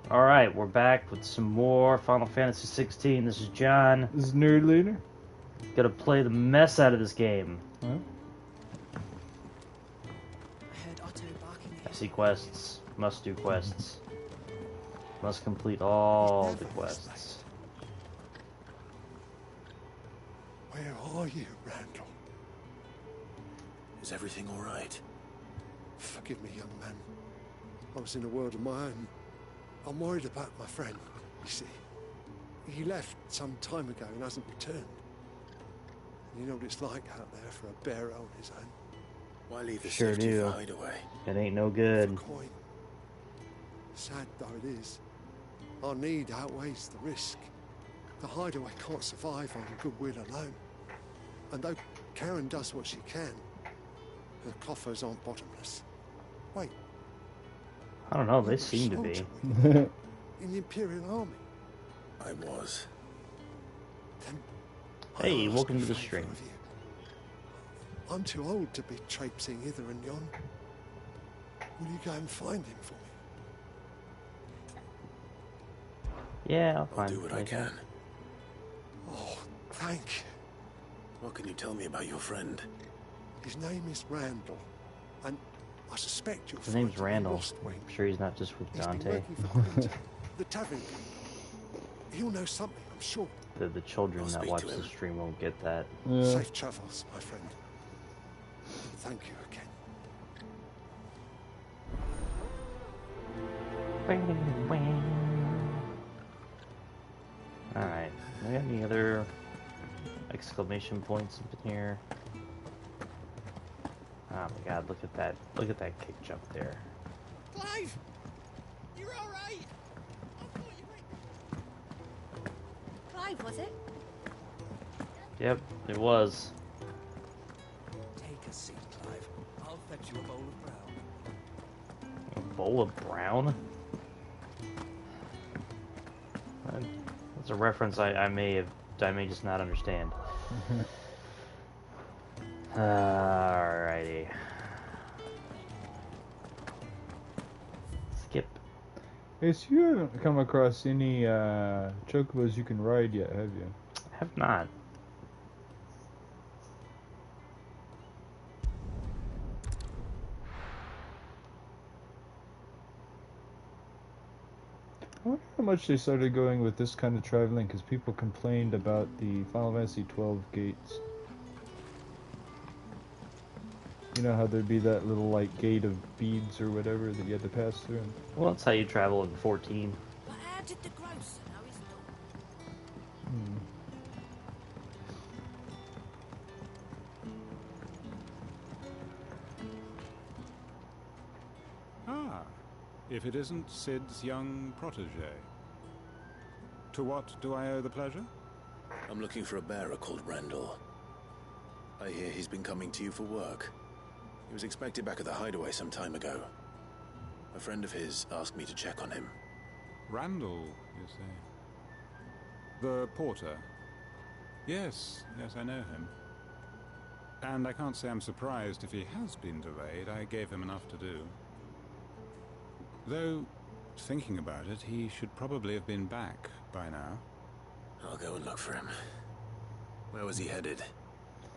Alright, we're back with some more Final Fantasy 16. This is John. This is Nerd Leader. Gotta play the mess out of this game. Huh? I heard Otto barking I see quests. Must do quests. Must complete all the quests. Where are you, Randall? Is everything all right? Forgive me, young man. I was in a world of my own. I'm worried about my friend, you see. He left some time ago and hasn't returned. You know what it's like out there for a bear on his own. Why leave the Sure safety do. for hideaway? It ain't no good. Coin. Sad though it is, our need outweighs the risk. The hideaway can't survive on goodwill alone. And though Karen does what she can, her coffers aren't bottomless. Wait. I don't know, they you were a seem to be. soldier, weren't you? In the Imperial Army. I was. Then I Hey, ask welcome a to the favour stream. of you. I'm too old to be traipsing hither and yon. Will you go and find him for me? Yeah, I'll I'll find do what I it. can. Oh, thank you. What can you tell me about your friend? His name is Randall, and I suspect you'll His find name's him in Randall. Lost Wing. I'm sure he's not just with He's been Dante. working for Quinton, the tavern. He'll know something, I'm sure. The children I'll that speak watch to the him. stream won't get that. Yeah. Safe travels, my friend. Thank you again. Alright, do we have any other exclamation points up in here? Oh my god, look at that. Look at that kick jump there. Clive! You're alright! Clive, was it? Yep, it was. Take a seat, Clive. I'll fetch you a bowl of brown. A bowl of brown? That's a reference I may just not understand. Alrighty. Skip. Hey, so you haven't come across any chocobos you can ride yet, have you? Have not. I wonder how much they started going with this kind of traveling, because people complained about the Final Fantasy 12 gates. You know how there'd be that little, like, gate of beads or whatever that you had to pass through? Well, that's how you travel in 14. But how did the grocer know his dog? Hmm. Ah, if it isn't Sid's young protege. To what do I owe the pleasure? I'm looking for a bearer called Randall. I hear he's been coming to you for work. He was expected back at the hideaway some time ago. A friend of his asked me to check on him. Randall, you say? The porter? Yes, I know him. And I can't say I'm surprised if he has been delayed. I gave him enough to do. Though, thinking about it, he should probably have been back by now. I'll go and look for him. Where was he headed?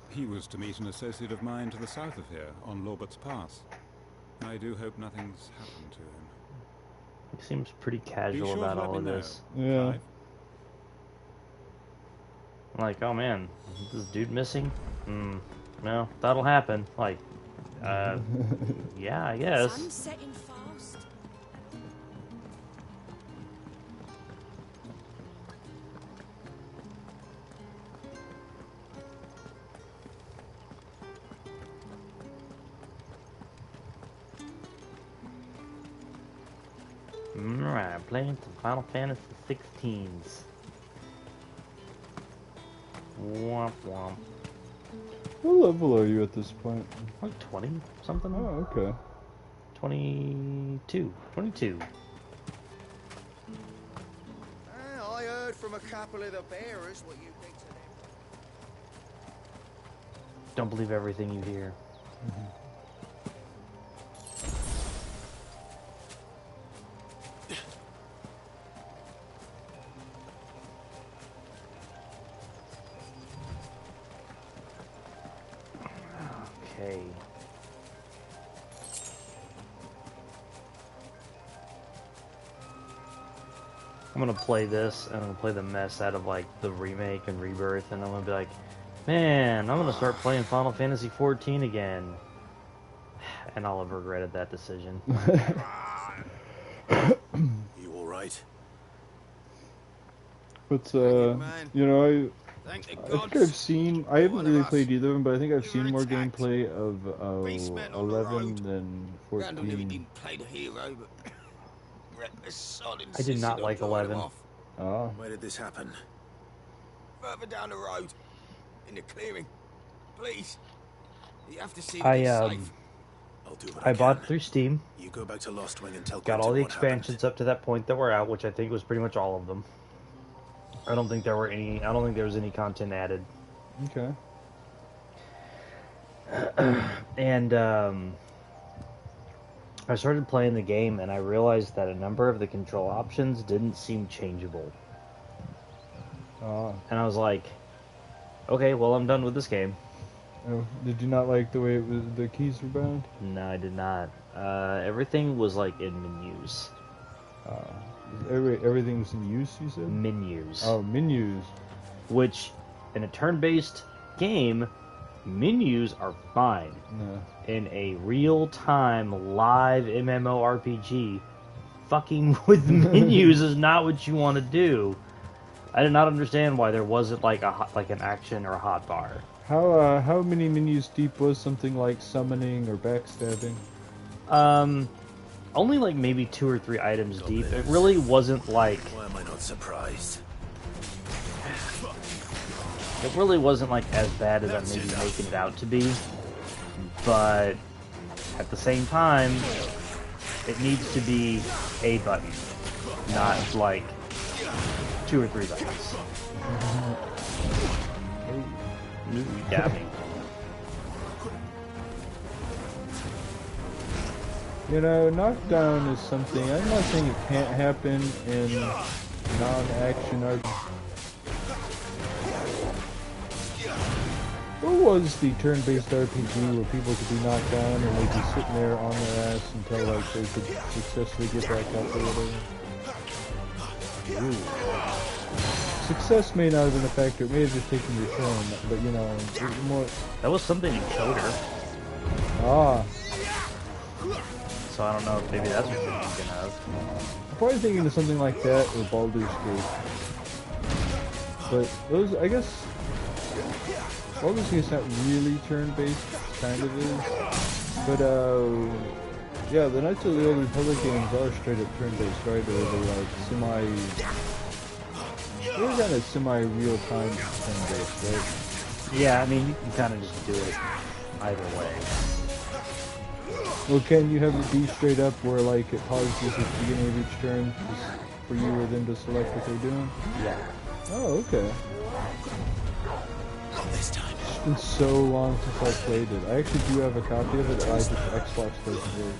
He was to meet an associate of mine to the south of here, on Lorbert's Pass. I do hope nothing's happened to him. He seems pretty Be casual sure to about let all me of know, this. Yeah. Clive. I'm like, oh man, is this dude missing? No, that'll happen. Like, yeah, I guess. Sun's setting fast. Alright, playing some Final Fantasy 16s. Womp womp. What level are you at this point? Like 20 something? Oh, okay. 22. 22. I heard from a couple of the bearers what you think to them. Don't believe everything you hear. Okay. I'm gonna play this, and I'm gonna play the mess out of like the remake and rebirth, and I'm gonna be like, man, I'm gonna start playing Final Fantasy XIV again, and I'll have regretted that decision. You all right? But you know, I think I've seen. I haven't really played either of them, but I think I've seen more gameplay of 11 than 14. Play the hero, but I did not like 11. Ah. Where did this happen? Further down the road, in the clearing. Please, you have to see I I'll do what I bought can. it through Steam. You go back to Lostwing and tell Got all Quentin the what happened. expansions up to that point that were out, which I think was pretty much all of them. I don't think there were any. I don't think there was any content added. Okay. And I started playing the game, and I realized that a number of the control options didn't seem changeable. Ah. And I was like, okay, well, I'm done with this game. Oh, did you not like the way it was, the keys were bound? No, I did not. Everything was like in menus. Everything was in use, you said? Menus. Oh, menus. Which, in a turn-based game, menus are fine. No. In a real-time, live MMORPG, fucking with menus is not what you want to do. I did not understand why there wasn't like an action or a hotbar. How many menus deep was something like summoning or backstabbing? Only like maybe 2 or 3 items deep. It really wasn't like. Why am I not surprised? It really wasn't like as bad as I'm maybe making it out to be. But at the same time, it needs to be a button, not like 2 or 3 buttons. Ooh, dabbing. You know, knockdown is something. I'm not saying it can't happen in non-action RPG. What was the turn-based RPG where people could be knocked down and they'd be sitting there on their ass until like they could successfully get back up or whatever? Ooh. Success may not have been a factor. It may have just taken your turn, but you know, it was more. That was something in Coder. Ah. So I don't know if maybe that's what you're thinking of. I'm probably thinking of something like that or Baldur's Gate. But those, I guess, Baldur's Gate's not really turn-based, kind of is. But, yeah, the Knights of the Old Republic games are straight up turn-based, right? Or they're like they're kind of semi-real-time turn-based, right? Yeah, I mean, you can kind of just do it either way. Well, can you have it be straight up where, like, it pauses at the beginning of each turn just for you or them to select what they're doing? Yeah. Oh, okay. Not this time. It's been so long since I played it. I actually do have a copy of it. I just Xbox doesn't work.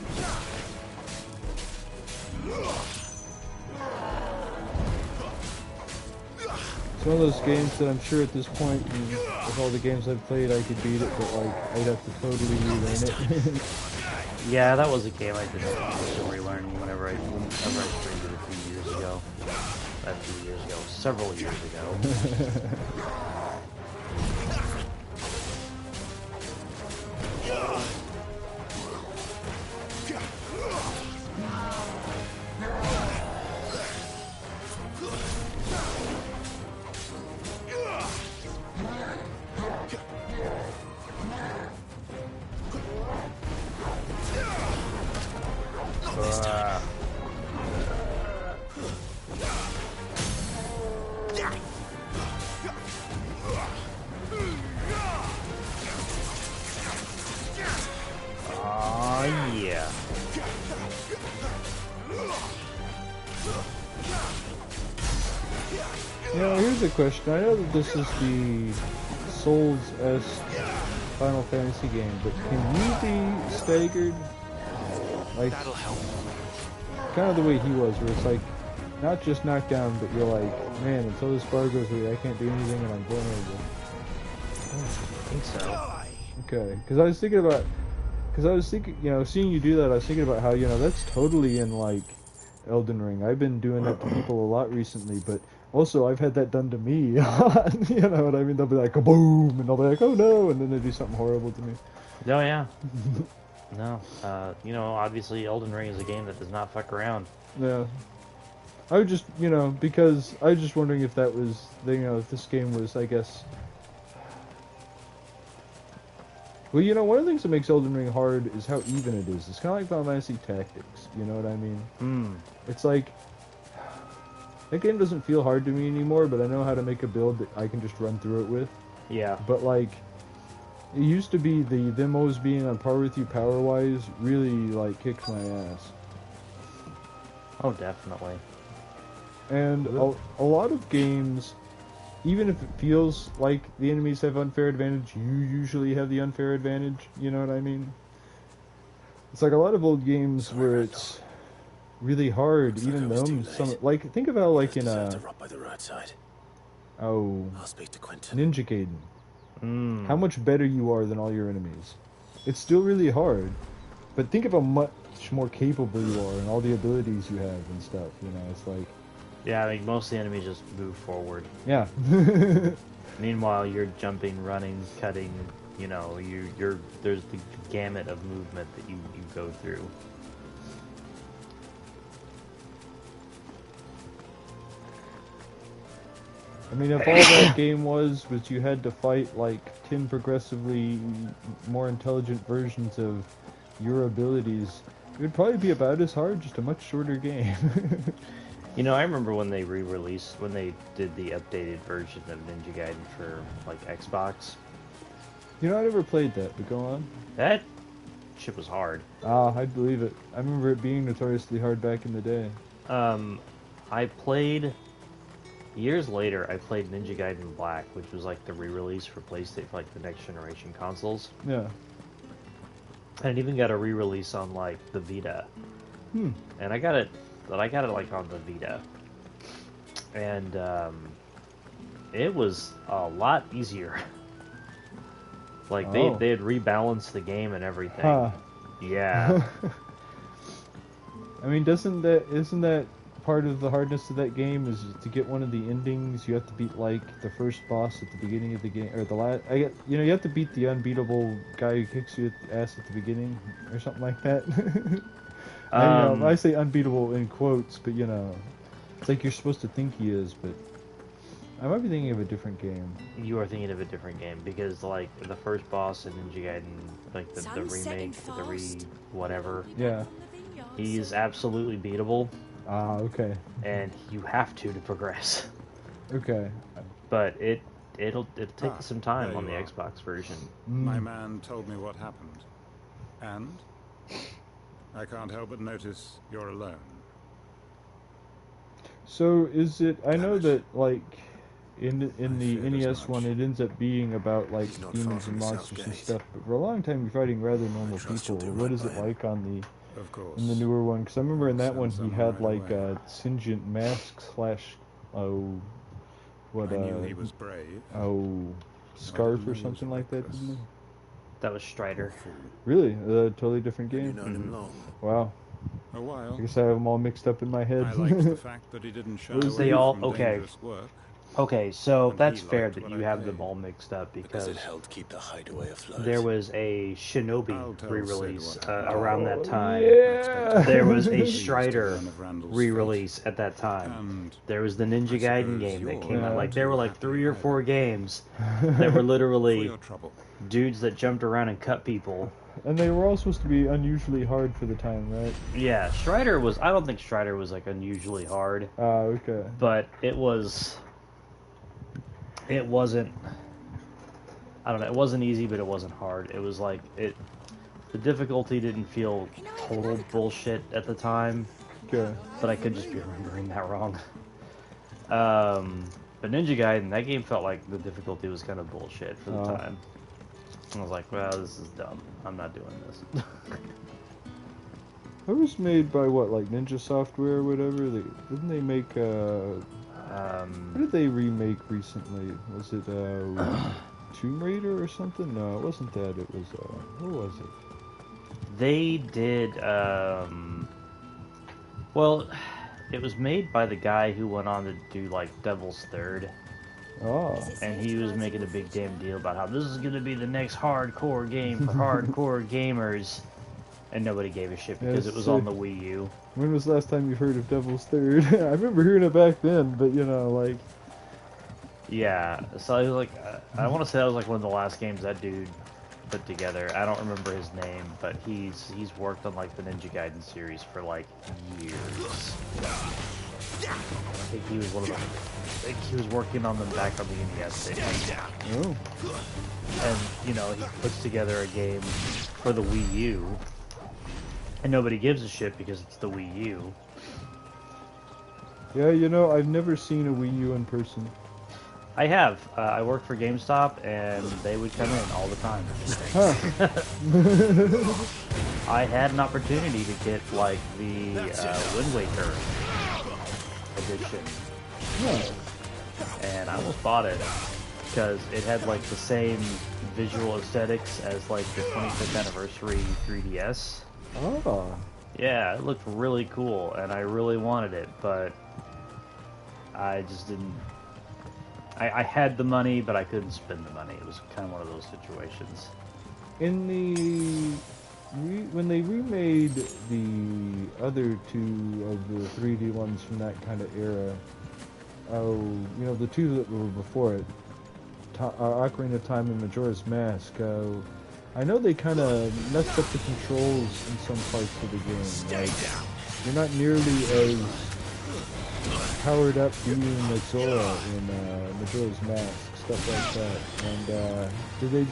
It's one of those games that I'm sure at this point, with all the games I've played, I could beat it, but like I'd have to totally relearn it. Yeah, that was a game I did still relearning whenever I streamed it a few years ago. Several years ago. Yeah. Now, here's a question. I know that this is the Souls-esque Final Fantasy game, but can you be staggered? Like, That'll help. kind of the way he was, where it's like, not just knocked down, but you're like, man, until this bar goes away, I can't do anything and I'm vulnerable. I think so. Okay, because I was thinking, you know, seeing you do that, I was thinking about how, you know, that's totally in, like, Elden Ring. I've been doing that to people a lot recently, but also I've had that done to me. You know what I mean? They'll be like, kaboom, and I'll be like, oh no, and then they do something horrible to me. Oh yeah. No. You know, obviously Elden Ring is a game that does not fuck around. Yeah. I would just, you know, because I was just wondering if that was, you know, if this game was, I guess. Well, you know, one of the things that makes Elden Ring hard is how even it is. It's kind of like Final Fantasy Tactics, you know what I mean? It's like, that game doesn't feel hard to me anymore, but I know how to make a build that I can just run through it with. Yeah. But, like, it used to be them always being on par with you power-wise really, like, kicks my ass. Oh, definitely. And a lot of games, even if it feels like the enemies have unfair advantage, you usually have the unfair advantage, you know what I mean? It's like a lot of old games where it's really hard, even though some, like, think of how, like, in to rot by the roadside. I'll speak to Quentin. Ninja Gaiden. How much better you are than all your enemies. It's still really hard, but think of how much more capable you are and all the abilities you have and stuff, you know, it's like... Yeah, I mean, most of the enemies just move forward. Yeah. Meanwhile, you're jumping, running, cutting, you know, there's the gamut of movement that you go through. I mean, if all that game was you had to fight, like, 10 progressively more intelligent versions of your abilities, it would probably be about as hard, just a much shorter game. You know, I remember when they when they did the updated version of Ninja Gaiden for, like, Xbox. You know, I never played that, but go on. That shit was hard. Ah, I believe it. I remember it being notoriously hard back in the day. I played... Years later, I played Ninja Gaiden Black, which was, like, the re-release for PlayStation, like, the next generation consoles. Yeah. And it even got a re-release on, like, the Vita. And I got it, like, on the Vita. And, it was a lot easier. Like, they had rebalanced the game and everything. Huh. Yeah. I mean, isn't that part of the hardness of that game is to get one of the endings? You have to beat, like, the first boss at the beginning of the game, or the last. You know, you have to beat the unbeatable guy who kicks you at the ass at the beginning, or something like that. I say unbeatable in quotes, but you know, it's like you're supposed to think he is, but I might be thinking of a different game. You are thinking of a different game, because, like, the first boss in Ninja Gaiden, like, the remake, whatever. Yeah. He's absolutely beatable. Ah, okay. And you have to progress. Okay. But it'll take you some time on the Xbox version. My man told me what happened. And I can't help but notice you're alone. So is it? I know that, like, in the NES one, it ends up being about, like, demons and monsters and stuff. But for a long time, you're fighting rather normal people. What is it like on the? Of course. In the newer one, because I remember in that one he had, like, a Singent mask / I knew he was brave. Scarf or something like that, didn't he? That was Strider. Really? A totally different game? You known him long? Wow. A while. I guess I have them all mixed up in my head. I liked the fact that he didn't shy away They all- from okay. dangerous work. Okay, so And that's he fair liked that what you I have did. them all mixed up, Because because it helped keep the hideaway afloat. there was a I'll Shinobi tell re-release Sid what around that time. Yeah. There was a Used to Strider learn of Randall's re-release at that time. And There was the Ninja Gaiden suppose game that you're came out. not Like, there were like too 3 or happy 4 either. games that were for literally your trouble. dudes that jumped around and cut people. And they were all supposed to be unusually hard for the time, right? Yeah, Strider was... I don't think Strider was, like, unusually hard. Ah, okay. But it was... It wasn't... I don't know, it wasn't easy, but it wasn't hard. It was like... The difficulty didn't feel total bullshit at the time. Okay. But I could just be remembering that wrong. But Ninja Gaiden, that game felt like the difficulty was kind of bullshit for the time. I was like, well, this is dumb. I'm not doing this. It was made by what, like Ninja Software or whatever? Didn't they make what did they remake recently? Was it Tomb Raider or something? No, it wasn't that. It was, what was it? They did, well, it was made by the guy who went on to do, like, Devil's Third. Oh. And he was making a big damn deal about how this is going to be the next hardcore game for hardcore gamers. And nobody gave a shit because it was on the Wii U. When was the last time you heard of Devil's Third? I remember hearing it back then, but you know, like... Yeah, so I was like, I want to say that was like one of the last games that dude put together. I don't remember his name, but he's worked on like the Ninja Gaiden series for like years. I think he was one of them. I think he was working on them back on the NES days. Oh. And you know, he puts together a game for the Wii U, and nobody gives a shit because it's the Wii U. Yeah, you know, I've never seen a Wii U in person. I have. I worked for GameStop, and they would come in all the time. Huh. I had an opportunity to get, like, the Wind Waker edition. Yeah. And I almost bought it, because it had, like, the same visual aesthetics as, like, the 25th anniversary 3DS. Oh. Yeah, it looked really cool, and I really wanted it, but I just didn't... I had the money, but I couldn't spend the money. It was kind of one of those situations. In the... when they remade the other two of the 3D ones from that kind of era, you know, the two that were before it, Ocarina of Time and Majora's Mask, I know they kind of messed up the controls in some parts of the game. Like, you're not nearly as powered up being like Zora in Majora's Mask, stuff like that. And did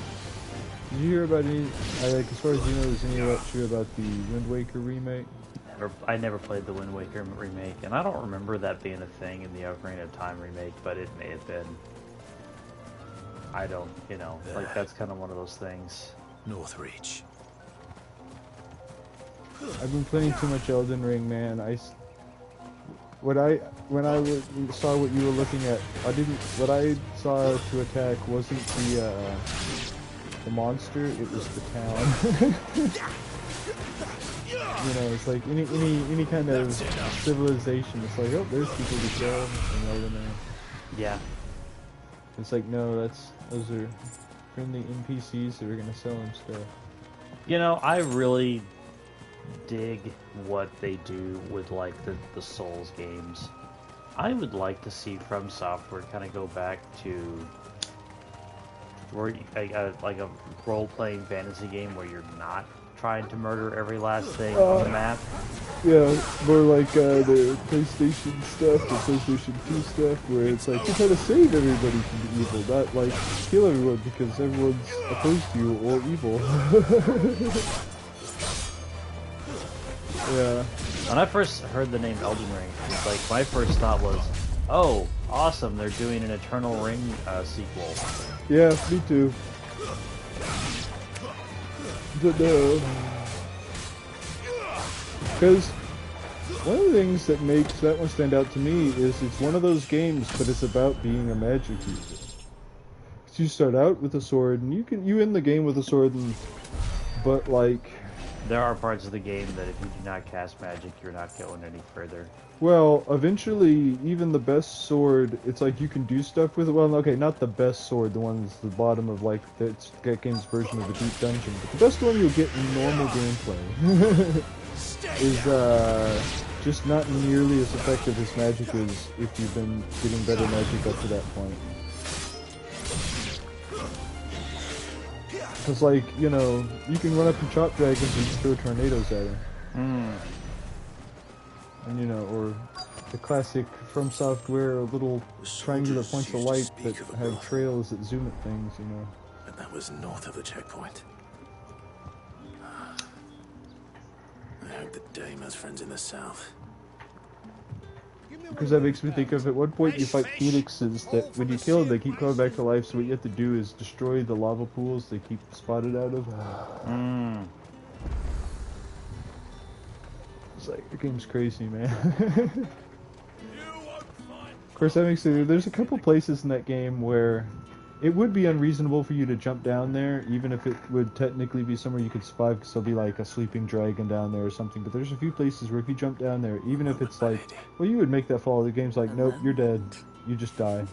you hear about any, like, as far as you know, is any of that true about the Wind Waker remake? I never played the Wind Waker remake, and I don't remember that being a thing in the Ocarina of Time remake, but it may have been. I don't, you know, like, that's kind of one of those things. Northreach. I've been playing too much Elden Ring, man. When I saw what you were looking at, what I saw to attack wasn't the monster, it was the town. You know, it's like any kind of civilization, it's like, oh, there's people to kill, and right in there. Yeah. It's like, no, those are friendly NPCs that are gonna sell him stuff. You know, I really dig what they do with, like, the Souls games. I would like to see From Software kind of go back to where like a role-playing fantasy game where you're not trying to murder every last thing on the map. Yeah, more like the PlayStation stuff, the PlayStation 2 stuff, where it's like, you try to save everybody from the evil, not like kill everyone because everyone's opposed to you or evil. Yeah. When I first heard the name Elden Ring, it's like, my first thought was, oh, awesome, they're doing an Eternal Ring sequel. Yeah, me too. But no. Because one of the things that makes that one stand out to me is it's one of those games, but it's about being a magic user. You start out with a sword, and you end the game with a sword, but like... There are parts of the game that if you do not cast magic, you're not going any further. Well, eventually, even the best sword, it's like you can do stuff with it. Well, okay, not the best sword, the one that's the bottom of, like, that game's version of the deep dungeon. But the best one you'll get in normal gameplay is just not nearly as effective as magic is if you've been getting better magic up to that point. Because, like, you know, you can run up and chop dragons and just throw tornadoes at them. And, you know, or the classic From Software little triangular points of light that have trails that zoom at things, you know. But that was north of the checkpoint. I hope that Dame has friends in the south. Because that makes me think of, at one point you fight phoenixes that when you kill them they keep coming back to life, so what you have to do is destroy the lava pools they keep spotted out of. It's like, the game's crazy, man. Of course that makes it, there's a couple places in that game where it would be unreasonable for you to jump down there, even if it would technically be somewhere you could survive, because there'll be like a sleeping dragon down there or something. But there's a few places where if you jump down there, even if it's like, well, you would make that fall. The game's like, nope, you're dead. You just die.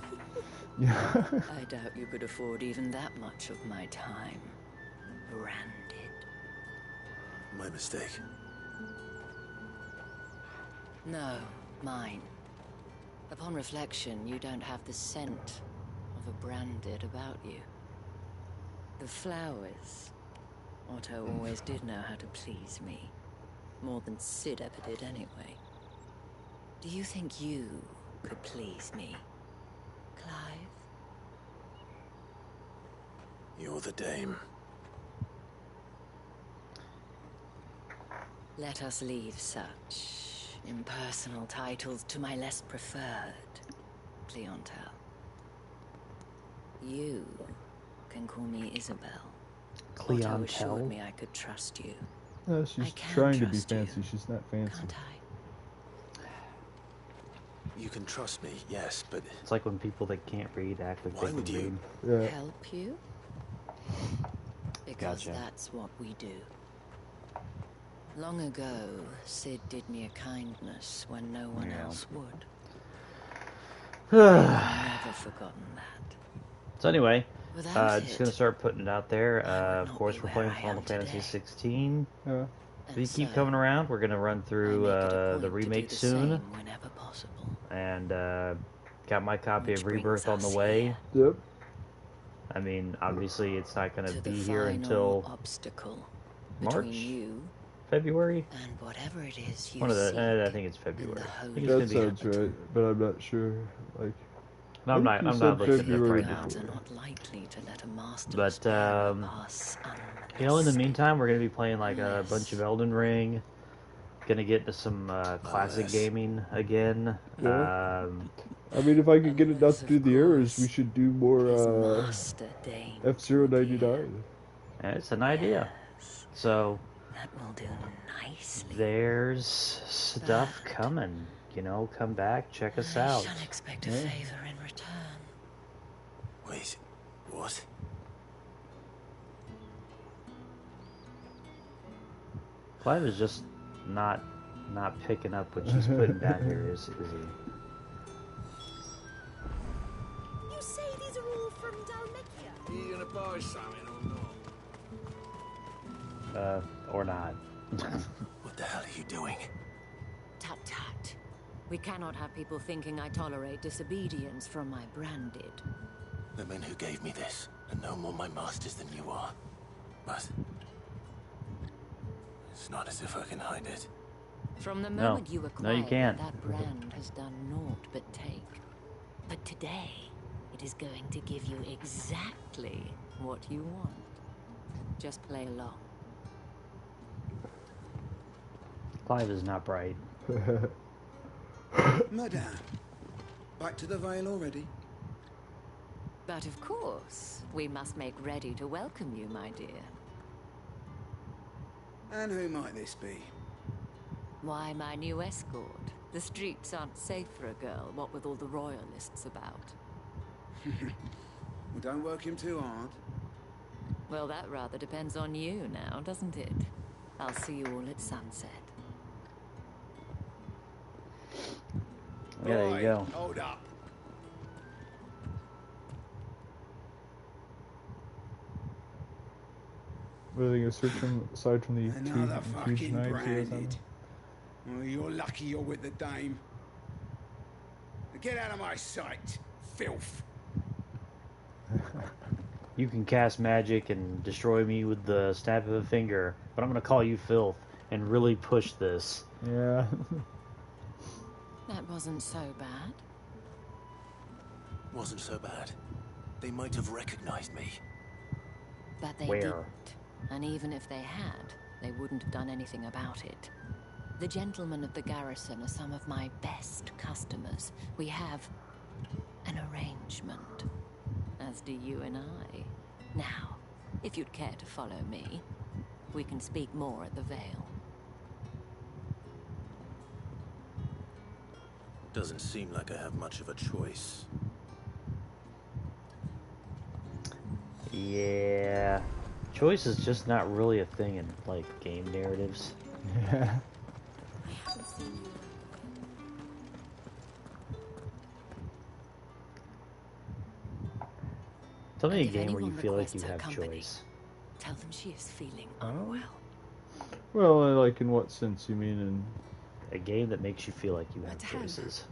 Yeah. I doubt you could afford even that much of my time. Branded. My mistake. No, mine. Upon reflection, you don't have the scent of a branded about you. The flowers. Otto always did know how to please me. More than Sid ever did anyway. Do you think you could please me, Clive? You're the dame. Let us leave such impersonal titles to my less preferred clientele. You can call me Isabel. Otto assured Clientele? me I could trust you. No, she's I can trying to be trust you, fancy. She's not fancy. Can't I? You can trust me, yes, but It's like when people that can't read act like Why they would can you? read. Yeah. Help you? Because Gotcha. that's what we do. Long ago, Sid did me a kindness when no one Yeah. else would. I've never forgotten that. So anyway, Without just it, gonna start putting it out there. I would Of not course, be we're where playing I Final am Fantasy today. 16. Yeah. If you And keep so, coming around, we're gonna run I through make it a the point to do remake the soon, same whenever possible. and got my copy Which of Rebirth on brings the us way. here. Yep. I mean, obviously, it's not gonna To the be here final until obstacle March? between you February. and whatever it is you One of the, seek I think it's in February. the I holy think it's gonna That be. sounds right, but I'm not sure. Like, No, I'm I not. think you I'm said not looking at it February right now. Guards are before. not likely to let a master But pass you know, in the unmolested. meantime, we're gonna be playing like a bunch of Unless- Elden Ring. Gonna get into some classic Unless- gaming again. Yeah. I mean, if I could get it not Unless, to of do the errors, we course, should do his more master deigns F-Zero to hear. 99. It's an idea. Yes, So that will do nicely. there's stuff But coming. You know, come back, check us I out. shall expect a Yeah. favor in return. wait, what? Clive is just not picking up what she's putting down here, is he? You say these are all from Dalmatia? You gonna buy something or not? Or not. What the hell are you doing? Tut tut. We cannot have people thinking I tolerate disobedience from my branded. The men who gave me this are no more my masters than you are. But it's not as if I can hide it. From the No. moment you No, acquired you can't. that brand has done naught but take. But today, it is going to give you exactly what you want. Just play along. Clive is not bright. Madame, back to the Vale already? But of course, we must make ready to welcome you, my dear. And who might this be? Why, my new escort. The streets aren't safe for a girl, what with all the royalists about. Well, don't work him too hard. Well, that rather depends on you now, doesn't it? I'll see you all at sunset. Yeah, there you go. Hold up. What are they going to search from, aside from the Another two fucking huge knives he has on branded. him? Well, you're lucky you're with the dame. Now get out of my sight, filth. You can cast magic and destroy me with the snap of a finger, but I'm gonna call you filth and really push this. Yeah. That wasn't so bad. Wasn't so bad. They might have recognized me. But they Where? didn't. And even if they had, they wouldn't have done anything about it. The gentlemen of the garrison are some of my best customers. We have an arrangement, as do you and I. Now, if you'd care to follow me, we can speak more at the Vale. Doesn't seem like I have much of a choice. Yeah. Choice is just not really a thing in, like, game narratives. Yeah. I haven't seen you around Tell me And a if game where you anyone feel like requests you her have company, choice. tell them she is feeling Oh. unwell. Well, like in what sense you mean? In A game that makes you feel like you have Madame. choices.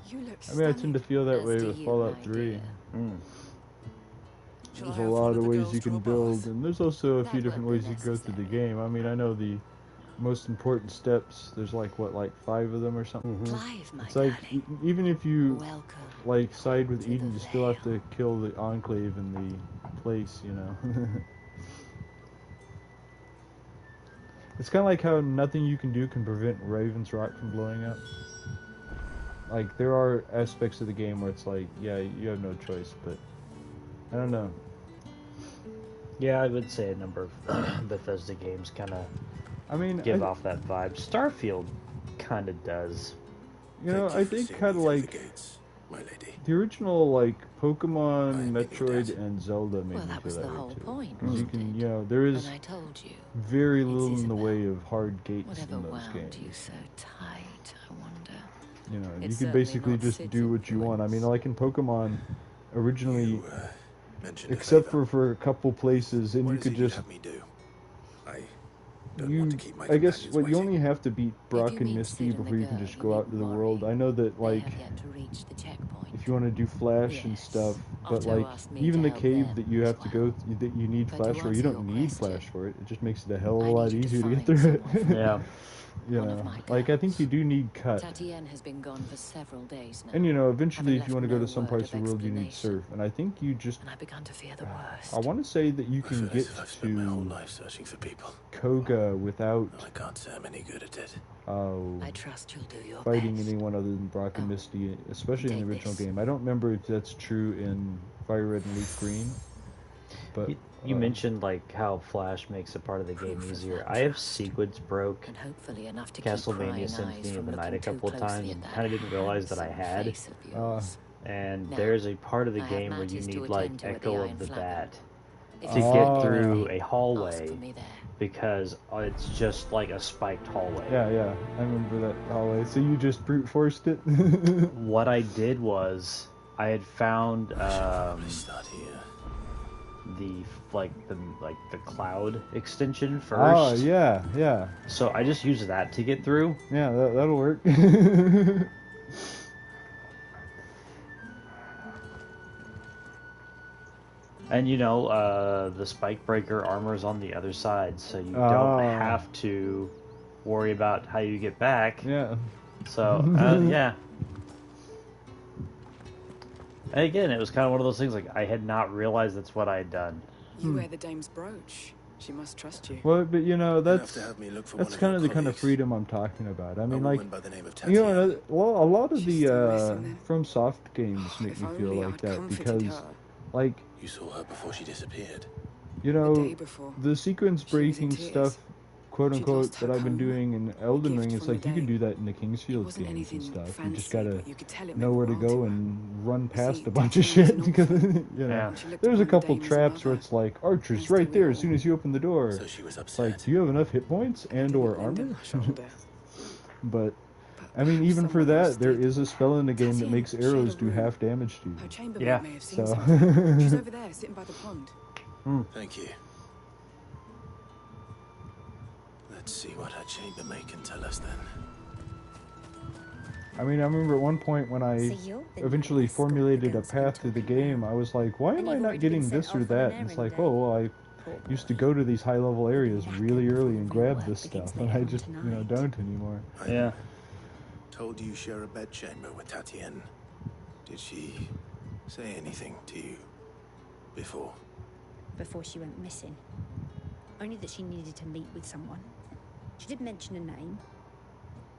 You look I mean, I tend to feel that As way do with you, Fallout my 3. dear. Shall There's I a have lot one of the ways girls you to can our build, bath? and there's also a few That different won't ways be you can go through the necessary. game. I mean, I know the most important steps. There's like what, like 5 of them or something. Clive, my It's like darling. even if you Welcome. like side with to the Eden, you still have Vale. to kill the Enclave in the place, you know. It's kind of like how nothing you can do can prevent Raven's Rock from blowing up. Like, there are aspects of the game where it's like, yeah, you have no choice, but I don't know. Yeah, I would say a number of Bethesda games kind of I mean, give off that vibe. Starfield kind of does. you know, I think kind of like gates, my lady. the original, like, I Pokemon, have been your Metroid, dad. and Zelda made Well, me that feel was that the way whole too. point, 'Cause you wasn't can, it? you know, there is When I told you. very It's little in the Isabel. way of hard gates Whatever in those wound games. you so tight, I wonder. You know, It's you can certainly basically not just Sid's do what you want. I mean, influence. like in Pokemon, originally, You mentioned except a favor. for a couple places, and What you is could it you'd just have me do? I don't want to keep my I guess companions what you waiting. only have to beat If Brock you and mean Misty Sid and the before you can girl, just you go out needn't into the worry. world. I know that, They like, have yet to reach the checkpoint. if you want to do Flash and Yes, stuff, but Otto like asked me even to the help cave them that you as have to well. go that you need But Flash to for, you answer don't your need question, Flash for it. It just makes it a hell of a I lot need you to easier to get find through it. someone for Yeah. me. You One of know, my like I think you girls. do need Cut. Tatienne has been gone for several days now. And you know, eventually, having if you left want to go no to some word parts of of the world, you need explanation. Surf. And I think you just, And I began to fear the worst. I want to say that you I can feel get as if I've spent my whole to life searching for people. Koga without No, I can't say I'm any good at it. I trust you'll do your fighting best. anyone other than Brock and Oh, Misty, especially in the take original this. game. I don't remember if that's true in Fire Red and Leaf Green, but You mentioned like how Flash makes a part of the game Proof of easier. that I have trust. sequence broke And hopefully enough to keep Castlevania prying eyes Symphony of from the Night a looking too couple of closely times at and that kind of didn't realize that I handsome had. face of yours. And Now, there's a part of the I have game where you matters to need attend like to at the Echo Iron of the Flagon. Bat If to you get need through anything, a ask hallway for me there. because it's just like a spiked hallway. yeah, I remember that hallway. So you just brute forced it? What I did was I had found I should probably start here. the cloud extension first. Oh, yeah. So I just used that to get through. Yeah, that'll work. And you know, the spike breaker armor is on the other side, so you don't have to worry about how you get back. Yeah. So, yeah. And again, it was kind of one of those things, like, I had not realized that's what I had done. You wear the dame's brooch. She must trust you. Well, but you know, Enough to have me look for that's one of kind your of the kind of colleagues. freedom I'm talking about. I mean, A like, woman by the name of you know, Tatienne. well, a lot of She's still missing then. From Soft games make If me feel only like I'd that comforted because, her. like, You saw her before she disappeared. you The know, day before. the sequence She was in breaking tears. stuff, quote She'd unquote, lost her that I've been comb, doing in Elden gift Ring. It's from like the you can day. do that in the It Kingsfield wasn't games and anything stuff. fancy, You just gotta but you could tell it know meant where to the world go to her. and run You past see, a bunch of Tatienne was shit an because orphan. you know Yeah. She looked there's a upon the couple dame as a traps where mother, it's like archers as right do we there as all. soon as you open the door. So she was It's like, upset. do you have enough hit points I and didn't or lend her armor? my shoulder. But But I mean, even for someone else that, there did. is a spell in the game that Tatienne, makes she had arrows a do room. half damage to you. Her chambermaid Yeah. may have seen So- something. She's over there, sitting by the pond. Thank you. Let's see what her chambermaid can tell us then. I mean, I remember at one point when I So you're the eventually nice school formulated a girls been path through the talking game, about. I was like, why am And I you've not already getting been sent this or off on that? an And it's errand, like, oh, well, I Poor used to boy. go to these high-level areas really knackered early before and real grab work this begins stuff, and later I on just, tonight. don't anymore. Yeah. Told you share a bedchamber with Tatienne. Did she say anything to you before? Before she went missing. Only that she needed to meet with someone. She did mention a name,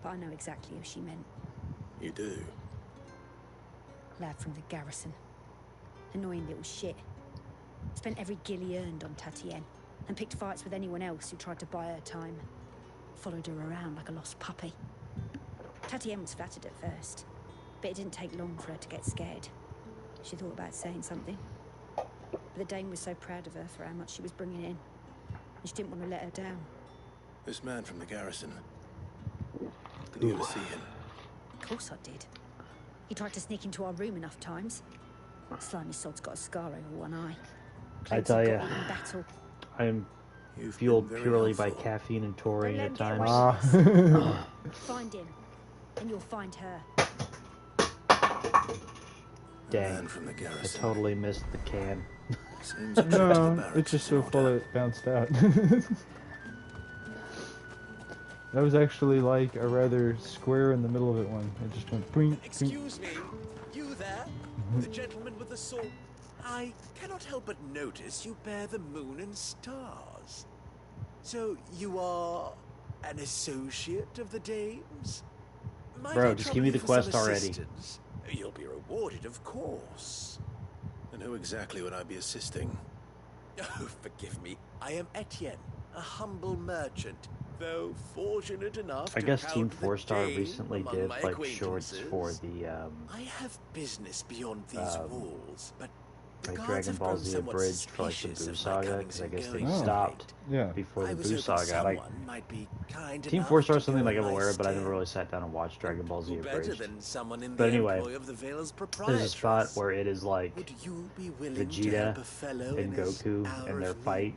but I know exactly who she meant. You do? Lad from the garrison. Annoying little shit. Spent every guil he earned on Tatienne, and picked fights with anyone else who tried to buy her time. Followed her around like a lost puppy. Tatienne was flattered at first, but it didn't take long for her to get scared. She thought about saying something. But the Dame was so proud of her for how much she was bringing in. And she didn't want to let her down. This man from the garrison. Did you ever see him? Of course I did. He tried to sneak into our room enough times. Slimy sod's got a scar over one eye. I tell you, In battle. I am You've fueled been very purely by helpful. caffeine and taurine Don't at let him get times. away. Find him, and you'll find her. Dang, Man from the I garrison. totally missed the can. Seems a trip to the No, barracks it's just is in so full order. it bounced out. That was actually like a rather square in the middle of it one. It just went boing, boing. Excuse me, you there? The gentleman with the sword. I cannot help but notice you bear the moon and stars. So you are an associate of the Dame's? Might Bro, I just trouble give me you the for quest some already. assistance? You'll be rewarded, of course. And who exactly would I be assisting? Oh, forgive me. I am Etienne, a humble merchant, though fortunate enough I to guess count Team the 4-Star Dame recently among did my like shorts for acquaintances. the I have business beyond these walls, but the like guards Dragon have Ball grown Z somewhat Abridged for like the suspicious Boo of my Saga, comings because I and guess they goings of stopped late. Yeah. before I the was Boo hoping Saga. Like someone might be kind Team enough 4-Star to is something go like in I'm my aware of, but I never stead. really sat down and watched Dragon Ball Z Who better Abridged. than someone in But the anyway, employ of the Vale's there's a proprietress? spot where it is like Would you be willing to Vegeta help a fellow in and his Goku hour and their of fight,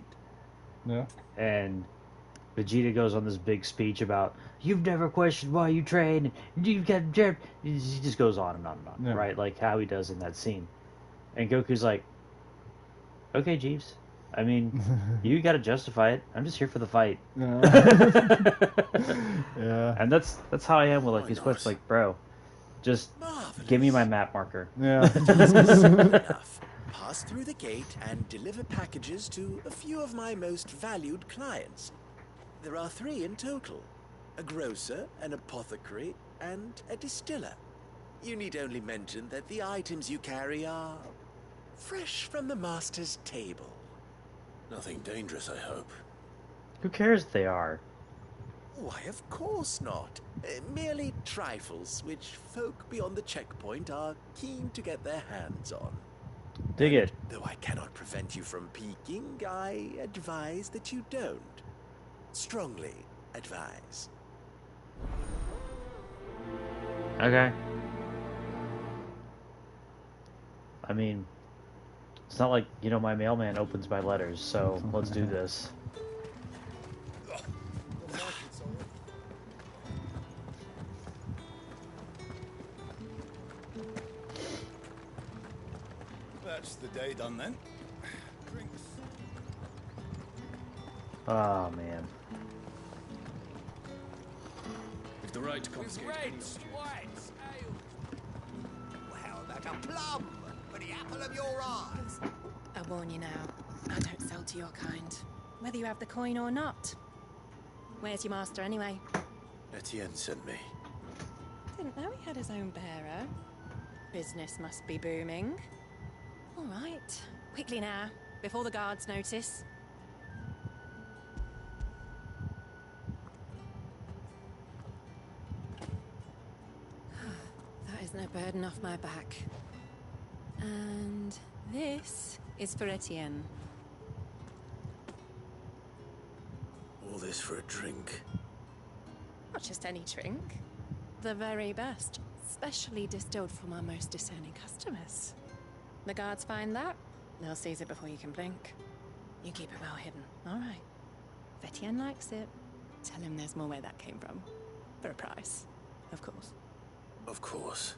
need? Yeah. and Vegeta goes on this big speech about you've never questioned why you train, you've got he just goes on and on and on, Yeah. right? Like how he does in that scene. And Goku's like, okay, Jeeves. I mean, you got to justify it. I'm just here for the fight. Yeah. Yeah. And that's how I am with like Why these not? questions. Like, bro, just Marvelous. give me my map marker. Yeah. Simple enough. Pass through the gate and deliver packages to a few of my most valued clients. There are 3 in total. A grocer, an apothecary, and a distiller. You need only mention that the items you carry are fresh from the master's table. Nothing dangerous, I hope. Who cares if they are? Why, of course not. Merely trifles which folk beyond the checkpoint are keen to get their hands on. Dig it. Though I cannot prevent you from peeking, I advise that you don't. Strongly advise. Okay. I mean, it's not like, you know, my mailman opens my letters, so let's do this. That's the day done then. Drinks. Oh, man. If the right to confiscate. whites, ale. How about a plum for the apple of your eyes? I warn you now, I don't sell to your kind, whether you have the coin or not. Where's your master anyway? Etienne sent me. Didn't know he had his own bearer. Business must be booming. All right, quickly now, before the guards notice. That is no burden off my back. And this is for Etienne. All this for a drink. Not just any drink. The very best, specially distilled from our most discerning customers. The guards find that, they'll seize it before you can blink. You keep it well hidden, all right? If Etienne likes it, tell him there's more where that came from. For a price, of course. Of course.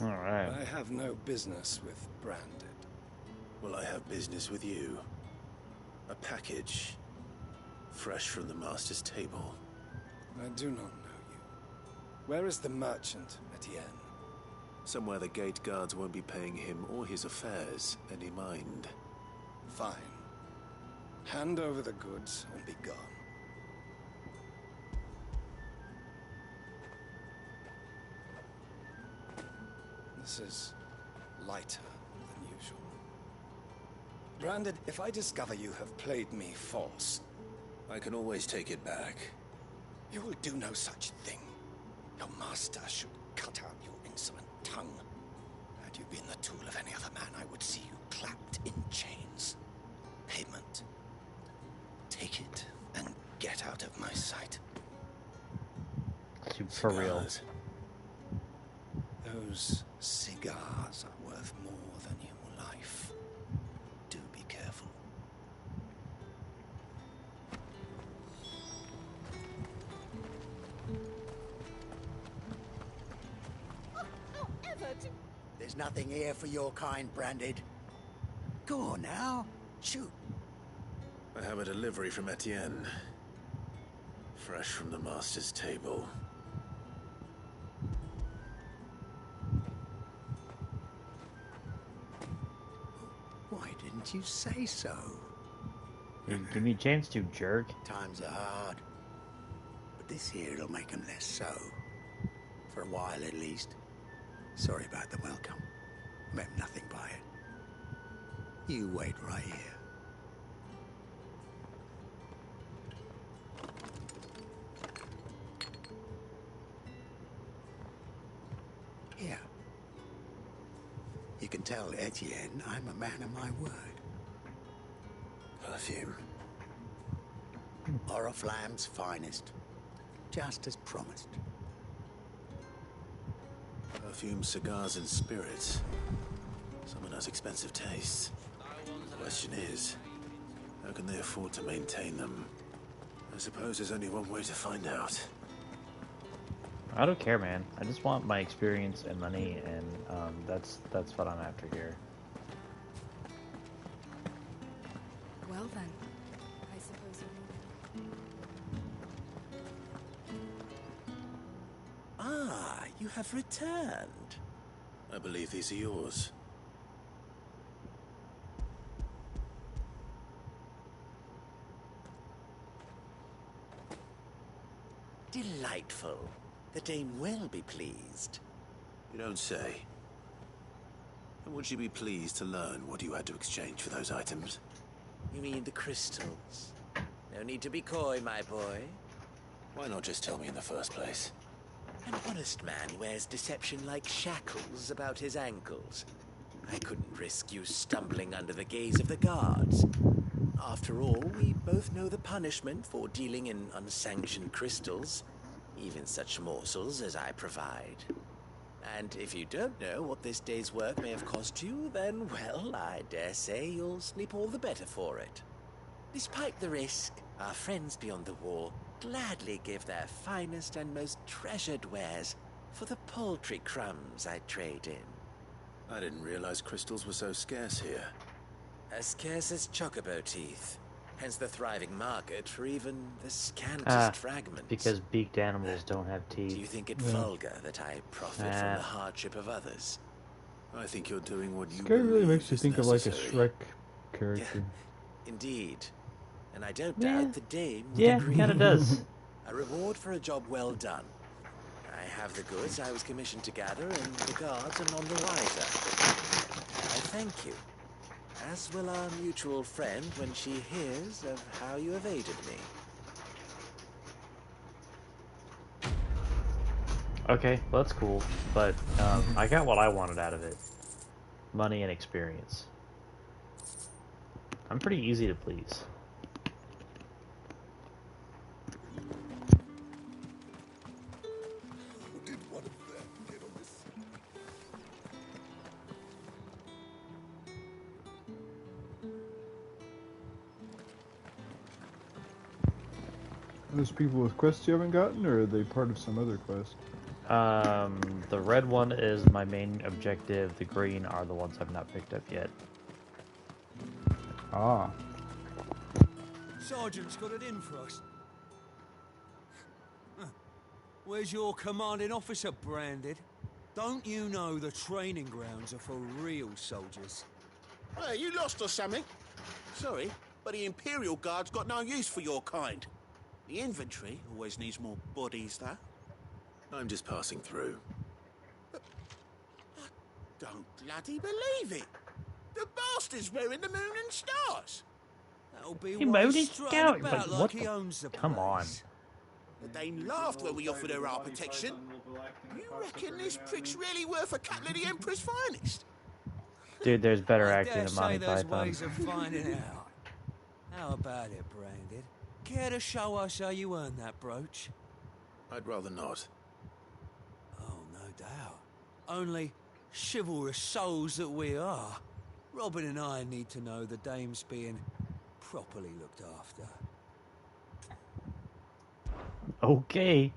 All right. I have no business with Branded. Well, I have business with you. A package. Fresh from the master's table. I do not know you. Where is the merchant, Etienne? Somewhere the gate guards won't be paying him or his affairs any mind. Fine. Hand over the goods and be gone. This is lighter than usual. Branded, if I discover you have played me false, I can always take it back. You will do no such thing. Your master should cut out your insolent tongue. Had you been the tool of any other man, I would see you clapped in chains. Payment. Take it and get out of my sight. For real. Those cigars are worth more than your life. Do be careful. There's nothing here for your kind, Branded. Go on now, shoot. I have a delivery from Etienne. Fresh from the master's table. Why didn't you say so? Give me a chance to, jerk. Times are hard. But this here'll make 'em less so. For a while, at least. Sorry about the welcome. Meant nothing by it. You wait right here. Here. You can tell Etienne I'm a man of my word. Perfume. Oriflamme's finest. Just as promised. Perfume, cigars, and spirits. Someone has expensive tastes. The question is, how can they afford to maintain them? I suppose there's only one way to find out. I don't care, man. I just want my experience and money, and that's what I'm after here. Well then, I suppose Ah, you have returned. I believe these are yours. Delightful. The Dame will be pleased. You don't say. And would she be pleased to learn what you had to exchange for those items? You mean the crystals? No need to be coy, my boy. Why not just tell me in the first place? An honest man wears deception like shackles about his ankles. I couldn't risk you stumbling under the gaze of the guards. After all, we both know the punishment for dealing in unsanctioned crystals, even such morsels as I provide. And if you don't know what this day's work may have cost you, then, well, I dare say you'll sleep all the better for it. Despite the risk, our friends beyond the wall gladly give their finest and most treasured wares for the paltry crumbs I trade in. I didn't realize crystals were so scarce here. As scarce as chocobo teeth. Hence the thriving market for even the scantest fragments. Because beaked animals don't have teeth. Do you think it vulgar that I profit from the hardship of others? I think you're doing what you This guy really believe makes you is think of like a necessary. Shrek character. Indeed. And I don't doubt the Dame would Yeah, agree. kinda does. A reward for a job well done. I have the goods I was commissioned to gather, and the guards are none the wiser. I thank you. As will our mutual friend when she hears of how you have aided me. Okay, well, that's cool, but I got what I wanted out of it. Money and experience. I'm pretty easy to please. Those people with quests you haven't gotten, or are they part of some other quest? The red one is my main objective. The green are the ones I've not picked up yet. Ah. Sergeant's got it in for us. Huh. Where's your commanding officer, Branded? Don't you know the training grounds are for real soldiers? Hey, you lost or something? Sorry, but the Imperial Guard's got no use for your kind. The infantry always needs more bodies, though. I'm just passing through. I don't bloody believe it. The bastard's wearing the moon and stars. That'll be He why mowed he's his strutting scout. about But like what he the? owns the Come on. place. The Dane laughed when we offered her our protection. You reckon this prick's really worth a couple of the Emperor's finest? Dude, there's better I acting dare in say Monty there's Python. ways of finding out. How about it, Branded? Care to show us how you earned that brooch? I'd rather not. Oh, no doubt. Only chivalrous souls that we are. Robin and I need to know the dame's being properly looked after. Okay.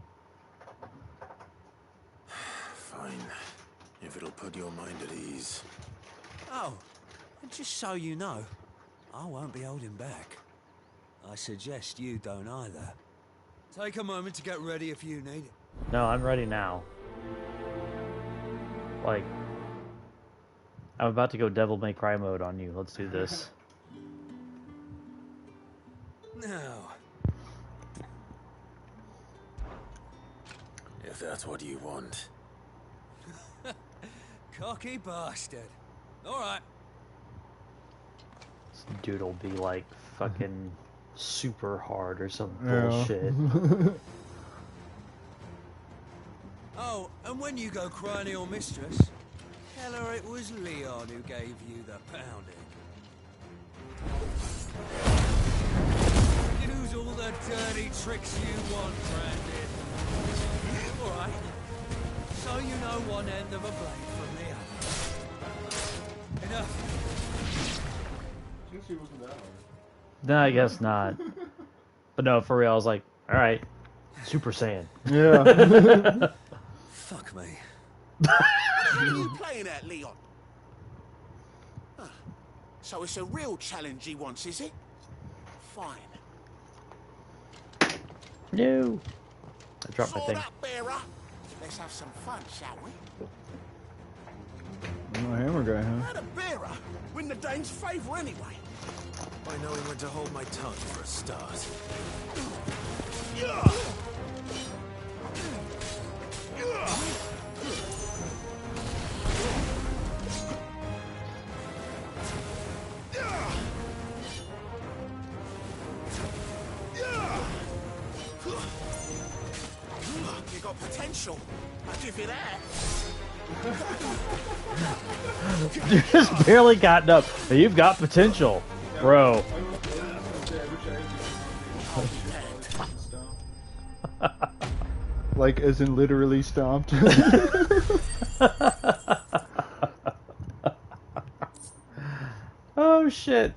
Fine. If it'll put your mind at ease. Oh, and just so you know, I won't be holding back. I suggest you don't either. Take a moment to get ready if you need it. No, I'm ready now. Like, I'm about to go Devil May Cry mode on you. Let's do this. Now, If that's what you want. cocky bastard. All right. This dude will be like fucking super hard or some Yeah. bullshit. Oh, and when you go cry to your mistress, tell her it was Leon who gave you the pounding. Use all the dirty tricks you want, Branded. All right. So you know one end of a blade from the other. Enough. She wasn't that hard. No, I guess not. But no, for real, I was like, alright, Super Saiyan. Yeah. Fuck me. What are you playing at, Leon? Huh. So it's a real challenge he wants, is it? Fine. No. I dropped my Sword thing. up, bearer. Let's have some fun, shall we? I'm a hammer guy, huh? How the bearer win the Dane's favour anyway? By knowing when to hold my tongue for a start. You got potential. I'll give you that. You just barely gotten up. You've got potential, bro. Like, as in literally stomped. Oh shit!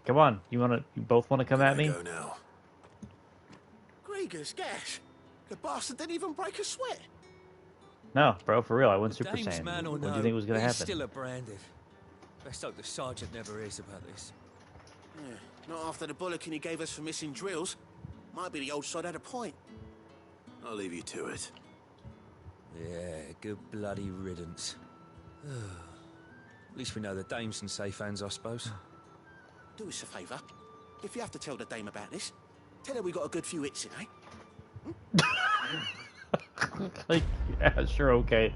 Come on, you both wanna come at me? Go now. Grieger's gas. The bastard didn't even break a sweat. No, bro, for real, I went The Super Dame's Saiyan. man or What do no, you think was gonna he's happen? still a Branded. Best hope the sergeant never hears about this. Yeah, not after the bullocking he gave us for missing drills. Might be the old sod had a point. I'll leave you to it. Yeah, good bloody riddance. At least we know the Dame's in safe hands, I suppose. Do us a favour. If you have to tell the dame about this, tell her we got a good few hits in, eh? Like, yeah, sure, okay.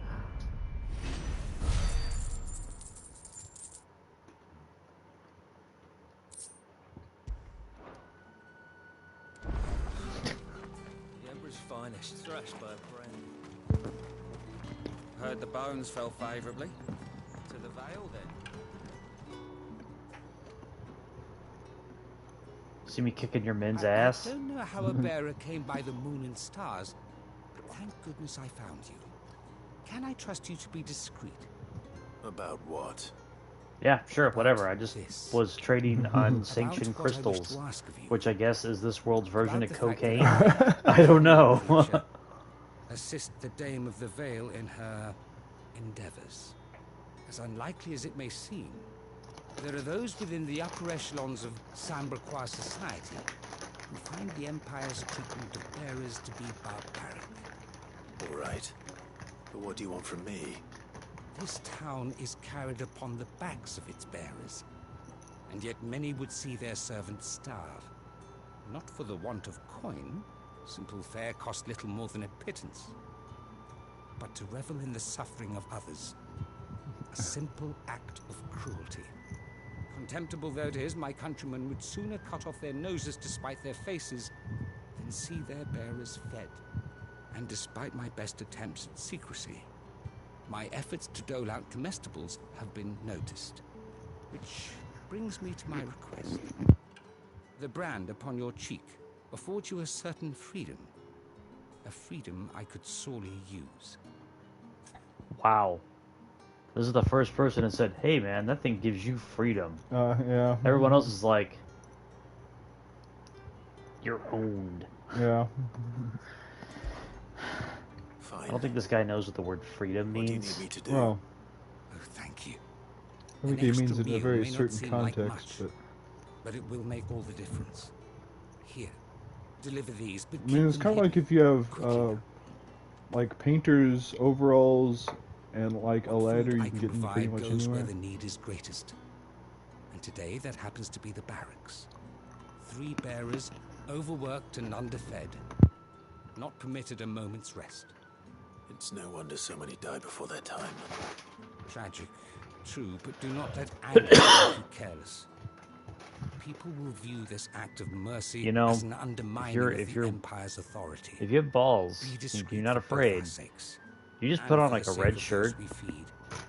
The Emperor's finest, thrashed by a Brand. Heard the bones fell favourably. To the Vale, then. See me kicking your men's I ass? don't know how a bearer came by the moon and stars, but thank goodness I found you. Can I trust you to be discreet? About what? Yeah, sure, whatever. I just was trading unsanctioned About what I wish crystals, to ask of you. which I guess is this world's version About of the fact cocaine. that I don't know. Assist the Dame of the Vale in her endeavours. As unlikely as it may seem, there are those within the upper echelons of Samberquois society who find the Empire's treatment of bearers to be barbaric. All right. But what do you want from me? This town is carried upon the backs of its bearers, and yet many would see their servants starve. Not for the want of coin, simple fare cost little more than a pittance, but to revel in the suffering of others. A simple act of cruelty, Contemptible though it is, my countrymen would sooner cut off their noses to spite their faces than see their bearers fed. And despite my best attempts at secrecy, my efforts to dole out comestibles have been noticed. Which brings me to my request. The brand upon your cheek affords you a certain freedom. A freedom I could sorely use. Wow. This is the first person that said, hey man, that thing gives you freedom. Yeah. Everyone else is like, you're owned. Yeah. Fine. I don't think this guy knows what the word freedom means. What do you need me to do? Well, Oh, thank you. I think it means in a very certain context, but it will make all the difference. Here, deliver these. But I mean, it's kind of like if you have, like painters' overalls and like a ladder you can get in pretty much goes anywhere. where the need is greatest. And today that happens to be the barracks. 3 bearers, overworked and underfed, not permitted a moment's rest. It's no wonder so many die before their time. Tragic, true, but do not let anger make you careless. People will view this act of mercy You know, as an undermining of the Empire's authority. If you have balls, if you're not afraid, you just put on like a red shirt.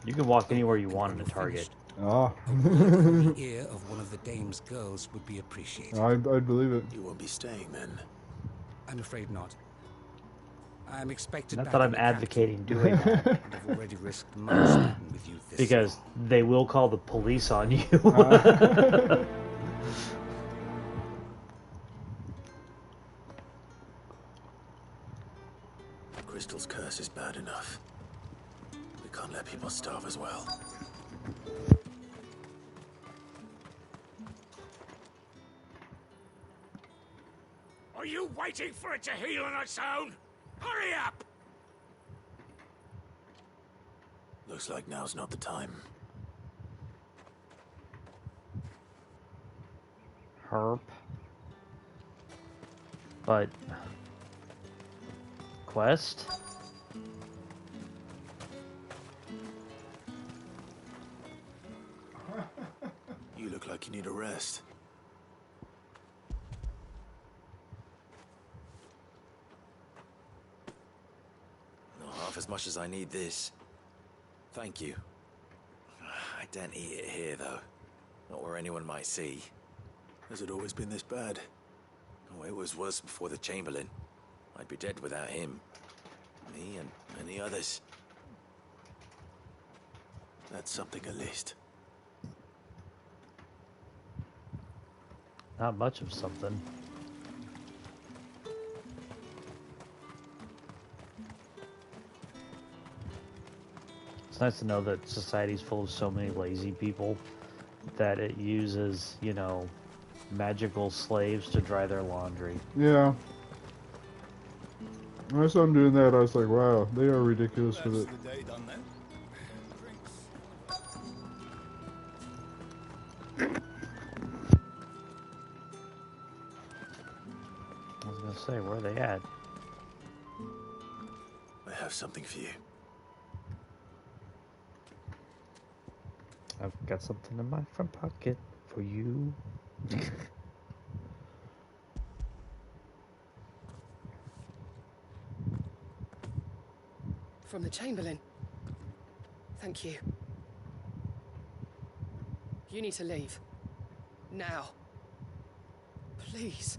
You can walk anywhere you want in a Target. Ah. The ear of one of the dame's girls would be appreciated. I'd believe it. You won't be staying then? I'm afraid not. I'm expected Not back that in I'm the advocating capital, doing that. and I've already risked much speaking with you this Because they will call the police on you. Crystal's curse is bad enough. We can't let people starve as well. Are you waiting for it to heal on its own? Hurry up! Looks like now's not the time. Herp. But... Quest? You look like you need a rest. Not half as much as I need this. Thank you. I don't eat it here, though. Not where anyone might see. Has it always been this bad? Oh, it was worse before the Chamberlain. I'd be dead without him. Me and many others. That's something at least. Not much of something. It's nice to know that society's full of so many lazy people that it uses, you know, magical slaves to dry their laundry. Yeah. When I saw them doing that, I was like, wow, they are ridiculous with it. I was gonna say, where are they at? I have something for you. I've got something in my front pocket for you. From the Chamberlain. Thank you. You need to leave. Now. Please.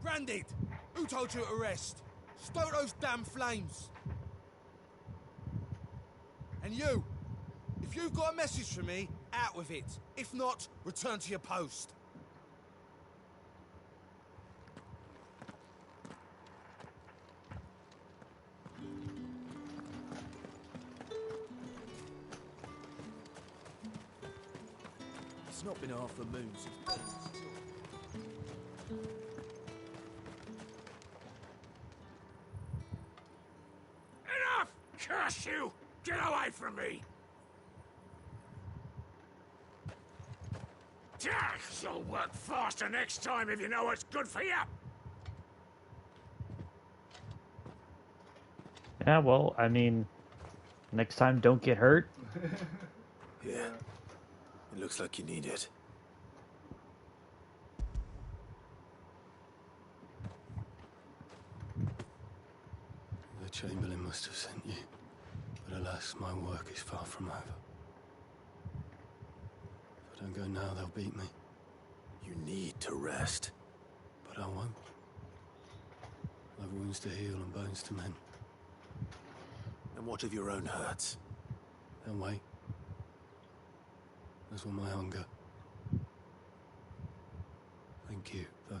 Branded! Who told you to rest? Stoke those damn flames! And you! If you've got a message for me, out with it. If not, return to your post. It's not been half the moon since birth. Enough! Curse you! Get away from me! You'll work faster next time if you know what's good for you! Yeah, well, I mean, next time don't get hurt. Yeah. It looks like you need it. The Chamberlain must have sent you, but alas, my work is far from over. If I don't go now, they'll beat me. You need to rest. But I won't. I've wounds to heal and bones to mend. And what of your own hurts? They'll wait. As will my hunger. Thank you, though.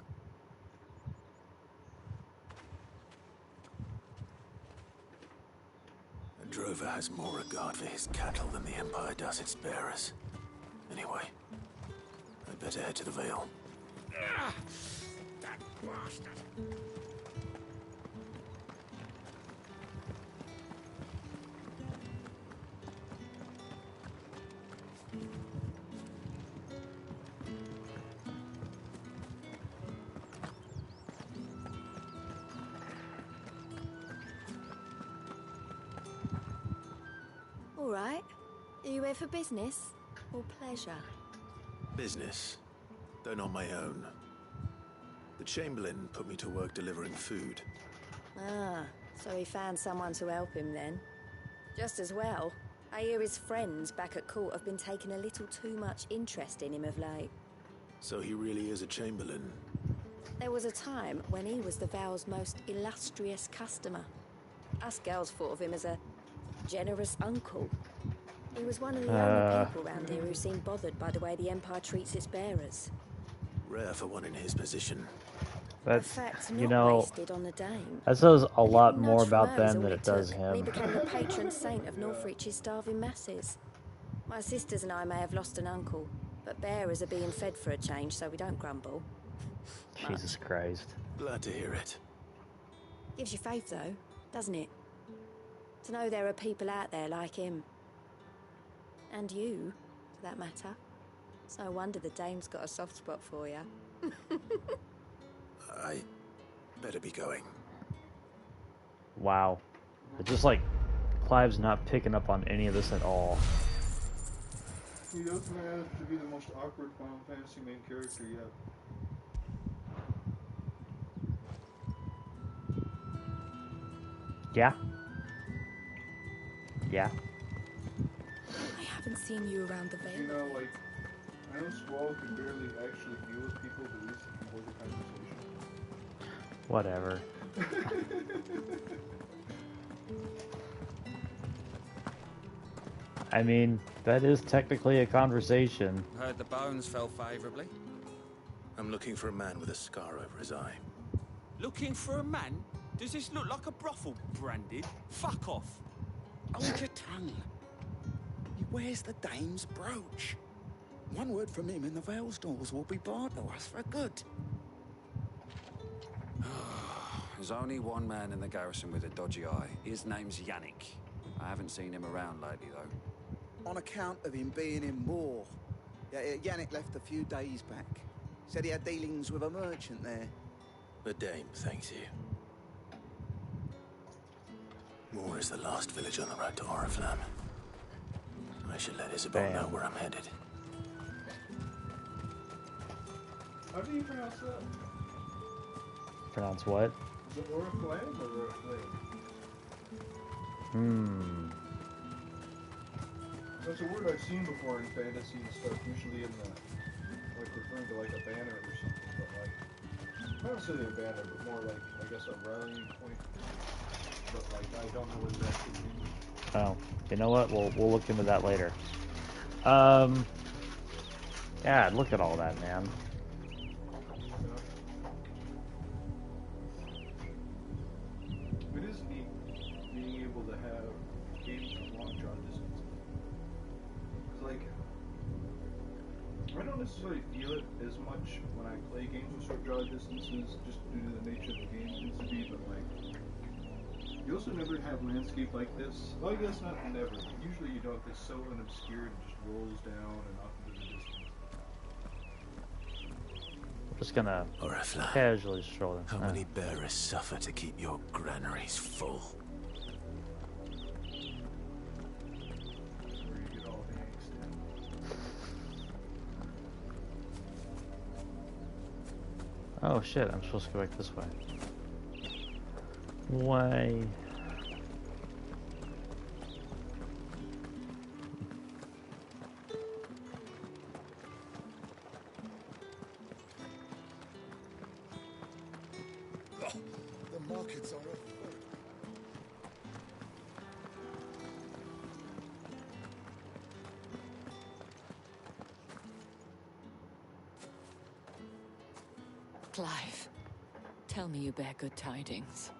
A drover has more regard for his cattle than the Empire does its bearers. Anyway, I'd better head to the Vale. That bastard! All right. Are you here for business or pleasure? Business, though not my own. The Chamberlain put me to work delivering food. Ah, so he found someone to help him then. Just as well. I hear his friends back at court have been taking a little too much interest in him of late. So he really is a Chamberlain. There was a time when he was the Vale's most illustrious customer. Us girls thought of him as a generous uncle. He was one of the only people around here who seemed bothered by the way the Empire treats its bearers. Rare for one in his position. That's, fact, you not know, wasted on the Dame. that says a lot more Nudge about from her is them all than it it does took. We him. became the patron saint of Northreach's starving masses. My sisters and I may have lost an uncle, but bearers are being fed for a change, so we don't grumble. Jesus Christ. Glad to hear it. Gives you faith, though, doesn't it? To know there are people out there like him. And you, for that matter. It's no wonder the Dame's got a soft spot for you. I better be going. Wow. It's just like Clive's not picking up on any of this at all. He does manage to be the most awkward Final Fantasy main character yet. Yeah. Yeah. I haven't seen you around the Vale. You know, like, I know Squall can barely actually deal with people, but at least he can hold a conversation. Whatever. I mean, that is technically a conversation. Heard the bones fell favourably. I'm looking for a man with a scar over his eye. Looking for a man? Does this look like a brothel, Branded? Fuck off. Hold your tongue. He wears the Dame's brooch. One word from him and the Vale's doors will be barred to us for good. There's only one man in the garrison with a dodgy eye. His name's Yannick. I haven't seen him around lately, though. On account of him being in war. Yannick left a few days back. Said he had dealings with a merchant there. The Dame thanks you. Moor is the last village on the road to Oriflamme. I should let Isabel know where I'm headed. How do you pronounce that? Pronounce what? Is it Oriflamme or Oriflamme? That's a word I've seen before in fantasy and stuff, usually in the, like, referring to like a banner or something, but like, not necessarily a banner, but more like, I guess, a rallying point. But like, I don't know what that could mean. Oh, you know what? We'll look into that later. God, look at all that, man. It is neat being able to have games from long draw distance. Because, like, I don't necessarily feel it as much when I play games with short draw distances, just due to the nature of the game tends to be, but, like, you also never have landscape like this. Well, I guess not never, but usually you don't. It's so unobscured and just rolls down and off into the distance. Just gonna Oriflamme. casually stroll in. How many bearers suffer to keep your granaries full? Oh shit, I'm supposed to go back this way. Why? The markets are afoot. Clive, tell me you bear good tidings.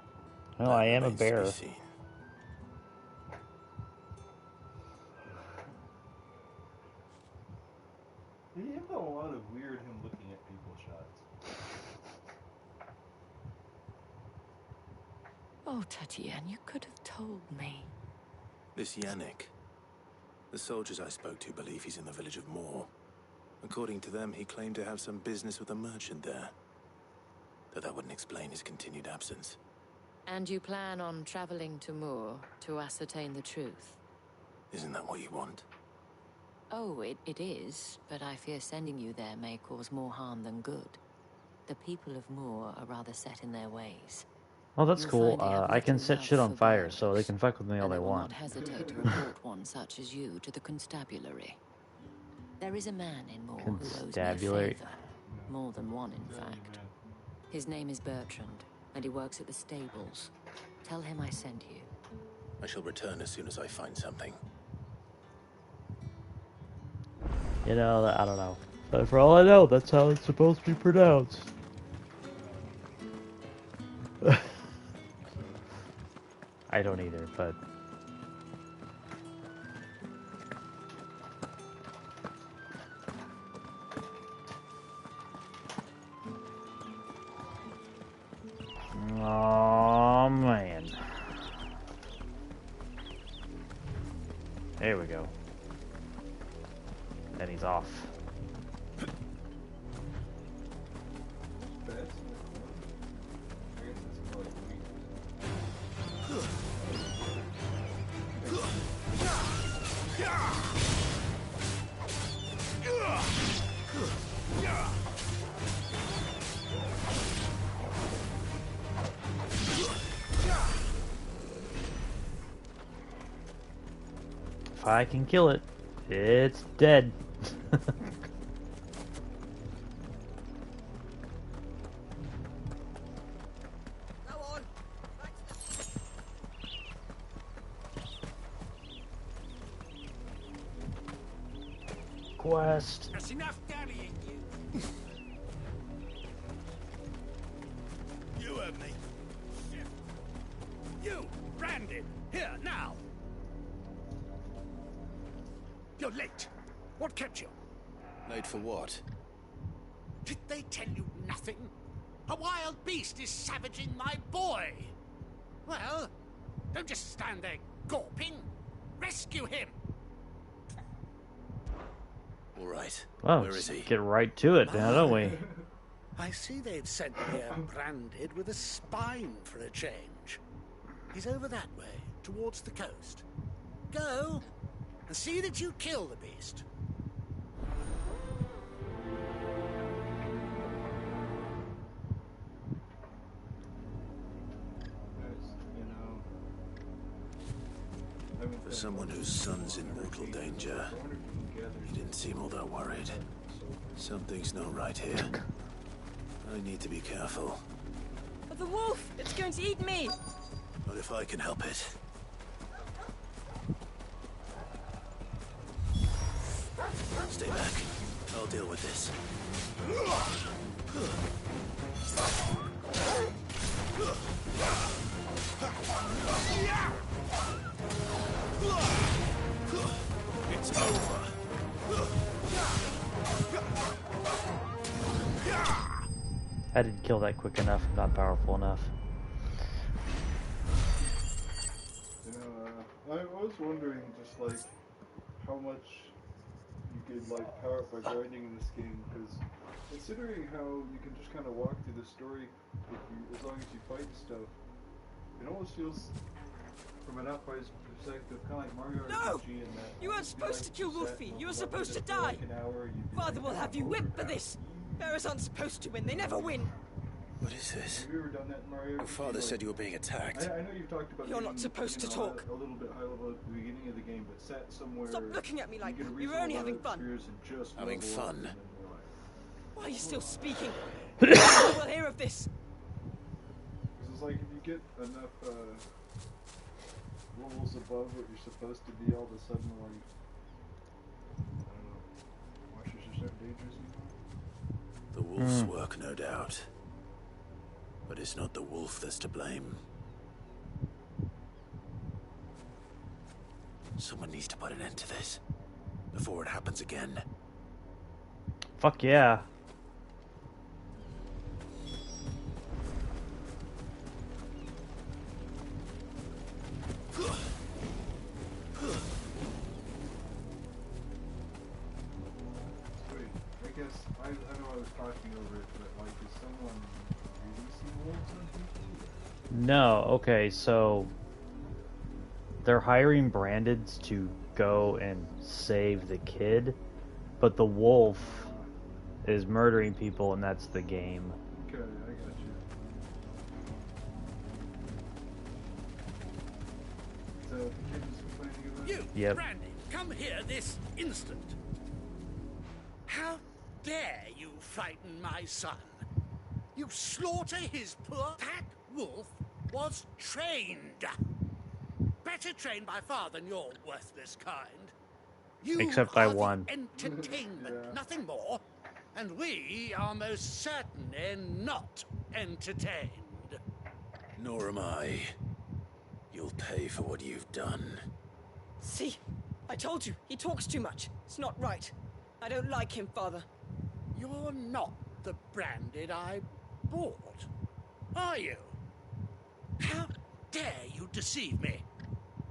Well, I am a Remains to be bear. seen. He had a lot of weird him looking at people shots. Oh, Tatienne, you could have told me. This Yannick. The soldiers I spoke to believe he's in the village of Moor. According to them, he claimed to have some business with a merchant there. Though that wouldn't explain his continued absence. And you plan on traveling to Moor to ascertain the truth? Isn't that what you want? Oh, it is, but I fear sending you there may cause more harm than good. The people of Moor are rather set in their ways. Oh, that's You'll cool. find they have I can little set love shit on for fire, birds, so they can fuck with me all and they they will want. not hesitate to report one such as you to the constabulary. There is a man in Moor who owes me a Constabulary. favor. More than one, in fact. His name is Bertrand, and he works at the stables. Tell him I sent you. I shall return as soon as I find something. You know, I don't know. But for all I know, that's how it's supposed to be pronounced. I don't either, but... Oh man. There we go. And he's off. If I can kill it, it's dead. Quest. That's enough dallying, you. You heard me. Shift. You, Brandon, here, now. You're late. What kept you? Late for what? Did they tell you nothing? A wild beast is savaging my boy. Well, don't just stand there gawping. Rescue him. All right. Well, Where is let's he? get right to it now, don't we? I see they've sent me here branded with a spine for a change. He's over that way, towards the coast. Go and see that you kill the beast. For someone whose son's in mortal danger, he didn't seem all that worried. Something's not right here. I need to be careful. The wolf! It's going to eat me! Not if I can help it. Stay back. I'll deal with this. It's over. I didn't kill that quick enough. I'm not powerful enough. I was wondering just like how much you could like power up by grinding in this game, because considering how you can just kind of walk through the story if you, as long as you fight stuff, it almost feels from an outpost perspective kind of like Mario RPG in that You weren't supposed to kill Wolfie! You were supposed to die! like an hour, Father will have you whipped for this! Bearers aren't supposed to win, they never win! What is this? Have you ever done that in Mario? Your father said you were being attacked. I know you've talked about. You're not supposed to talk. A little bit high level at the beginning of the game, but set somewhere. Stop looking at me like you get a you're only having fun. Having fun? Why are you still speaking? No one will hear of this. It's like if you get enough levels above what you're supposed to be, all of a sudden, like, I don't know, monsters just aren't dangerous anymore. The wolf's work, no doubt. But it's not the wolf that's to blame. Someone needs to put an end to this before it happens again. Fuck yeah. I know I was talking over it, but like, is someone releasing wolves on people? No, okay, so they're hiring Brandeds to go and save the kid, but the wolf is murdering people, and that's the game. Okay, I got you. So the kid is complaining about You, Yep. Brandy, come here this instant. How dare you frighten my son? You slaughter his poor... That wolf was trained. Better trained by far than your worthless kind. You Except I are the won. entertainment, nothing more. And we are most certainly not entertained. Nor am I. You'll pay for what you've done. See? I told you, he talks too much. It's not right. I don't like him, Father. You're not the Branded I bought, are you? How dare you deceive me?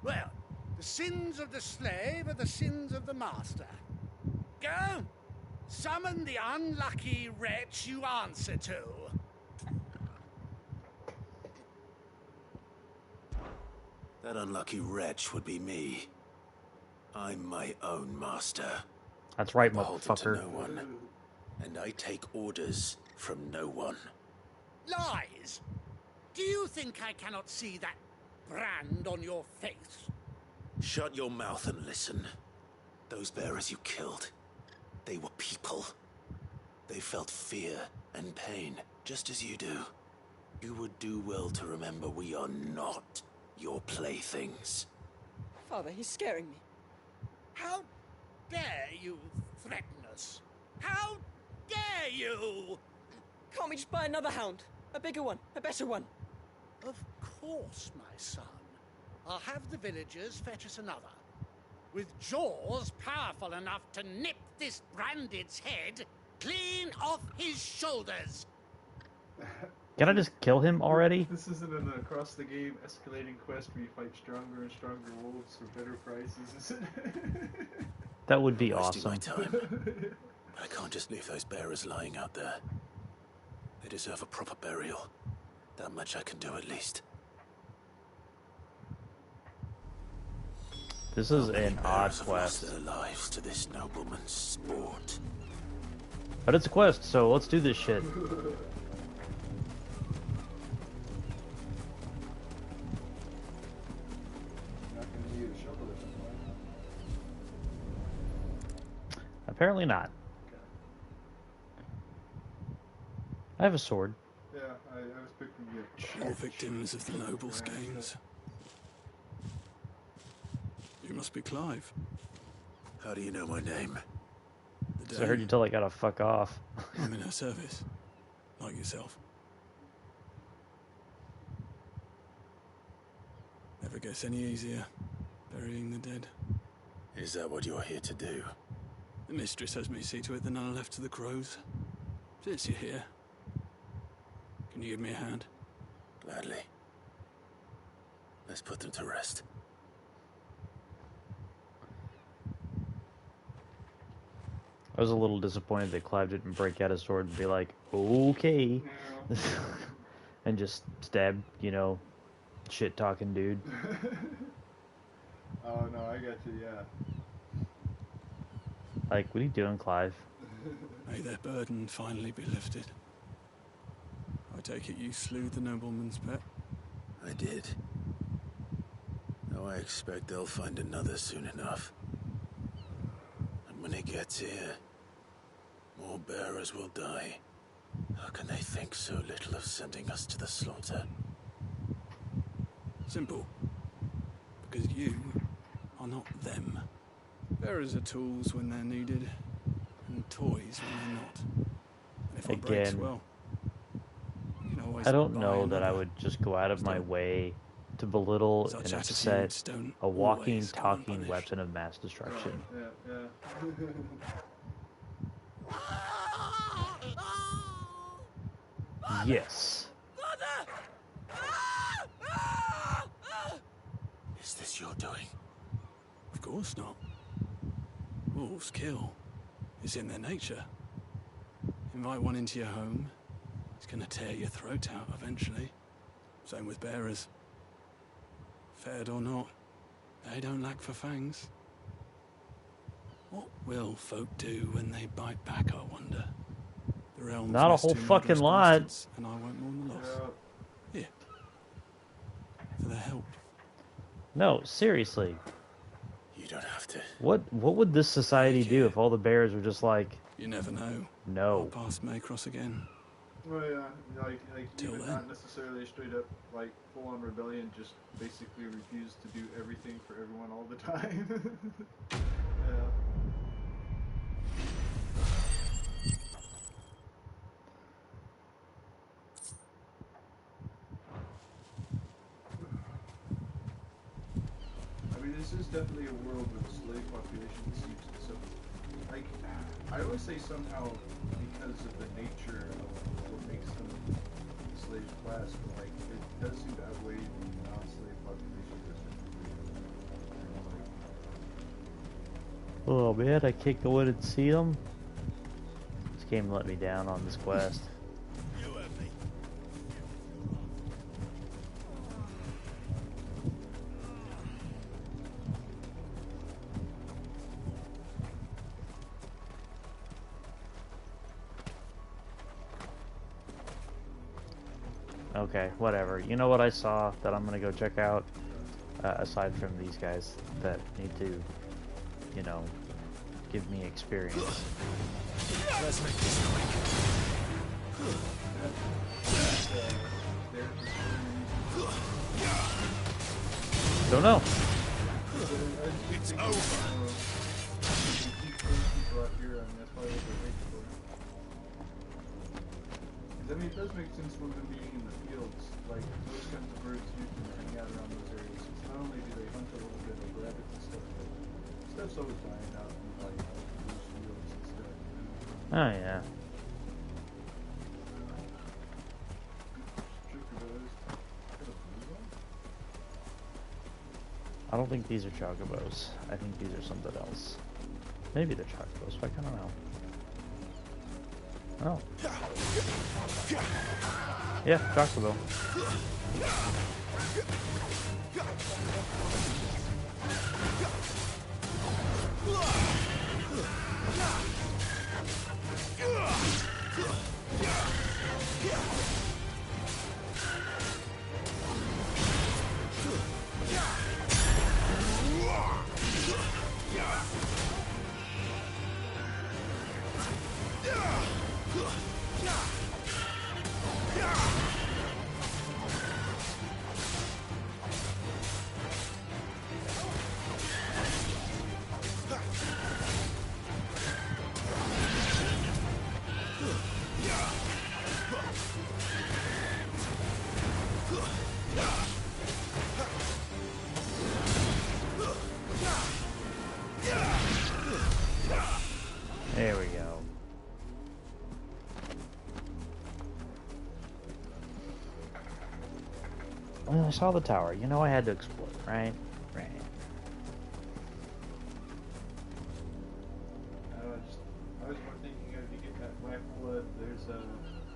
Well, the sins of the slave are the sins of the master. Go! Summon the unlucky wretch you answer to. That unlucky wretch would be me. I'm my own master. That's right, Beholden to motherfucker. no one. And I take orders from no one. Lies! Do you think I cannot see that brand on your face? Shut your mouth and listen. Those bearers you killed, they were people. They felt fear and pain, just as you do. You would do well to remember we are not your playthings. Father, he's scaring me. How dare you threaten us? How dare you? Can't we just buy another hound? A bigger one, a better one. Of course, my son. I'll have the villagers fetch us another. With jaws powerful enough to nip this Branded's head clean off his shoulders. Can I just kill him already? This isn't an across the game escalating quest where you fight stronger and stronger wolves for better prices, is it? That would be Wasting awesome. my time. But I can't just leave those bearers lying out there. They deserve a proper burial. That much I can do at least. This is an odd Bearers have lost quest. their lives to this nobleman's sport. But it's a quest, so let's do this shit. Apparently not. I have a sword. Yeah, I was picking you. You're victims of the nobles' games. You must be Clive. How do you know my name? So I heard you tell I gotta fuck off. I'm in her service, like yourself. Never gets any easier, burying the dead. Is that what you're here to do? The mistress has me see to it that none are left to the crows. Since you're here, can you give me a hand? Gladly. Let's put them to rest. I was a little disappointed that Clive didn't break out his sword and be like, okay. And just stab, you know, shit-talking dude. Oh no, I got you, yeah. Like, what are you doing, Clive? May their burden finally be lifted. I take it you slew the nobleman's pet? I did. Now I expect they'll find another soon enough. And when it gets here, more bearers will die. How can they think so little of sending us to the slaughter? Simple. Because you are not them. Bearers are tools when they're needed, and toys when they're not. And if one breaks, Again, well, you can always I don't buy know that I another. would just go out of my way to belittle Such and upset attitudes don't a walking, always go talking unpunished. weapon of mass destruction. Yes. Is this your doing? Of course not. Wolves kill. It's in their nature. Invite one into your home, it's gonna tear your throat out eventually. Same with bearers. Fed or not, they don't lack for fangs. What will folk do when they bite back, I wonder? The realm's Not a missed whole two fucking murderous lot. bastards, and I won't mourn the loss. Here. For their help. No, seriously. You don't have to. What would this society do if all the bears were just like, You never know. no? Our paths may cross again. Well, yeah, like Till even then. not necessarily a straight up like full on rebellion, just basically refuse to do everything for everyone all the time. Yeah. I mean, this is definitely a world with a slave population that seems to, so, like, I always say somehow because of the nature of what makes them a slave class, but like, it does seem to outweigh the non-slave population to a certain degree. You know, like, Oh man, I can't go in and see them. This game let me down on this quest. Okay, whatever. You know what I saw that I'm gonna go check out? Aside from these guys that need to, you know, give me experience. Let's make this Don't know. It's over. I mean, it does make sense with them being in the fields. Like, those kinds of birds usually hang out around those areas. Not only do they hunt a little bit of rabbits and stuff, but stuff's always dying out in, like, those fields and stuff. Oh yeah. I don't think these are chocobos. I think these are something else. Maybe they're chocobos, but I don't know. Oh. Yeah, chocobo. There we go. Well, I saw the tower. You know I had to explore, right? Right. I was more thinking if you get that black blood, there's a...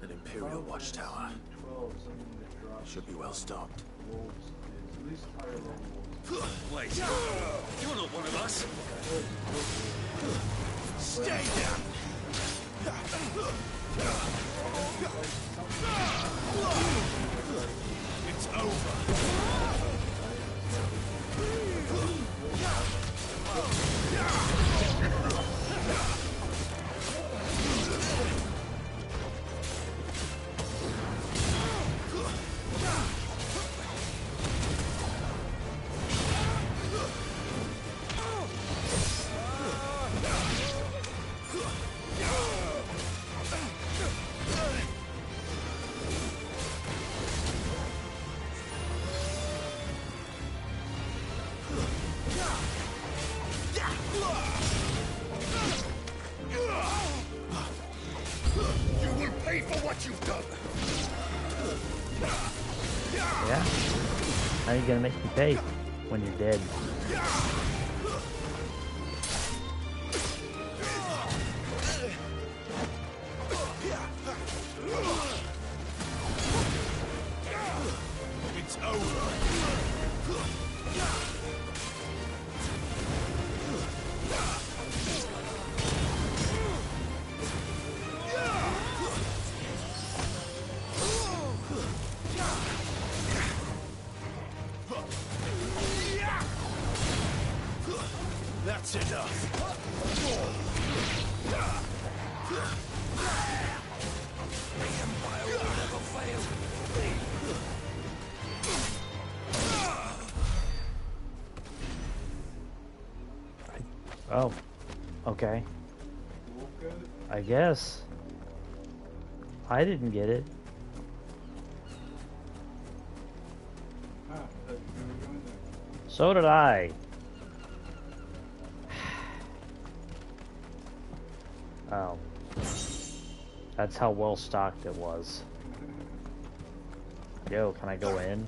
An Imperial watchtower. 12, something that drops. Should be well stocked. Wolves. It's at least higher level wolves. Wait, you're not one of us. Stay down. It's over. You will pay for what you've done. Yeah? How are you gonna make me pay when you're dead? It's over. That's enough. The Empire will never fail. Oh. Okay. I guess. I didn't get it. So did I. Oh. That's how well stocked it was. Yo, can I go in?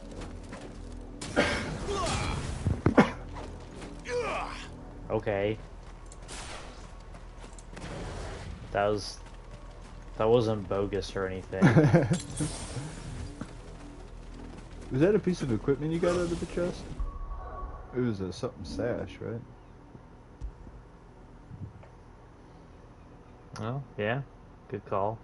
Okay. That wasn't bogus or anything. Was that a piece of equipment you got out of the chest? It was a something sash, right? Oh, yeah. Good call.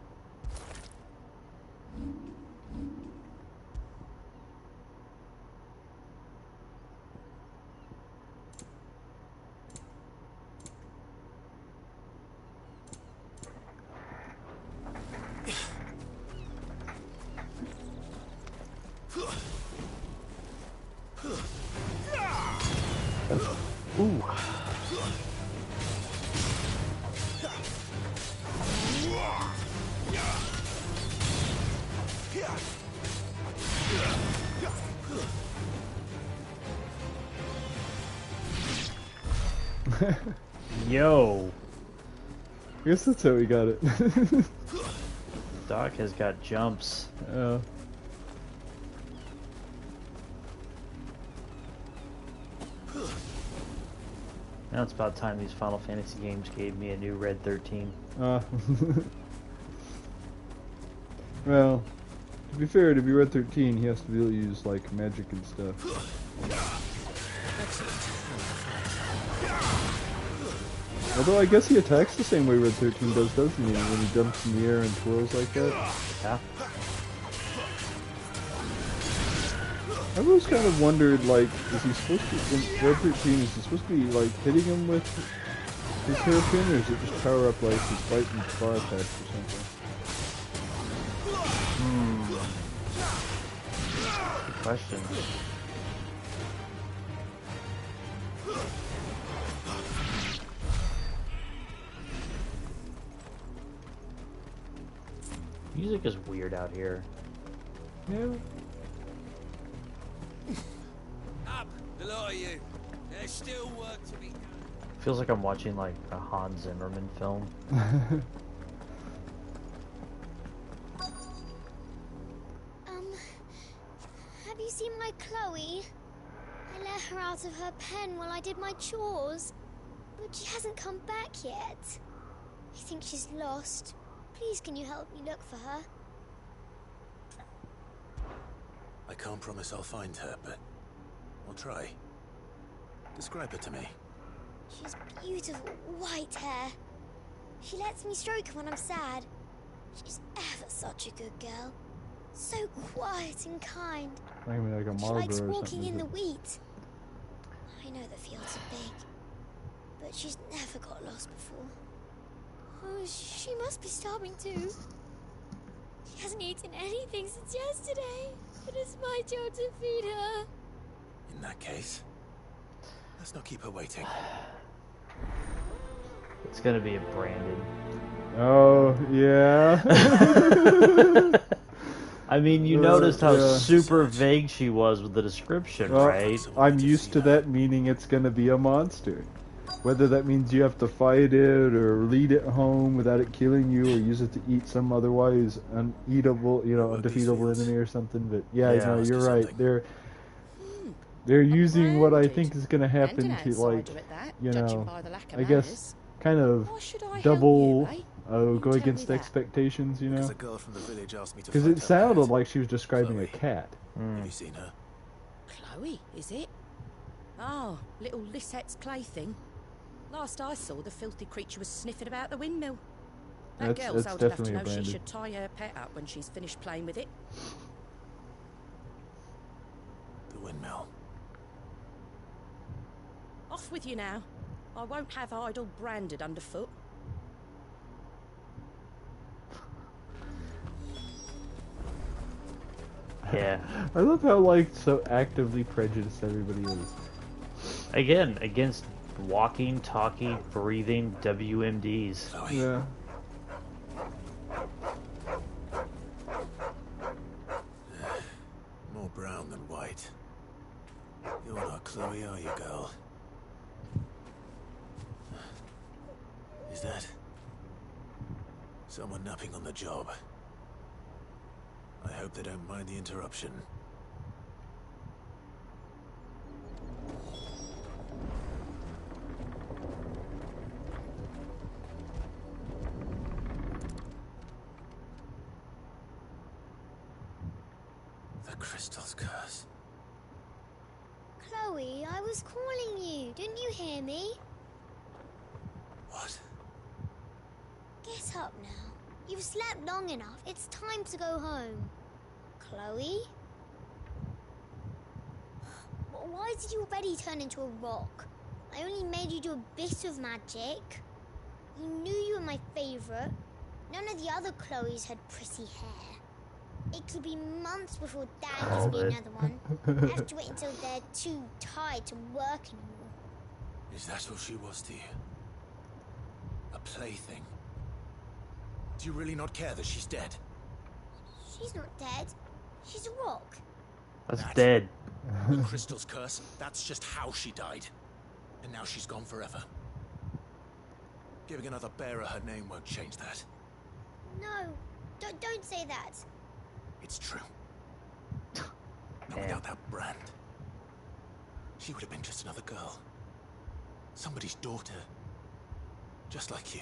Ooh. Yo. I guess that's how we got it. Doc has got jumps. Now it's about time these Final Fantasy games gave me a new Red 13. Well, to be fair, to be Red 13, he has to be able to use, like, magic and stuff. Although I guess he attacks the same way Red 13 does, doesn't he? When he jumps in the air and twirls like that. Yeah. I've always kind of wondered, like, is he supposed to, in Red 13, is he supposed to be, like, hitting him with his hairpin, or is it just power up, like, his bite and claw attacks or something? Good question. Music is weird out here. Yeah. Up, the lot of you. There's still work to be done. Feels like I'm watching like a Hans Zimmerman film. Have you seen my Chloe? I let her out of her pen while I did my chores, but she hasn't come back yet. I think she's lost. Please, can you help me look for her? I can't promise I'll find her, but I'll try. Describe her to me. She has beautiful white hair. She lets me stroke her when I'm sad. She's ever such a good girl. So quiet and kind. I mean, like a She Marlboro likes or walking something. in the wheat. I know the fields are big, but she's never got lost before. Oh, she must be starving too. She hasn't eaten anything since yesterday. It is my job to feed her. In that case, let's not keep her waiting. It's gonna be a Brandon. Oh, yeah. I mean, you noticed how yeah. super vague she was with the description, Well, right? I'm used to that meaning it's going to be a monster. Whether that means you have to fight it or lead it home without it killing you or use it to eat some otherwise uneatable, undefeatable enemy or something. But yeah, Yeah. no, you're right. They're using what I think is going to happen to, like, I guess, kind of double go against expectations, Because a girl from the village asked me to Because fight it her sounded cat. like she was describing a cat. Have you seen her? Chloe, is it? Oh, little Lissette's plaything. Last I saw, the filthy creature was sniffing about the windmill. That girl's old enough to know she should tie her pet up when she's finished playing with it. The windmill. Off with you now. I won't have idle branded underfoot. Yeah. I love how, like, so actively prejudiced everybody is. Again, against walking, talking, breathing WMDs. Yeah. More brown than white. You're not Chloe, are you, girl? Is that someone napping on the job? I hope they don't mind the interruption. The crystal's curse. Chloe, I was calling you. Didn't you hear me? What? Get up now. You've slept long enough. It's time to go home. Chloe? Why did you already turn into a rock? I only made you do a bit of magic. You knew you were my favourite. None of the other Chloes had pretty hair. It could be months before Dad gives me another one. I have to wait until they're too tired to work anymore. Is that all she was to you? A plaything? Do you really not care that she's dead? She's not dead. She's a rock. That's dead. The crystal's curse, that's just how she died. And now she's gone forever. Giving another bearer her name won't change that. No, don't say that. It's true. Not without that brand. She would have been just another girl. Somebody's daughter. Just like you.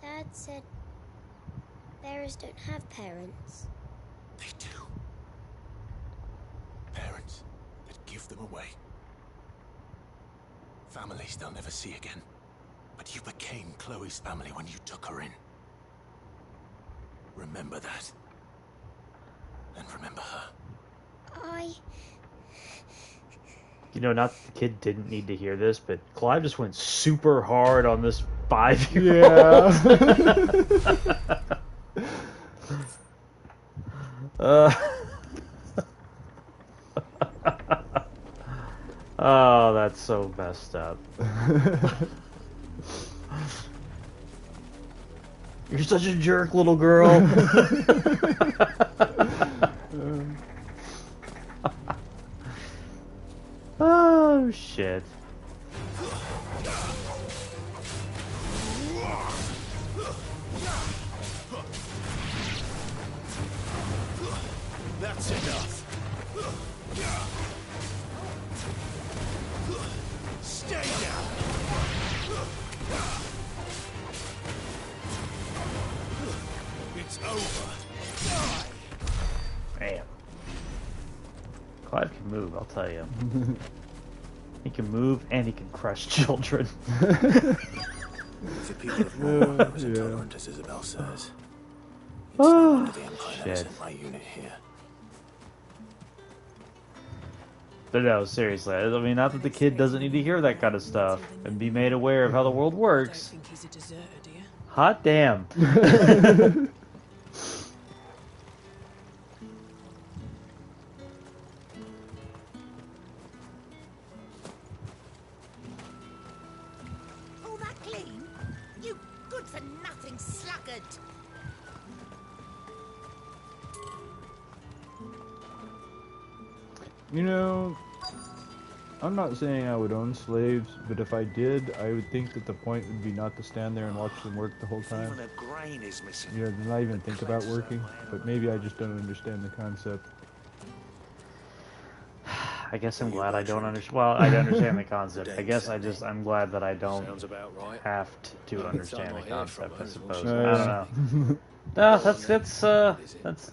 Dad said bearers don't have parents. They do. Parents that give them away. Families they'll never see again. But you became Chloe's family when you took her in. Remember that. And remember her. You know, not the kid didn't need to hear this, but Clive just went super hard on this 5-year-old. Oh, that's so messed up. You're such a jerk, little girl. Oh, shit. That's enough. Stay down. It's over. Man. Clive can move, I'll tell you. He can move and he can crush children. If the people of Mormon was intolerant, as Isabel says, it's no wonder the Empire never sent my unit here. But no, seriously, I mean, not that the kid doesn't need to hear that kind of stuff and be made aware of how the world works. Think he's a deserter, do you? Hot damn. All that clean? You good-for-nothing sluggard! You know, I'm not saying I would own slaves, but if I did, I would think that the point would be not to stand there and watch them work the whole time. Even a grain is missing. You know, not even think about working, but maybe I just don't understand the concept. I guess I'm glad I don't understand. Well, I understand the concept. I guess I'm glad that I don't have to understand the concept, I suppose. I don't know. No, that's.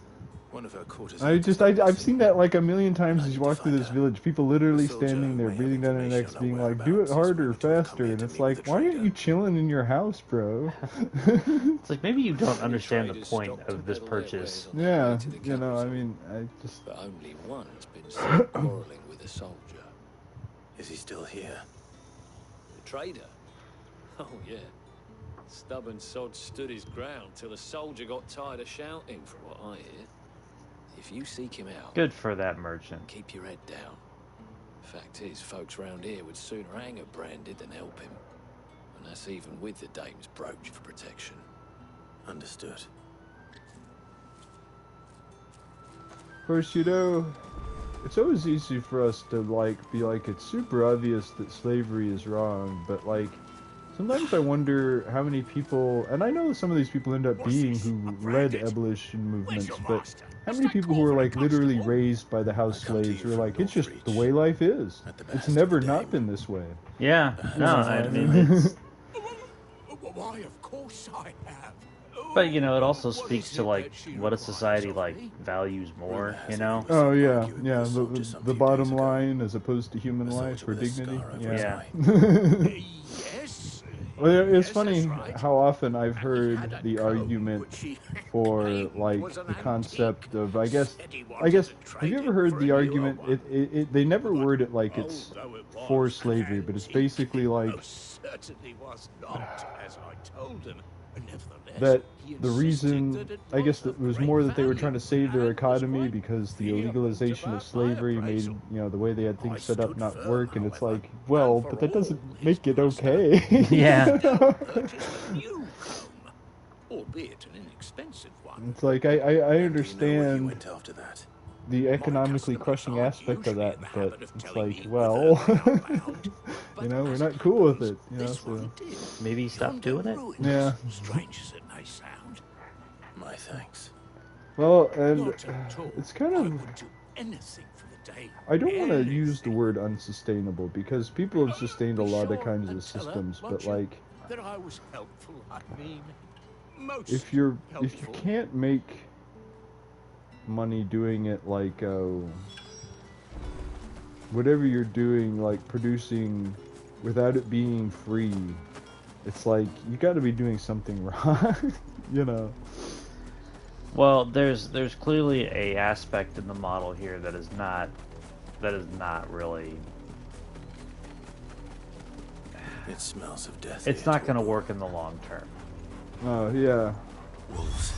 One of her quarters. I've seen that like a million times as you walk through this village. People literally standing there, breathing down their necks, being like, "Do it harder, faster," and it's like, why aren't you chilling in your house, bro? It's like maybe you don't understand the point of this purchase. Yeah, you know, I mean, I just. But only one's been seen quarreling with a soldier. Is he still here? The trader? Oh yeah. Stubborn sod stood his ground till a soldier got tired of shouting, from what I hear. If you seek him out... Good for that merchant. Keep your head down. Fact is, folks round here would sooner hang a branded than help him. And that's even with the dame's brooch for protection. Understood. Of course, you know, it's always easy for us to, like, be like, it's super obvious that slavery is wrong, but, like, sometimes I wonder how many people, and I know some of these people end up being who led abolition movements, but how many people who are like literally raised by the house slaves who are like, it's just the way life is. It's never not been this way. Yeah, no, I mean, it's... Why, of course I have. But, you know, it also speaks to, like, what a society, like, values more, you know? Oh, yeah, yeah, the bottom line as opposed to human life or dignity. Yeah. Well, it's funny how often I've heard the argument for, like, the concept of, I guess, have you ever heard the argument, they never word it like it's for slavery, but it's basically like, Certainly was not, as I told him. that the reason, I guess it was more that they were trying to save their economy because the illegalization of slavery made, you know, the way they had things set up not work, and it's like, well, but that doesn't make it okay. Yeah. Albeit an inexpensive one. It's like, I understand the economically crushing aspect of that, but it's like, well, you know, we're not cool with it, you know, so... Maybe stop doing it? Yeah. Strange as it may sound. My thanks. Well, and it's kind of... Anything for the day. I don't want to use the word unsustainable, because people have sustained a lot of kinds of systems, but like... That I was helpful, I mean, most if you helpful. can't make money doing it, like whatever you're doing, like producing without it being free, it's like you got to be doing something wrong. You know. Well, there's clearly a aspect in the model here that is not really. It smells of death. It's not going to work in the long term. Oh yeah. Wolves.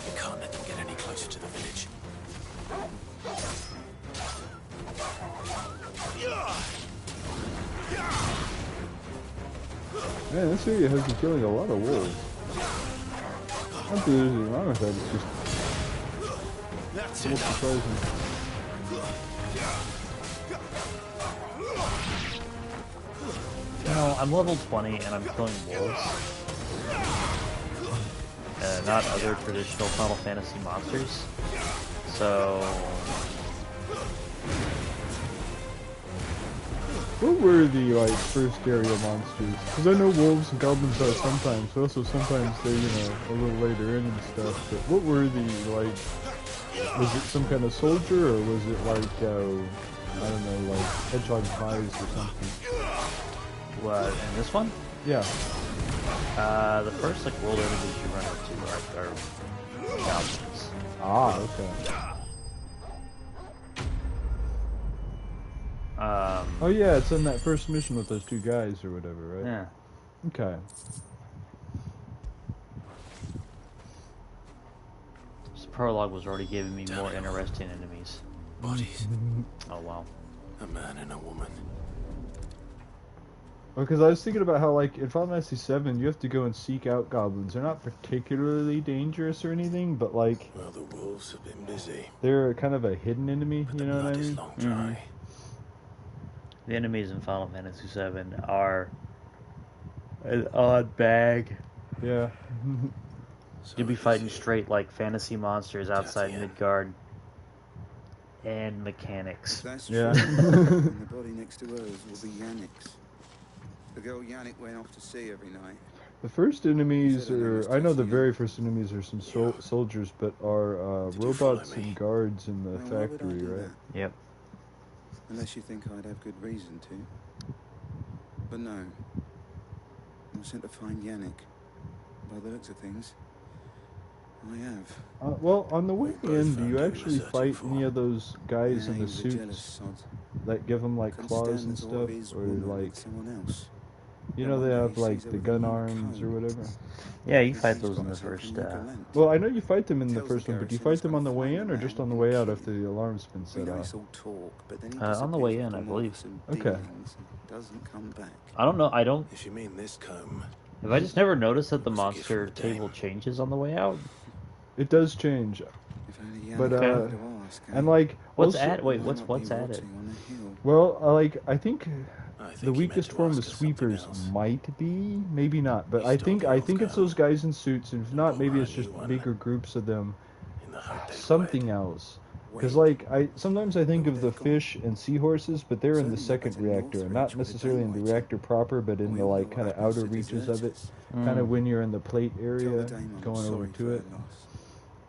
We can't let them get any closer to the village. Man, this area has been killing a lot of wolves. Not that there's anything wrong with that, it's just almost surprising. You know, I'm level 20 and I'm killing wolves. Not other traditional Final Fantasy monsters. So... What were the, like, first area monsters? Because I know wolves and goblins are sometimes, but also sometimes they're, you know, a little later in and stuff. But what were the, like, was it some kind of soldier, or was it like, I don't know, like hedgehog pies or something? What, in this one? Yeah. The first like world enemies you run into are goblins. Ah, okay. Oh yeah, it's in that first mission with those two guys or whatever, right? Yeah. Okay. This prologue was already giving me more interesting enemies. Bodies. Oh wow. A man and a woman. Because I was thinking about how, like, in Final Fantasy VII, you have to go and seek out goblins. They're not particularly dangerous or anything, but, like... Well, the wolves have been busy. They're kind of a hidden enemy, you know what I mean? Mm-hmm. The enemies in Final Fantasy VII are an odd bag. Yeah. You'll be fighting straight, like, fantasy monsters outside Midgard. And mechanics. If that's Yeah. true, then the body next to hers will be Yannick's. The girl Yannick went off to sea every night. The first enemies are... I know the very first enemies are some soldiers, but are robots and guards in the factory, right? Yep. Unless you think I'd have good reason to. But no. I was sent to find Yannick. By the looks of things, I have. Well, on the way in, do you actually fight any of those guys in the suits that give them, like, claws and stuff? Or, like... You know, they have, like, the gun arms or whatever? Yeah, you fight those in the first, Well, I know you fight them in the first one, but do you fight them on the way in or just on the way out after the alarm's been set off? on the way in, I believe. Okay. I don't know, I don't... If you mean this comb... Have I just never noticed that the monster table changes on the way out? It does change. But, and, like... What's also, what's added? Well, like, I think... The weakest form of sweepers might be, maybe not, but I think it's those guys in suits, and if not, maybe it's just bigger groups of them. Something else, because like sometimes I think of the fish and seahorses, but they're in the second reactor, and not necessarily in the reactor proper, but in the like kind of outer reaches of it, kind of when you're in the plate area, going over to it.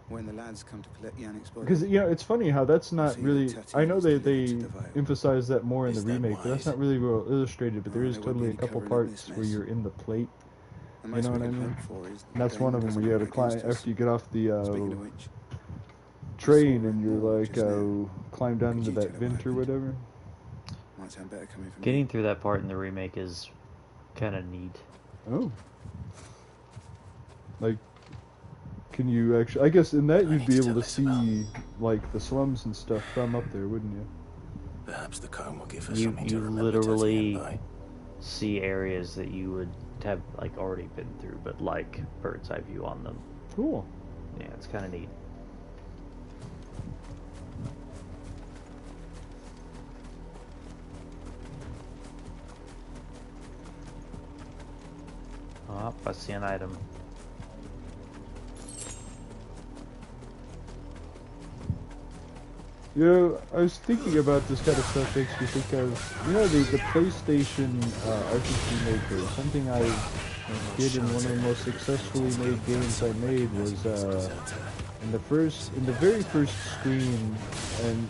When the lads come to collect Yannick's body. Because, you know, it's funny how that's not really... I know they emphasize that more in the remake, but that's not really well illustrated, but there is totally a couple parts where you're in the plate. You know what I mean? And that's one of them where you gotta climb... After you get off the train and you're like, climb down into that vent or whatever. Getting through that part in the remake is kind of neat. Oh. Like... Can you actually... I guess in that you'd be able to see, like, the slums and stuff from up there, wouldn't you? Perhaps the comb will give us You something to remember literally by. see areas that you would have, like, already been through, but, like, bird's eye view on them. Cool. Yeah, it's kind of neat. Oh, I see an item. You know, I was thinking about this kind of stuff makes me think of, you know, the PlayStation RPG Maker. Something I did in one of the most successfully made games I made was in the very first screen, and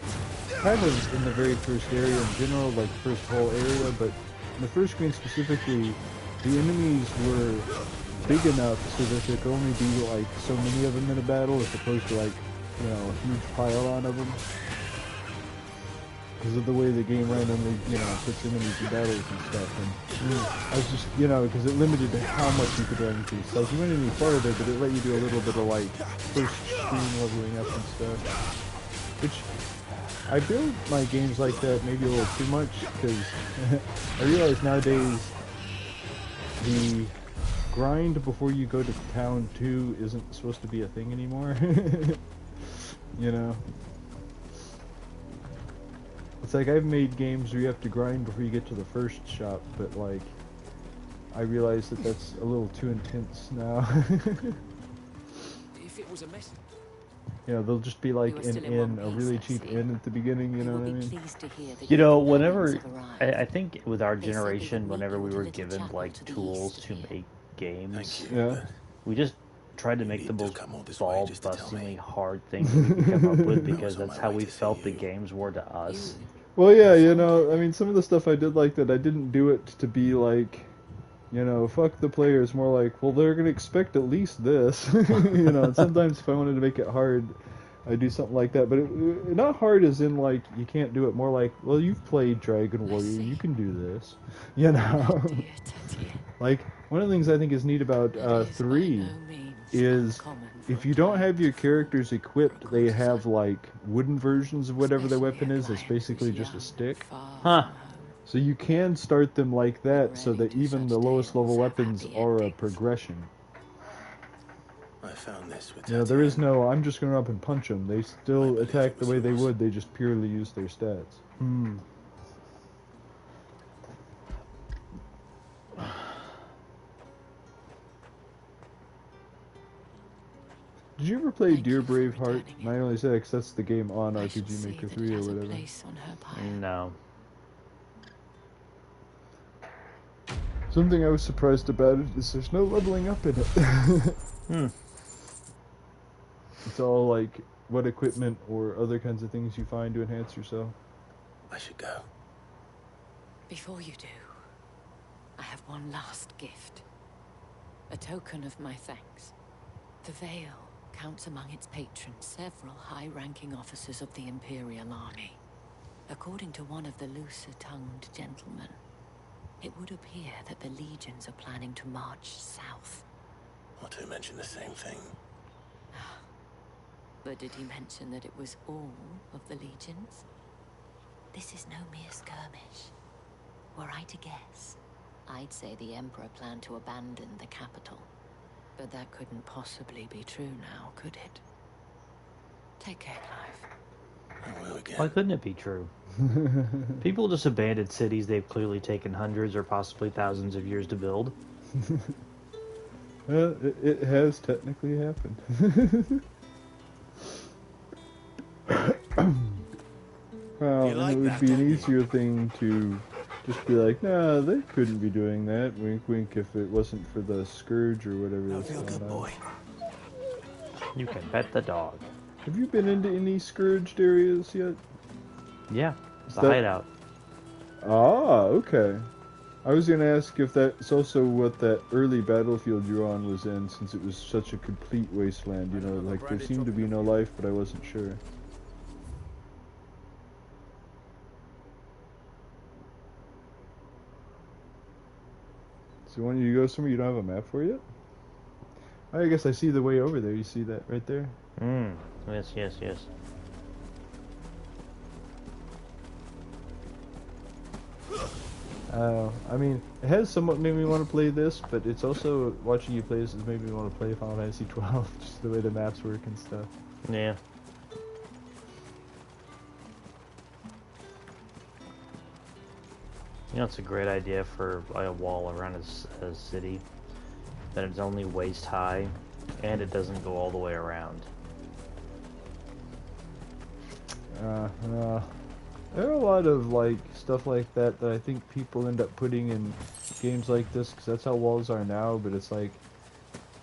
kind of in the very first area in general, like first whole area, but in the first screen specifically, the enemies were big enough so that there could only be like so many of them in a battle, as opposed to like, you know, a huge pile-on of them. Because of the way the game randomly, you know, puts enemies in battles and stuff. And I was just, you know, because it limited to how much you could run into. So like, you went any farther, but it let you do a little bit of like first screen leveling up and stuff. Which I build my games like that maybe a little too much, because I realize nowadays the grind before you go to town 2 isn't supposed to be a thing anymore. You know? It's like I've made games where you have to grind before you get to the first shop, but like, I realize that that's a little too intense now. If it was a mess. You know, they'll just be like an inn, a really cheap inn at the beginning, you know what I mean? You know, whenever, I think with our generation, whenever we were given like tools to make games, yeah, we just tried to make the most ball-bustingly hard thing we could come up with, because that's how we felt the games were to us. Well, yeah, you know, I mean, some of the stuff I did like that, I didn't do it to be like, you know, fuck the players. More like, well, they're gonna expect at least this, you know. And sometimes if I wanted to make it hard, I do something like that. But not hard as in like you can't do it. More like, well, you've played Dragon Warrior, you can do this, you know. Like one of the things I think is neat about 3 is if you don't have your characters equipped, they have like wooden versions of whatever their weapon is. It's basically just a stick. Huh. So you can start them like that, so that even the lowest level weapons are a progression. I found this with You know, there is no, I'm just going to up and punch them. They still attack the way they would, they just purely use their stats. Hmm. Did you ever play Dear Braveheart? I only say because that's the game on RPG Maker 3 or whatever. No. Something I was surprised about it is there's no leveling up in it. It's all like what equipment or other kinds of things you find to enhance yourself. I should go. Before you do, I have one last gift. A token of my thanks. The Vale counts among its patrons several high-ranking officers of the Imperial Army. According to one of the looser-tongued gentlemen, it would appear that the legions are planning to march south. Not to mention the same thing. But did he mention that it was all of the legions? This is no mere skirmish. Were I to guess, I'd say the Emperor planned to abandon the capital. But that couldn't possibly be true now, could it? Take care, Clive. Why couldn't it be true? People just abandoned cities they've clearly taken hundreds or possibly thousands of years to build. Well, it has technically happened. Well, and it would be an easier thing to just be like, nah, they couldn't be doing that. Wink, wink. If it wasn't for the scourge or whatever it's called. You can bet the dog. Have you been into any scourged areas yet? Yeah, it's the hideout. Ah, okay. I was going to ask if that's also what that early battlefield you're on was in, since it was such a complete wasteland. You know, like there seemed to be no life, but I wasn't sure. So when you go somewhere you don't have a map for yet? I guess I see the way over there. You see that right there? Yes, yes, yes. I mean, it has somewhat made me want to play this, but it's also, watching you play this has made me want to play Final Fantasy 12, just the way the maps work and stuff. Yeah. You know, it's a great idea for a wall around a city. That it's only waist high, and it doesn't go all the way around. There are a lot of like stuff like that that I think people end up putting in games like this because that's how walls are now. But it's like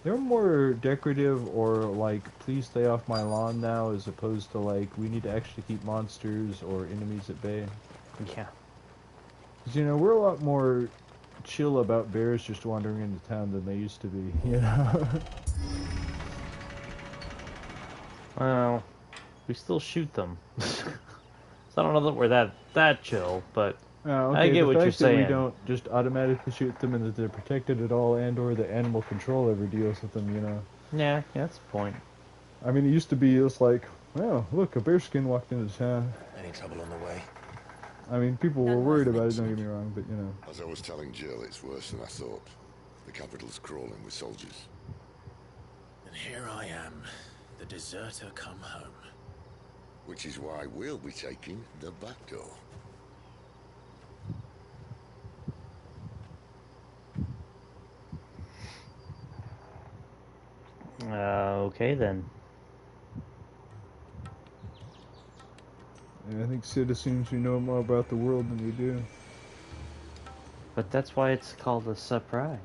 they're more decorative or like please stay off my lawn now, as opposed to like we need to actually keep monsters or enemies at bay. Yeah. Because you know we're a lot more chill about bears just wandering into town than they used to be. You know. Well, we still shoot them. So I don't know that we're that chill, but Okay, I get what you're saying. We don't just automatically shoot them and that they're protected at all, and or the animal control ever deals with them, you know. Yeah, that's the point. I mean, it used to be it's like, well, look, a bearskin walked into town. Any trouble on the way? I mean, people were worried about it, don't get me wrong, but you know. As I was telling Jill, it's worse than I thought. The capital's crawling with soldiers. And here I am, the deserter come home. Which is why we'll be taking the back door. Okay then. And I think Sid assumes we know more about the world than we do. But that's why it's called a surprise.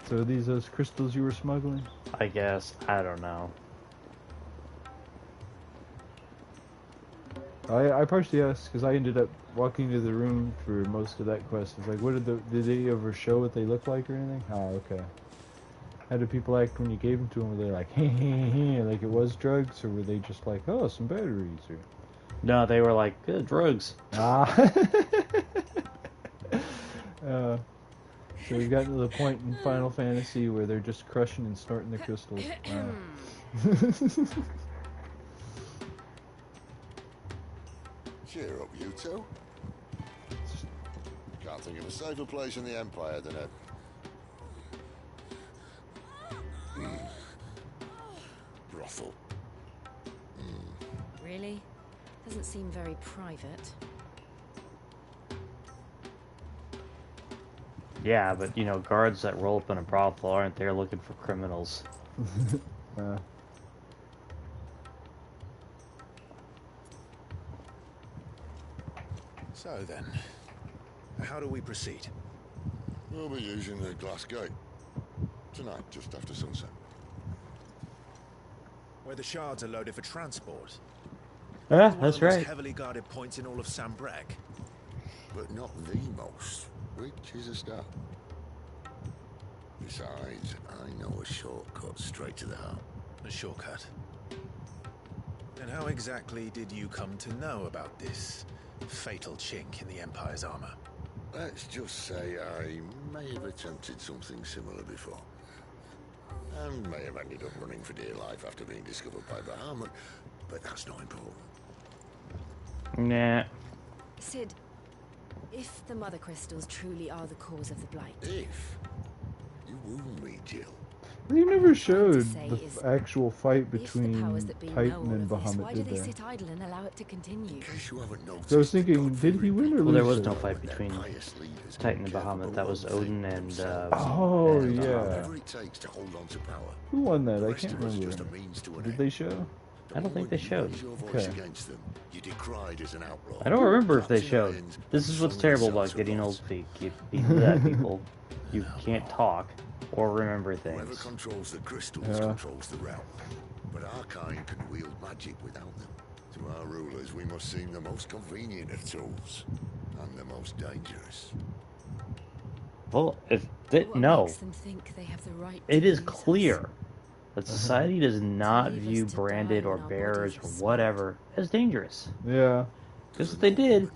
So are these those crystals you were smuggling? I guess. I don't know. I partially asked because I ended up walking to the room for most of that quest. It's like, what did they ever show what they look like or anything? Oh, okay. How did people act when you gave them to them? Were they like, hey, like it was drugs, or were they just like, oh, some batteries? Or... No, they were like, drugs. Ah. So we've gotten to the point in Final Fantasy where they're just crushing and snorting the crystals. Cheer up, you two. Can't think of a safer place in the Empire than a... brothel. Really? Doesn't seem very private. Yeah, but you know, guards that roll up in a brothel aren't there looking for criminals. So then, how do we proceed? We'll be using the glass gate. Tonight, just after sunset. Where the shards are loaded for transport. Yeah, One of that's the most right. heavily guarded points in all of Sambrec. But not the most, which is a start. Besides, I know a shortcut straight to the heart. A shortcut. And how exactly did you come to know about this fatal chink in the Empire's armor? Let's just say I may have attempted something similar before. And may have ended up running for dear life after being discovered by Bahamut, but that's not important. Nah. Sid, if the mother crystals truly are the cause of the blight... If? You wound me, Jill. They never showed the actual fight between Titan and Why Bahamut, do did they they? sit idle and allow it to continue? In case you haven't noticed, So I was thinking, did he win or lose? Well, there was it? no fight between Titan and Bahamut. That was Odin and. Oh, and, yeah. Whatever it takes to hold on to power. Who won that? The I rest can't of us remember. just a means to an Did end. they show? I don't think they showed. Raise your voice Okay. against them. You decried as an outlaw. I don't remember if they Trapped in showed. irons, This is what's slung terrible yourself about to getting a old boss. feet. You beat that, people. You can't talk or remember Whoever things. controls the crystals Yeah. controls the realm. But our kind can wield magic without them. To our rulers, we must seem the most convenient of tools. And the most dangerous. Well, if they, What no, makes them think they have the right it to is use us? clear that society does not leave us view to branded die or when our bearers bodies or are smoked. whatever as dangerous. Yeah. Because if they did,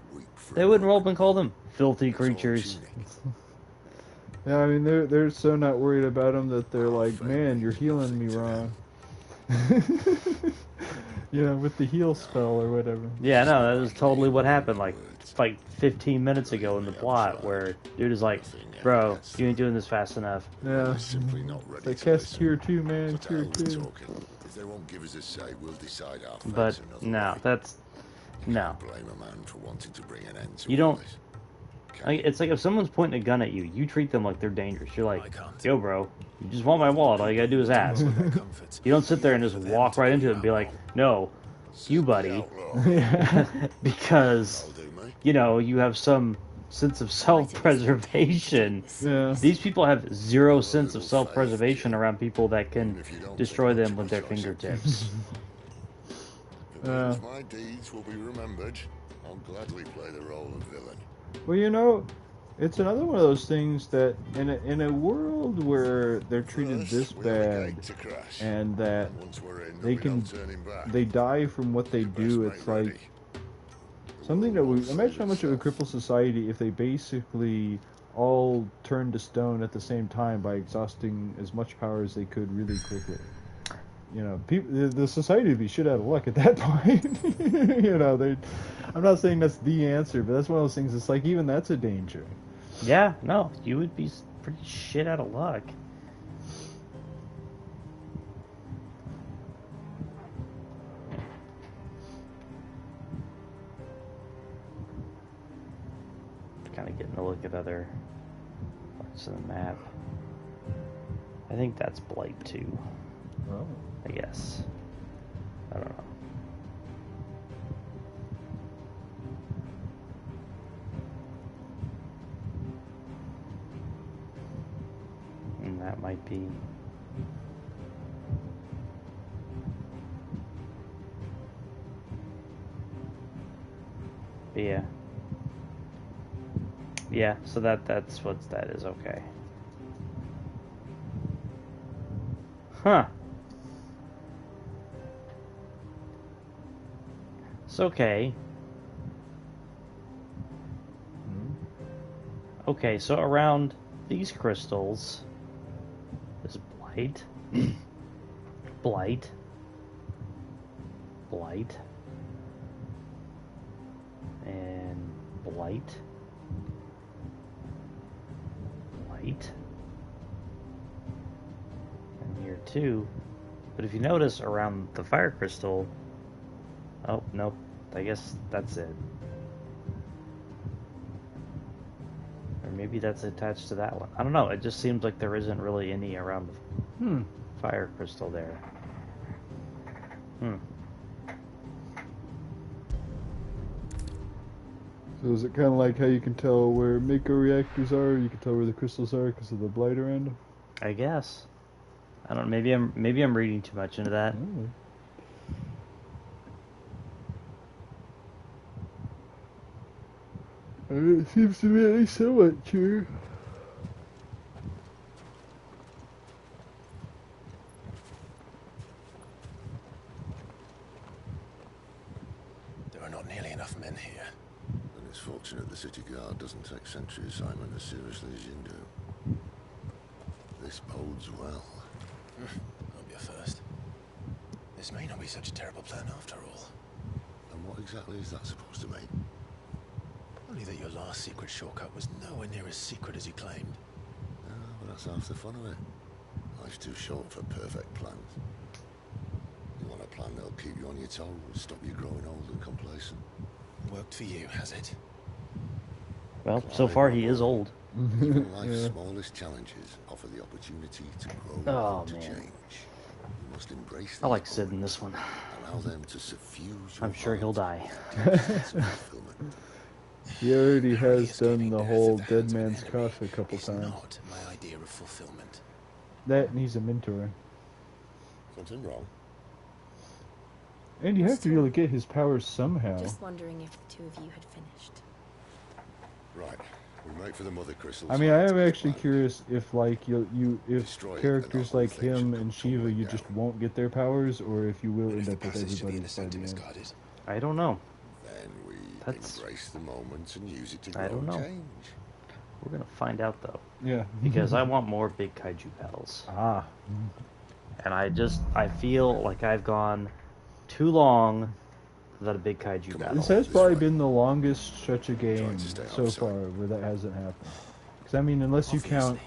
they wouldn't roll up and call them filthy creatures. Yeah, I mean, they're so not worried about him that they're like, man, you're healing me wrong. You know, with the heal spell or whatever. Yeah, no, that was totally what happened like 15 minutes ago in the plot where dude is like, bro, you ain't doing this fast enough. Yeah. Simply not ready They to cast listen. Cure 2, man, So to Cure hell with 2. talking. If they won't give us a say, we'll decide our fates But another no, way. that's no. Blame a man for wanting to bring an end to You all don't. this. Like, it's like if someone's pointing a gun at you, you treat them like they're dangerous. You're like, yo, bro, you just want my wallet. All you gotta do is ask. You don't sit there and just walk right into it and be like, no, you, buddy, because you know you have some sense of self-preservation. Yeah. These people have zero sense of self-preservation around people that can destroy them with their fingertips. Because my deeds will be remembered, I'll gladly play the role of villain. Well, you know, it's another one of those things that in a world where they're treated this bad and that they die from what they do, it's like something that we imagine how much it would cripple society if they basically all turned to stone at the same time by exhausting as much power as they could really quickly. You know, the society would be shit out of luck at that point. You know, I'm not saying that's the answer, but that's one of those things. It's like even that's a danger. Yeah, no, you would be pretty shit out of luck. Kind of getting a look at other parts of the map. I think that's Blight 2. Oh. I guess. I don't know. And that might be... But yeah. Yeah, so that's what that is, okay. Huh. It's okay. Okay, so around these crystals is blight. Blight. Blight. And blight. Blight. And here too. But if you notice around the fire crystal... Oh, nope. I guess that's it. Or maybe that's attached to that one. I don't know. It just seems like there isn't really any around the fire crystal there. So is it kind of like how you can tell where Mako reactors are? You can tell where the crystals are because of the blight around them? I guess. I don't. Maybe I'm reading too much into that. It seems to me at least somewhat true. There are not nearly enough men here. And it's fortunate the city guard doesn't take sentry assignment as seriously as you do. This bodes well. I'll be a first. This may not be such a terrible plan after all. And what exactly is that supposed to mean? Only that your last secret shortcut was nowhere near as secret as you claimed. No, but that's half the fun of it. Life's too short for perfect plans. You want a plan that'll keep you on your toes, stop you growing old and complacent. Worked for you, has it? Well, so far he is old. Even life's smallest challenges offer the opportunity to grow and to change. You must embrace I like Sid in this one. allow them to suffuse I'm sure he'll die. He already has done the whole dead man's cuff a couple times. Not my idea of fulfillment. That and he's a mentor. Something wrong? And you have to be able to get his powers somehow. Just wondering if the two of you had finished. Right. We make for the mother crystals. I mean, I am actually curious if, like, if characters like him and Shiva, you just won't get their powers, or if you will end up with everybody's by the end. I don't know. Then we embrace the moment and use it to grow I don't know. and change. We're gonna find out though. Yeah. Because I want more big kaiju battles. Ah. And I feel like I've gone too long without a big kaiju battle. This has probably been the longest stretch of game so far where that hasn't happened. Because, I mean, unless you count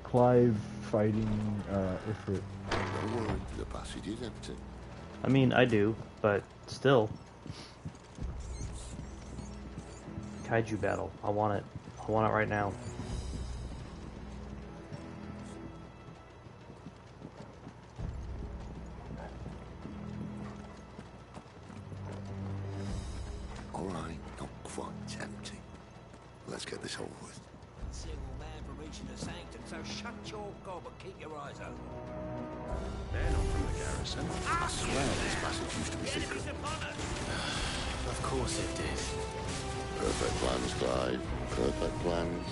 Clive fighting Ifrit. The passage is empty. I mean, I do, but still. Kaiju battle. I want it. I want it right now. Alright, not quite empty. Let's get this over with. Single man for reaching the sanctum, so shut your gob and keep your eyes open. They're not from the garrison. I swear this passage used to be secret. Of course it did. Perfect plans, Clive. Perfect plans.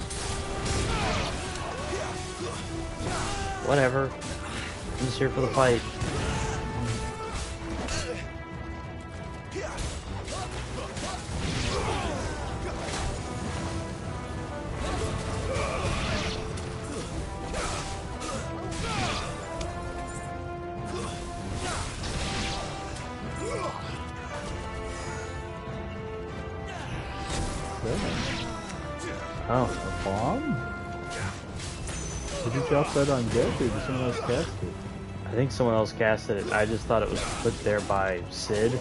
Whatever. I'm just here for the fight. Oh, a bomb? Did you drop that on deck, or did someone else cast it? I think someone else casted it. I just thought it was put there by Sid.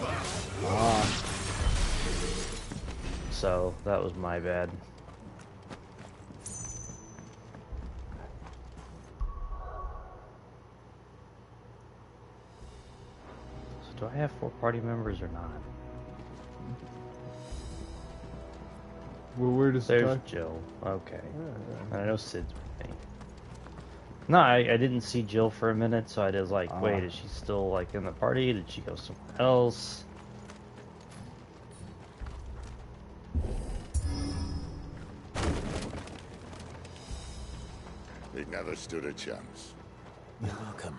Ah. So, that was my bad. So do I have 4 party members or not? Well, where does There's talk? Jill. Okay. I know Sid's with me. No, I didn't see Jill for a minute, so I was like, wait, is she still like in the party? Did she go somewhere else? It never stood a chance. You're welcome.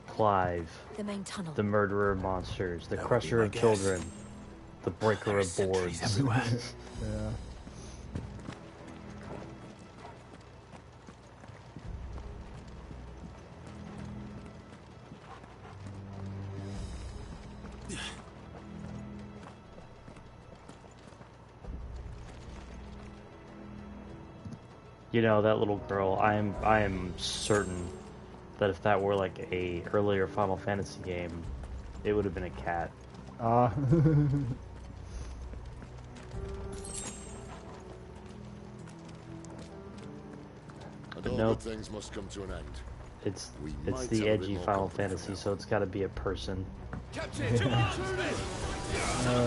Clive, The main tunnel. the murderer of monsters, the That would crusher be my of guess. children, the breaker There are of sentries boards. everywhere. Yeah. You know, that little girl, I am certain that if that were like a earlier Final Fantasy game, it would have been a cat. Ah. And all Nope. good things must come to an end. It's We it's might the have a bit edgy more Final company Fantasy, from so it's got to be a person. Captain, to arms, men!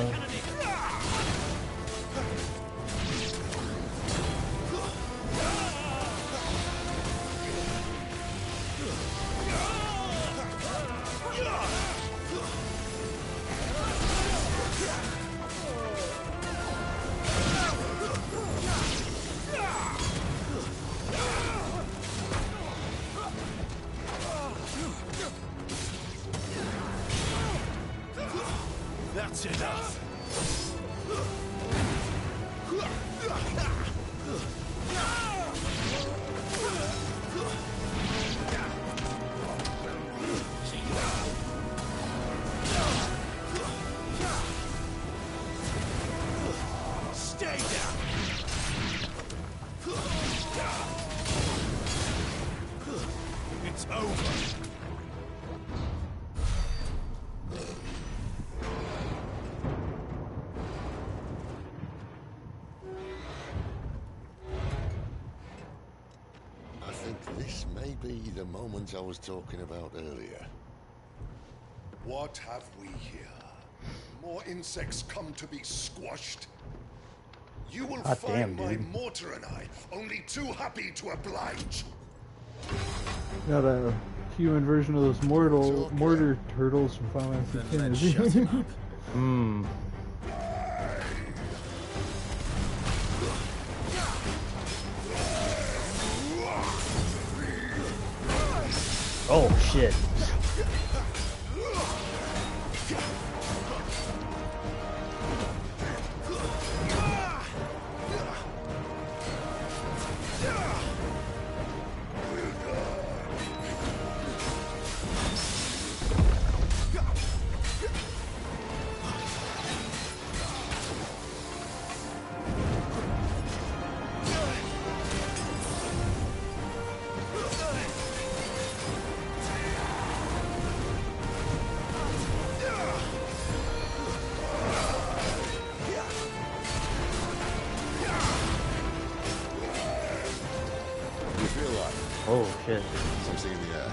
That's enough. Stay down. It's over. I think this may be the moment I was talking about earlier. What have we here? More insects come to be squashed? You will God find damn, my dude. mortar and I only too happy to oblige. Got a human version of those mortar turtles from Final Fantasy X. Hmm. Oh shit. You feel like Oh shit. something in the air.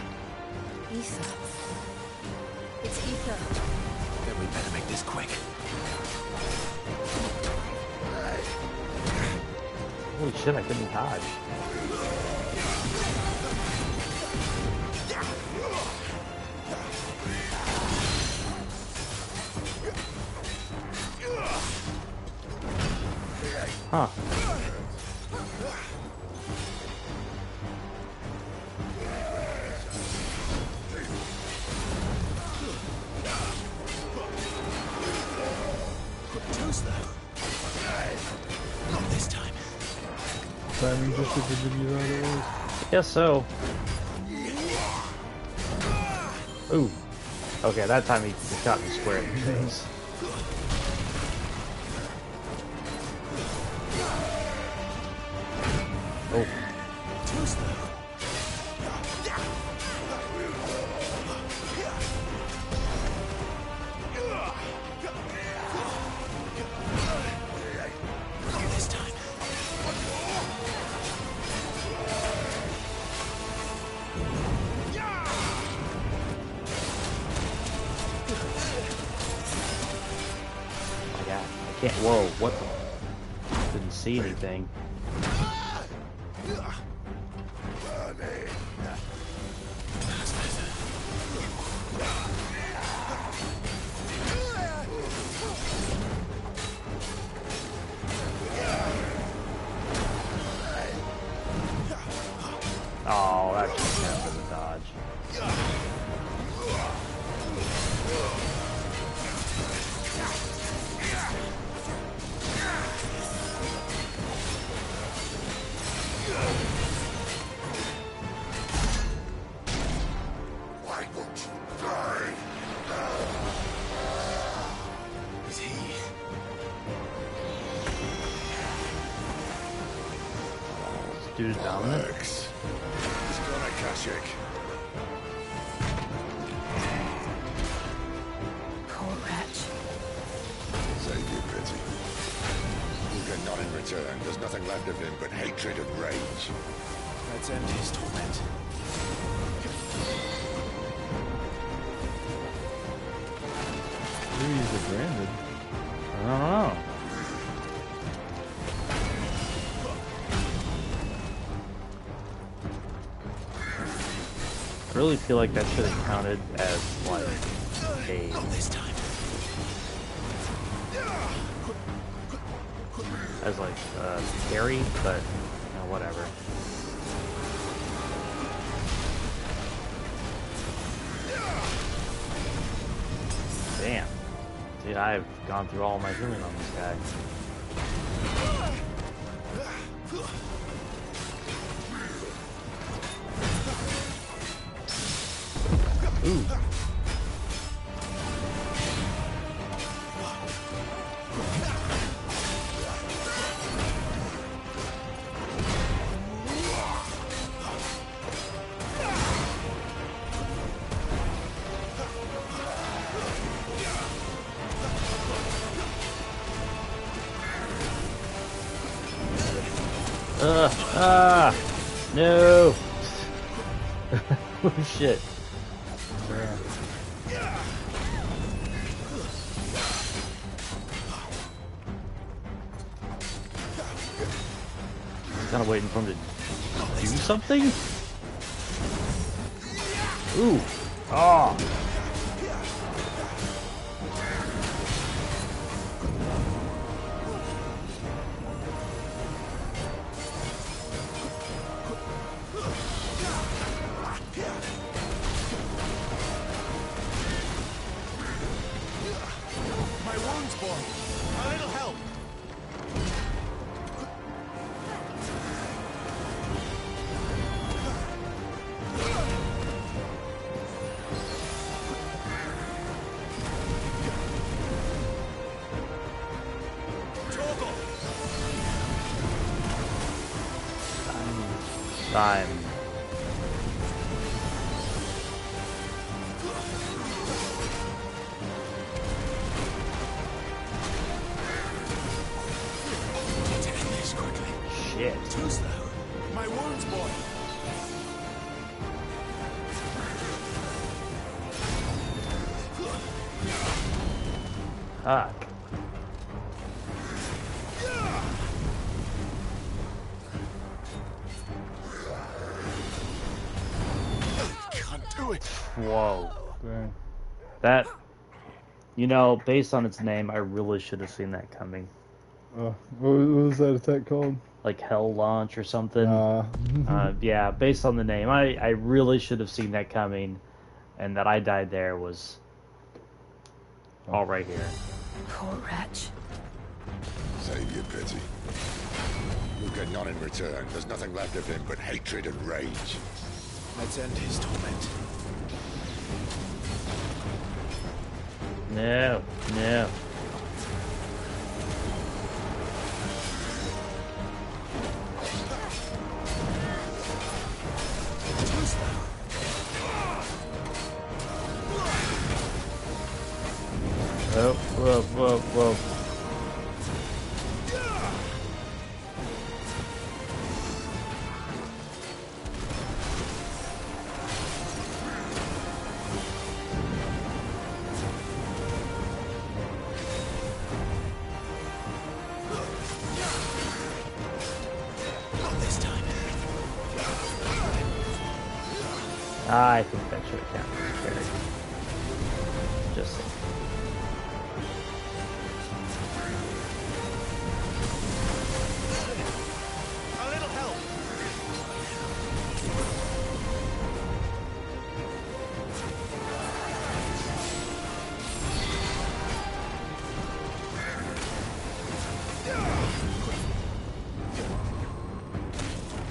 Ether. It's ether. Then we better make this quick. Holy shit, I couldn't dodge. Huh. Toast though. Not this time. Timing just as good as it was. Guess so. Ooh. Okay, that time he got me square in the face. Oh. Toast though. Not this time. Oh yeah. I can't. Whoa, what the? Didn't see anything. Dude is dominant. He's gonna Kashyyyk. Poor wretch. Save you, pity. You'll get none in return. There's nothing left of him but hatred and rage. Let's end his torment. Maybe he's a branded. I don't know. I really feel like that should have counted as like a This time. as like carry, but you know, whatever. Damn. Dude, I've gone through all my healing on this guy. Ooh. No. Oh shit. Kind of waiting for him to do something. Ooh. Oh. My wounds, boy. A little help. Time. Shit. Too slow. My wounds, boy. Fuck. Can't do it. Whoa. Dang. That, you know, based on its name, I really should have seen that coming. What was that attack called? Like Hell Launch or something. Nah. Yeah, based on the name, I really should have seen that coming, and that I died there was all right here. Poor wretch. Save you, pity. You'll get none in return. There's nothing left of him but hatred and rage. Let's end his torment. No, no. Oh, whoa, whoa, whoa. I think that should have counted as carry. Just A little help.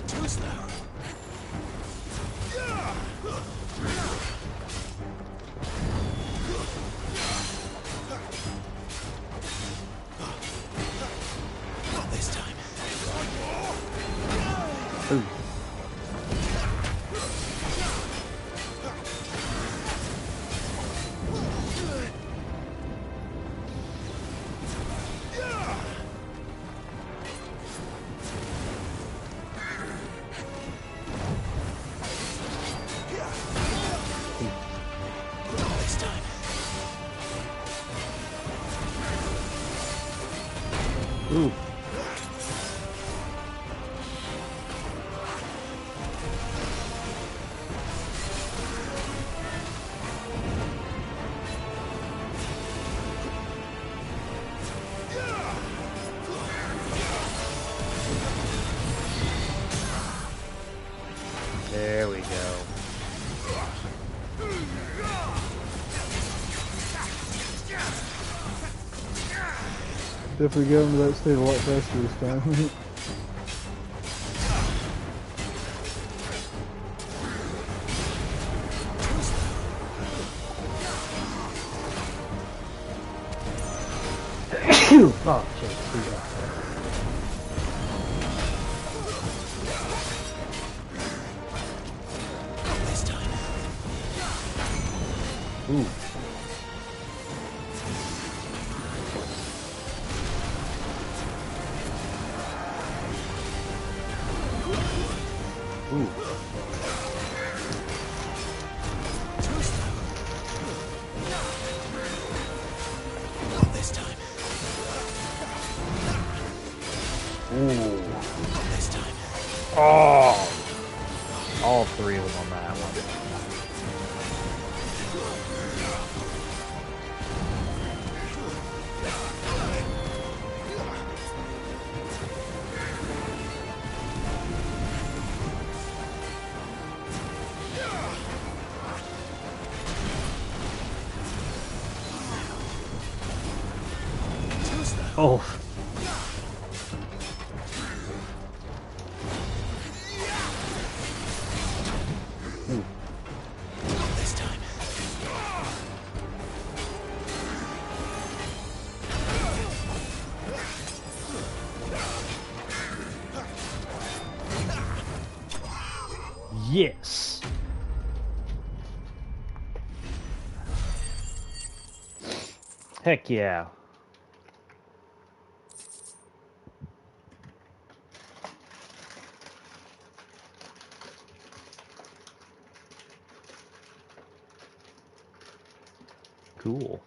Too slow. Ooh. There we go. Definitely get him to that state a lot faster this time. Oh, shit. This time. Ooh. Ooh. Not this time. Ooh. Not this time. Oh. All three of them on that one. Oh. Not this time. Yes. Heck yeah. Cool.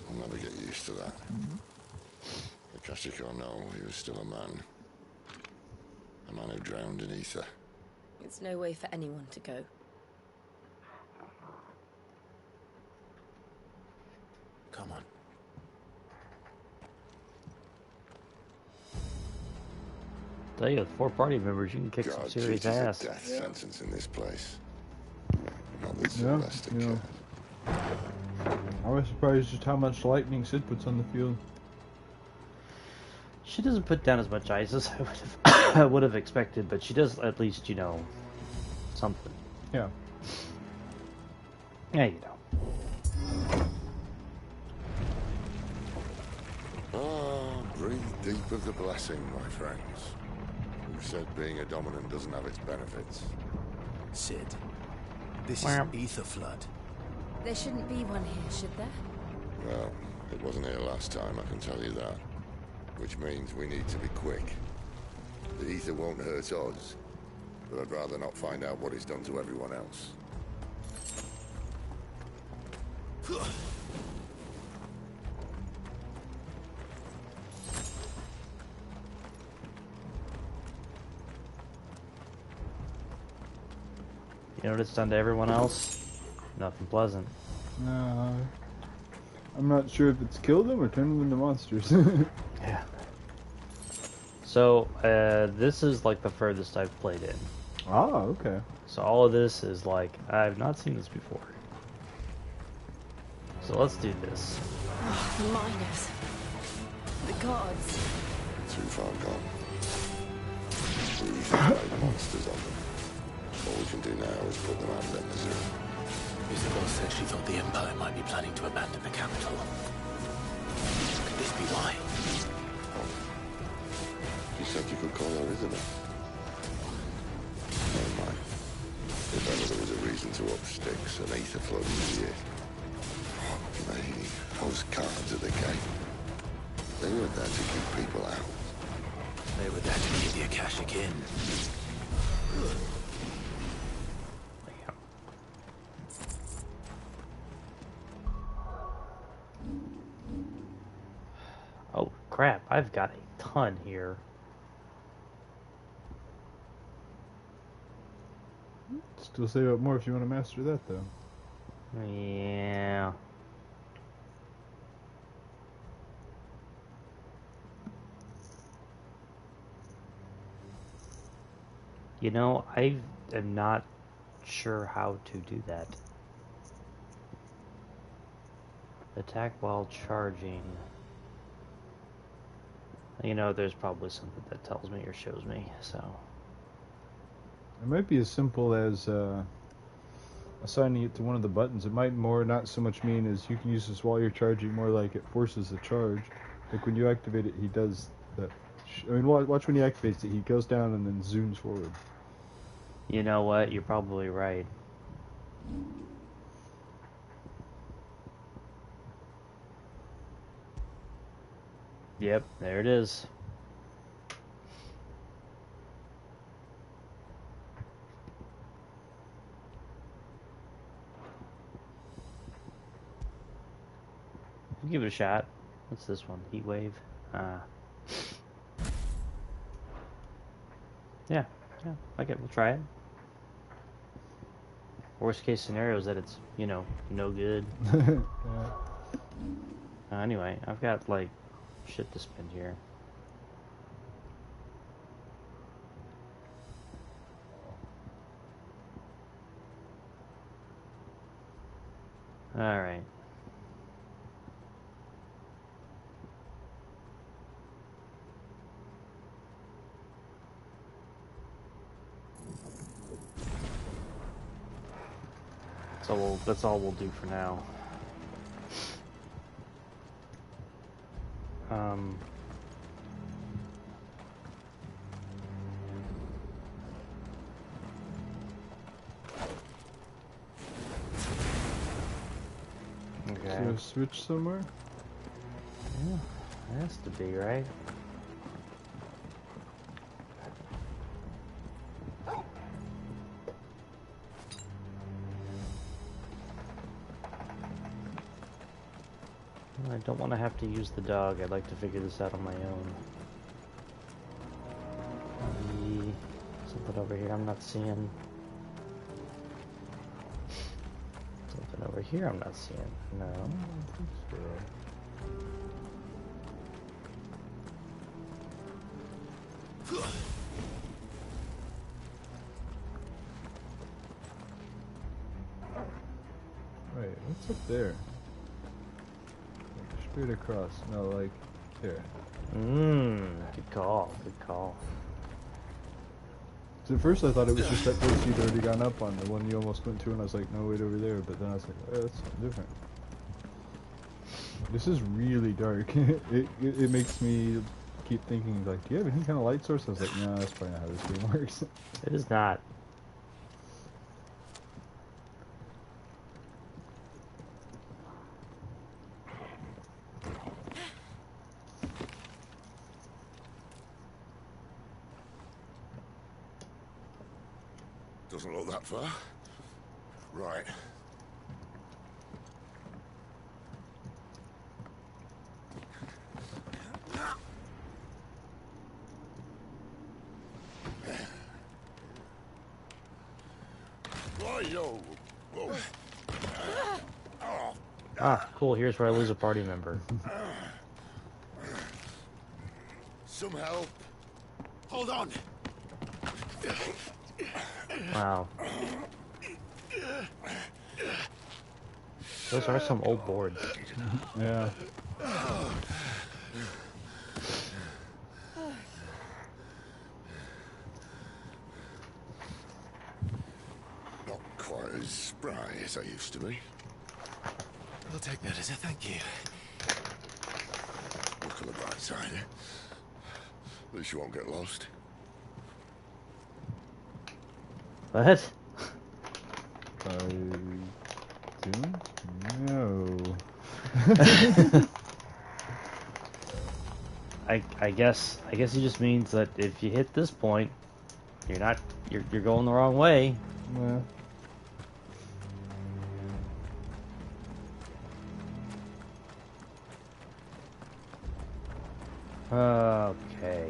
I'll never get used to that. Akashic or no, he was still a man. A man who drowned in ether. It's no way for anyone to go. Come on. Tell you, with 4 party members, you can kick some serious ass. Death sentence in this place. Not this Yeah, domestic yeah. I was surprised just how much lightning Sid puts on the field. She doesn't put down as much ice as I would have expected, but she does at least, you know, something. Yeah. Yeah, you know. Ah, breathe deep of the blessing, my friends. Who said being a dominant doesn't have its benefits? Sid, this is ether flood. There shouldn't be one here, should there? Well, it wasn't here last time, I can tell you that. Which means we need to be quick. The ether won't hurt us, but I'd rather not find out what it's done to everyone else. You know what it's done to everyone else? Nothing pleasant. I'm not sure if it's killed them or turned them into monsters. Yeah. So, this is like the furthest I've played in. Oh, okay. So all of this is like, I've not seen this before. So let's do this. Oh, the miners. The gods. Too far gone. The ether made monsters of them. All we can do now is put them out of their misery. Isabel said she thought the Empire might be planning to abandon the capital. Could this be why? You said you could call her Elizabeth. Never mind. If ever there was a reason to up sticks, an ether flood would be it. Maybe those cards at the gate. They were there to keep people out. They were there to keep the Akashic in. I've got a ton here. Still save up more if you want to master that, though. Yeah. You know, I am not sure how to do that. Attack while charging. You know, there's probably something that tells me or shows me, so... It might be as simple as assigning it to one of the buttons. It might more not so much mean as you can use this while you're charging, more like it forces the charge. Like when you activate it, he does that. I mean, watch when he activates it, he goes down and then zooms forward. You know what? You're probably right. Yep, there it is. Give it a shot. What's this one? Heat wave? Yeah, okay, we'll try it. Worst case scenario is that it's, you know, no good. Yeah. Anyway, I've got, like, shit to spend here. Alright. So that's all we'll do for now. Okay. Is there a switch somewhere? Yeah, it has to be, right? I don't want to have to use the dog. I'd like to figure this out on my own. Something over here I'm not seeing. Something over here I'm not seeing. No. I don't think so. Wait, what's up there? Straight across. No, like there. Good call. Good call. So at first I thought it was just that place you'd already gone up on, the one you almost went to, and I was like, no, wait, over there. But then I was like, oh, that's something different. This is really dark. it makes me keep thinking, like, do you have any kind of light source? I was like, no, that's probably not how this game works. It is not. Doesn't look that far. Right. Whoa. Ah, cool. Here's where I lose a party member. Some help. Hold on. Wow. Those are some old boards. Yeah. Not quite as spry as I used to be. I'll take that as a thank you. Look on the bright side, eh? At least you won't get lost. What? I don't know. I guess he just means that if you hit this point, you're going the wrong way. Yeah. Okay.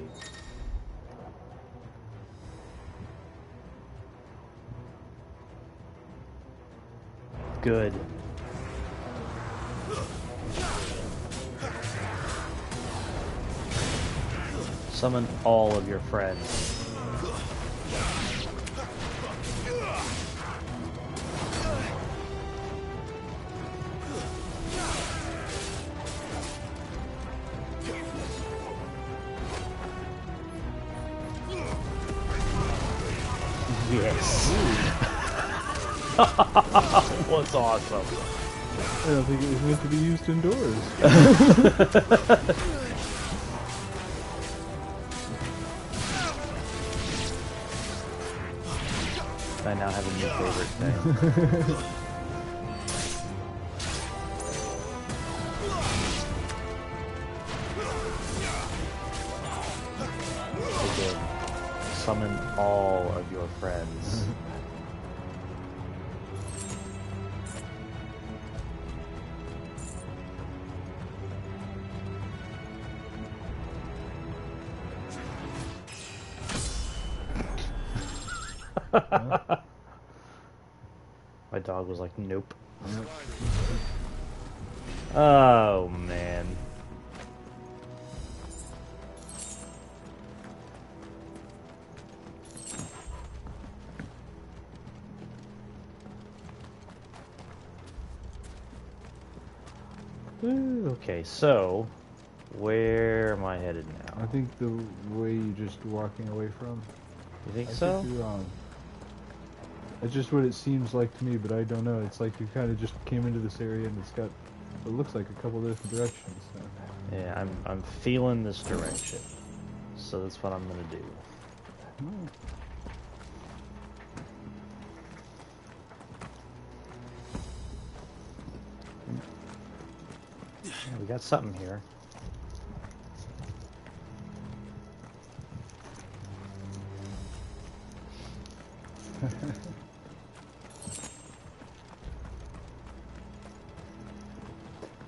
Good. Summon all of your friends. Yes. What's awesome. I don't think it was meant to be used indoors. I now have a new favorite thing. Again, summon all of your friends. My dog was like, nope. Oh, man. Okay, so where am I headed now? I think the way you're just walking away from. You think so? I could be wrong. It's just what it seems like to me, but I don't know. It's like you kind of just came into this area and it's got, it looks like a couple different directions. So. Yeah, I'm feeling this direction, so that's what I'm gonna do. Yeah, we got something here.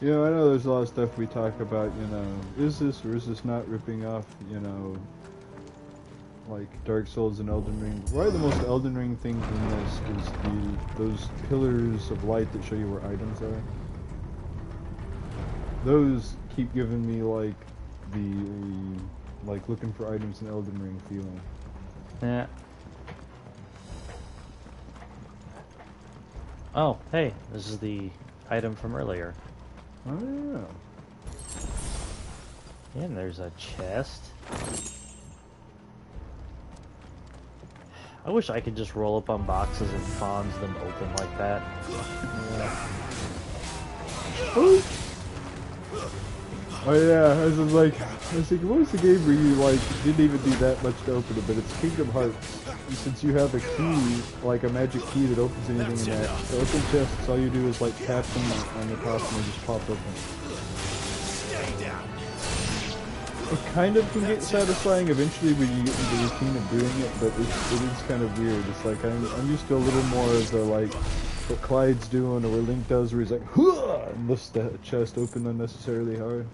You know, I know there's a lot of stuff we talk about, you know, is this or is this not ripping off, you know, like Dark Souls and Elden Ring. Probably the most Elden Ring things in this is those pillars of light that show you where items are. Those keep giving me like like looking for items in Elden Ring feeling. Yeah. Oh, hey, this is the item from earlier. Oh yeah. Yeah, and there's a chest. I wish I could just roll up on boxes and fonz them open like that. Yeah. Oh yeah, I was like, what was the game where you like didn't even do that much to open it? But it's Kingdom Hearts. And since you have a key, like a magic key that opens anything in that, to open chests, all you do is like tap them on the top and they just pop open. It kind of can get satisfying eventually when you get into the routine of doing it, but it is kind of weird. It's like I'm used to a little more of the like what Clyde's doing or what Link does, where he's like, "Hooah!" and lifts the chest open unnecessarily hard.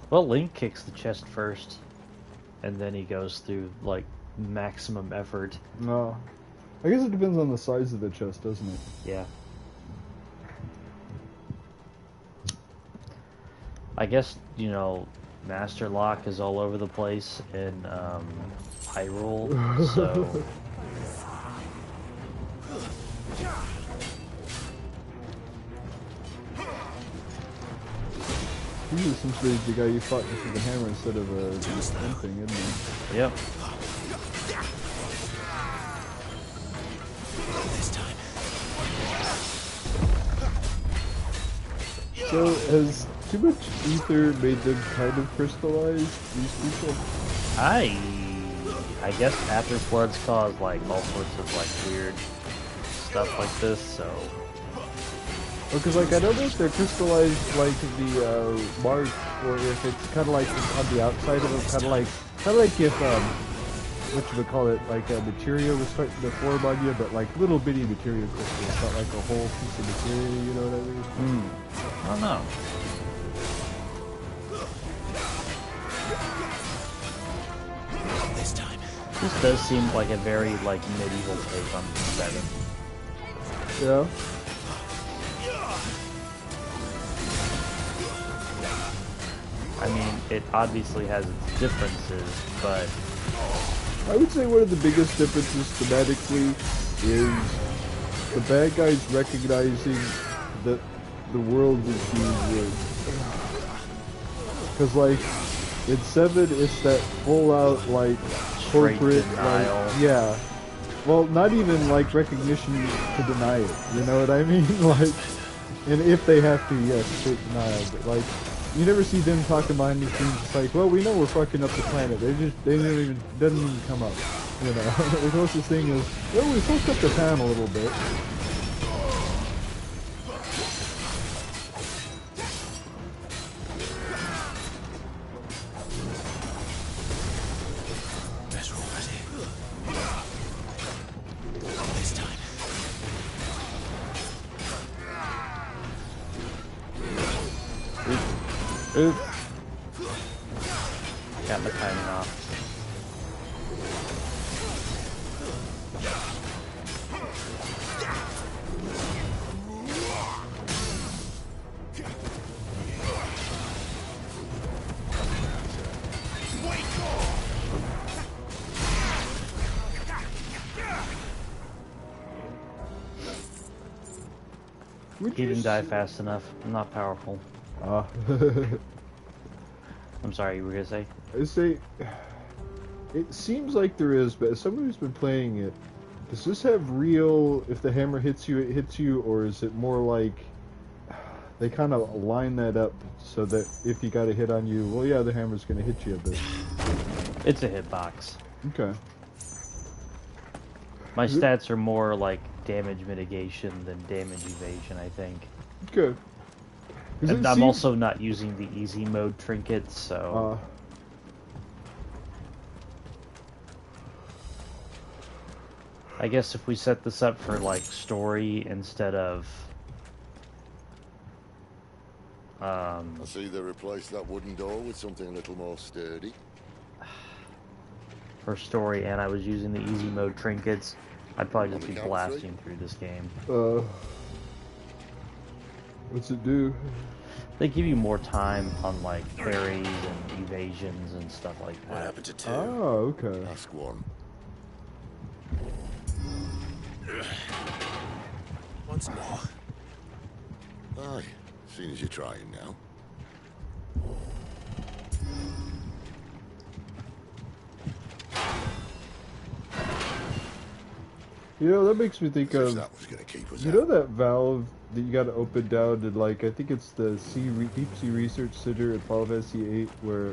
Well, Link kicks the chest first, and then he goes through like maximum effort. No, I guess it depends on the size of the chest, doesn't it? Yeah. I guess, you know, Master Lock is all over the place in Hyrule, so... He's essentially the guy you fought with the hammer instead of a thing, isn't he? Yep. So, has too much ether made them kind of crystallized, these people? I guess after floods cause like all sorts of like weird stuff like this, so... Because like I don't know if they're crystallized like the mark, or if it's kind of like on the outside of them, kind of like if what you would call it, like materia was starting to form on you, but like little bitty materia crystals, not like a whole piece of materia. You know what I mean? I don't know. This does seem like a very, like, medieval take on 7. Yeah. I mean, it obviously has its differences, but... I would say one of the biggest differences thematically is the bad guys recognizing that the world is being rigged. Because, like, in 7, it's that full-out, like, corporate, like, yeah. Well, not even, like, recognition to deny it, you know what I mean? Like, and if they have to, yes, straight denial, but, like, you never see them talking behind these things. It's like, well, we know we're fucking up the planet. They doesn't even come up, you know? The closest thing is, well, we fucked up the town a little bit. Got the timing off. He didn't die fast enough. I'm not powerful. Ah. I'm sorry, you were gonna say? I say, it seems like there is, but as someone who's been playing it, does this have real, if the hammer hits you, it hits you, or is it more like they kind of line that up so that if you got a hit on you, well, yeah, the hammer's going to hit you a bit? It's a hitbox. Okay. My stats are more like damage mitigation than damage evasion, I think. Good. And I'm also not using the easy mode trinkets, so... I guess if we set this up for, like, story instead of... I see they replaced that wooden door with something a little more sturdy. For story, and I was using the easy mode trinkets, I'd probably just be blasting through this game. What's it do? They give you more time on, like, parries and evasions and stuff like that. What happened to 2? Oh, okay. Ask one. Once more. Aye, seeing as you're trying now. You know, that makes me think of, that was gonna keep us you know that valve that you gotta open down to, like, I think it's the Deep Sea Research Center at Final Fantasy VIII, where,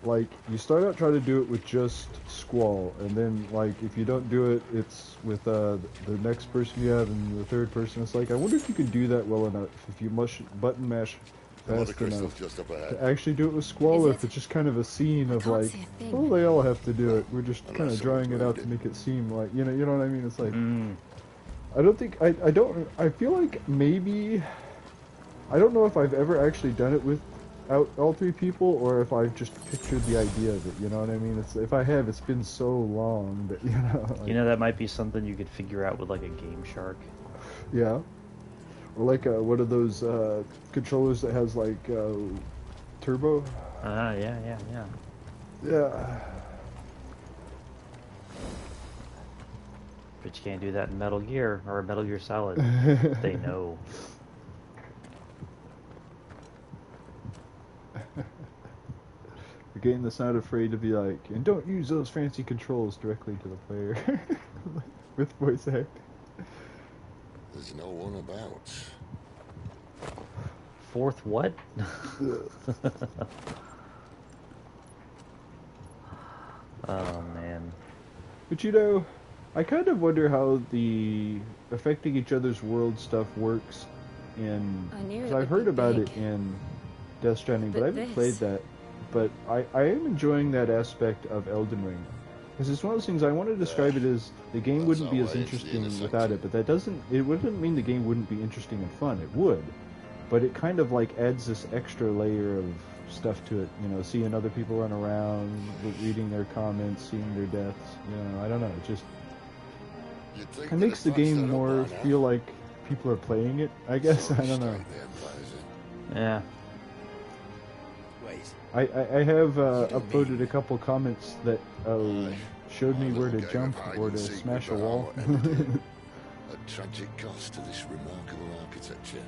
like, you start out trying to do it with just Squall, and then, like, if you don't do it, it's with the next person you have and the third person. It's like, I wonder if you can do that well enough, if you button mash fast enough just up ahead. to actually do it with Squall, or if it's just kind of a scene of, like, oh, they all have to do it. We're just kind of drawing it out to make it seem like, you know what I mean? It's like, I don't think, I feel like maybe, I don't know if I've ever actually done it with all 3 people, or if I've just pictured the idea of it, you know what I mean? It's, if I have, it's been so long that, you know. Like, you know, that might be something you could figure out with, like, a Game Shark. Yeah. Or like one of those controllers that has, like, turbo. Yeah. Yeah. But you can't do that in Metal Gear, or Metal Gear Solid. They know. The game that's not afraid to be like, and don't use those fancy controls directly to the player. With voice acting. There's no one about. Fourth what? Oh, man. But you know, I kind of wonder how the affecting each other's world stuff works in... Because I've heard about it in Death Stranding, but I haven't played that. But I am enjoying that aspect of Elden Ring. Because it's one of those things, I want to describe it as, the game wouldn't be as interesting without it, but that doesn't, it wouldn't mean the game wouldn't be interesting and fun. It would. But it kind of like adds this extra layer of stuff to it. You know, seeing other people run around, reading their comments, seeing their deaths. You know, I don't know. It just it makes the game more feel like people are playing it. I guess I don't know. Yeah. I have uploaded a couple comments that showed me where to jump or to smash a wall. A tragic cost to this remarkable architecture.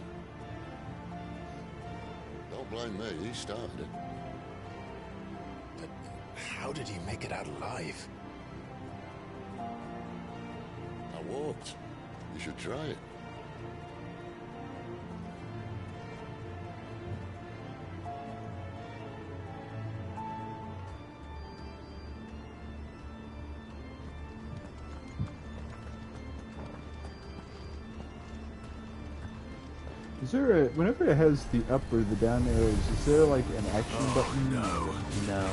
Don't blame me, he started it. But how did he make it out alive? I walked. You should try it. Is there whenever it has the up or the down arrows, is there like an action button? No.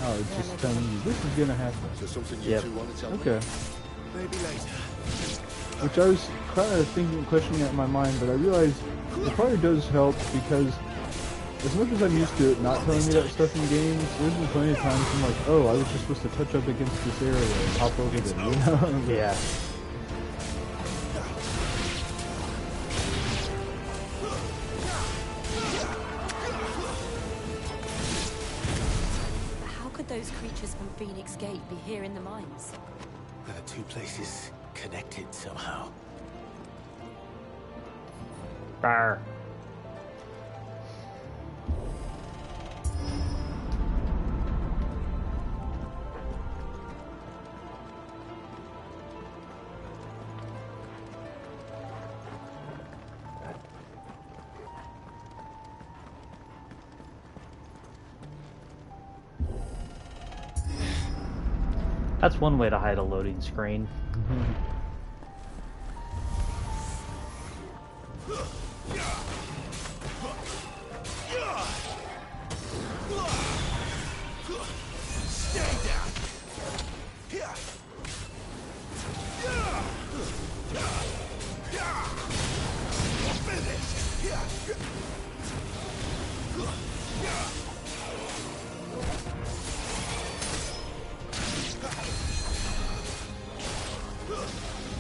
Oh, it's just telling you this is gonna happen. So something you two want to tell me? Okay. Maybe later. Which I was kind of thinking, questioning that in my mind, but I realized it probably does help because as much as I'm used to it not telling me that stuff in games, there's been plenty of times I'm like, oh, I was just supposed to touch up against this area and hop over there, you know? Yeah. Those creatures from Phoenix Gate be here in the mines? Are the two places connected somehow? Brr. That's one way to hide a loading screen.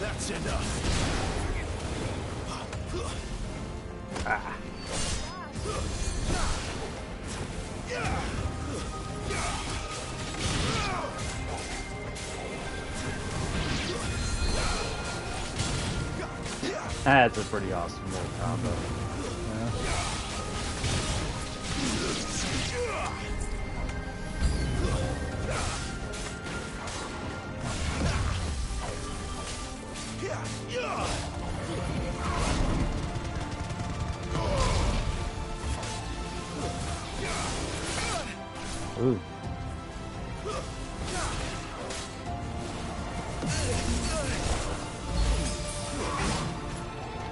That's enough. Ah. That's a pretty awesome little combo. Ooh.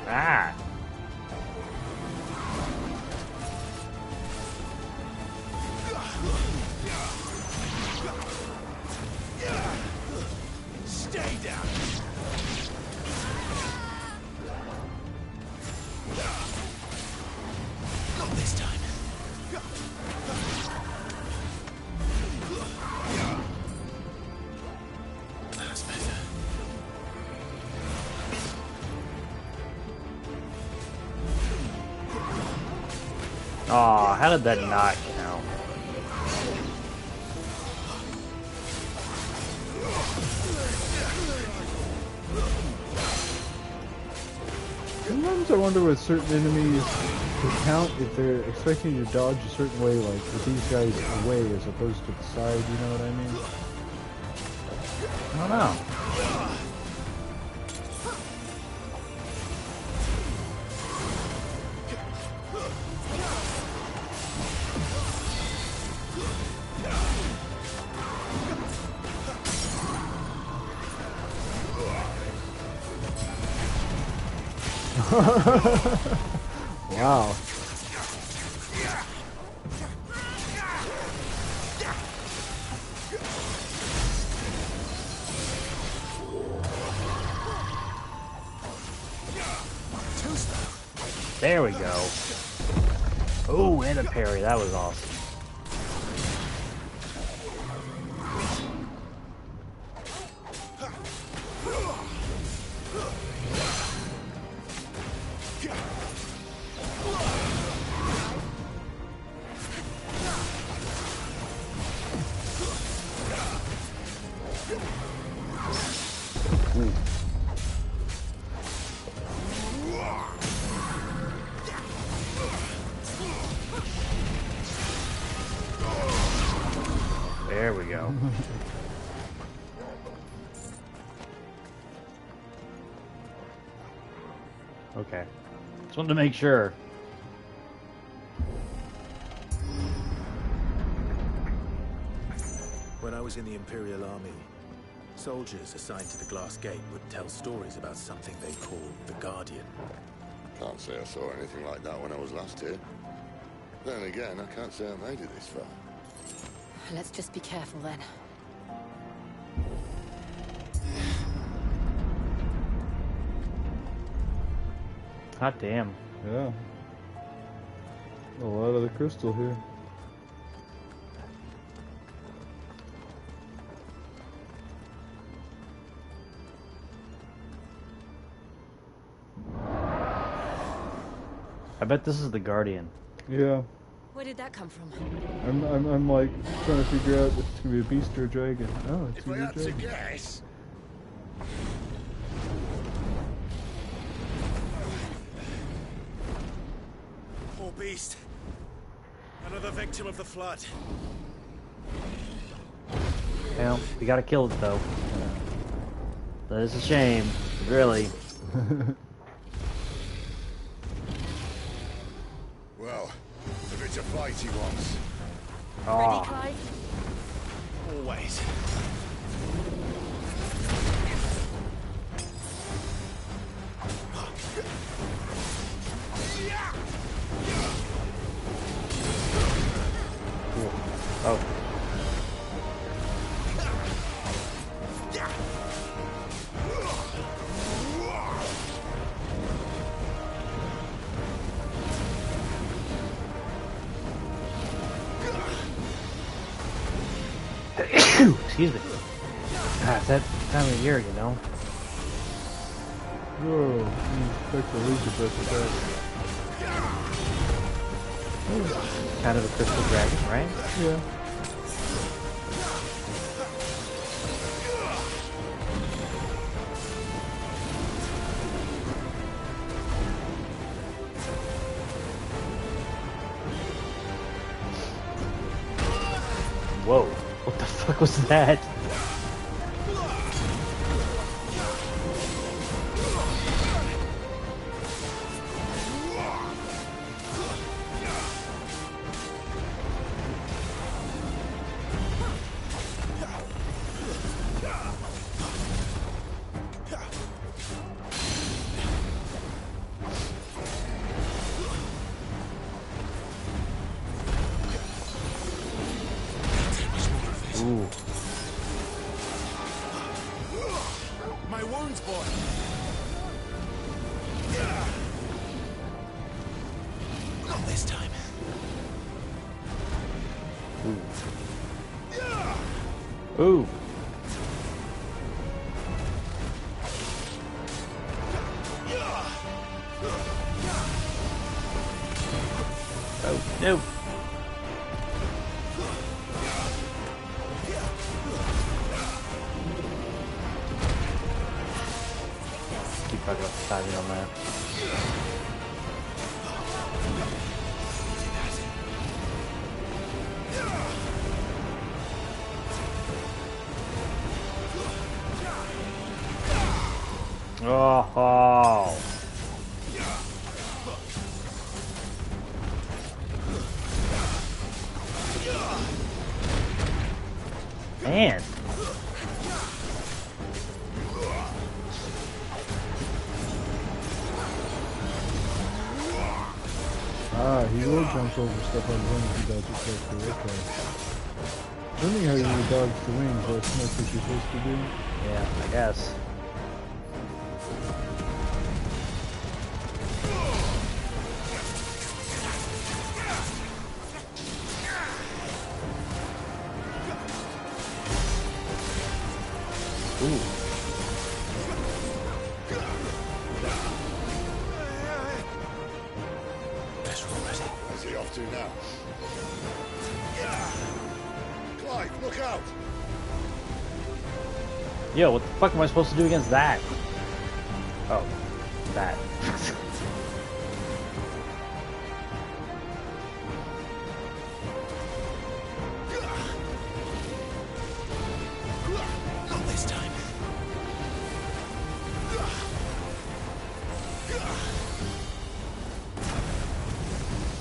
Ah. Stay down. Not this time. That's better. Aw, how did that not count? Sometimes I wonder with certain enemies to count if they're expecting you to dodge a certain way, like with these guys away as opposed to the side, you know what I mean? I don't know. Wow. There we go. Oh, and a parry. That was awesome. Ooh. There we go. Okay. Just wanted to make sure. When I was in the Imperial Army, soldiers assigned to the Glass Gate would tell stories about something they called the Guardian. Can't say I saw anything like that when I was last here. Then again, I can't say I made it this far. Let's just be careful then. Hot damn. Yeah. A lot of the crystal here. I bet this is the Guardian. Yeah. Where did that come from? I'm like trying to figure out if it's gonna be a beast or a dragon. Oh, it's If I gonna had be a to dragon. guess, poor beast. Another victim of the flood. Well, we gotta kill it though. That is a shame, really. Well, if it's a fight he wants. Ready, Clive? Always. Oh. Excuse me. Ah, it's that time of year, you know. Whoa, you expect a laser breath attack. Kind of a crystal dragon, right? Yeah. Whoa, what the fuck was that? Ooh. My wounds, boy. Not this time. Ooh. Ooh. Oh, no. Keep talking about the timing on that. Oh. Man. Ah, he will jump over stuff on wings if he does it correctly. Okay. Learning how you dodge the wings, that's not what you're supposed to do. Yeah, I guess. Ooh. Where's he off to now? Clive, look out! Yo, what the fuck am I supposed to do against that? Oh, that. Not this time.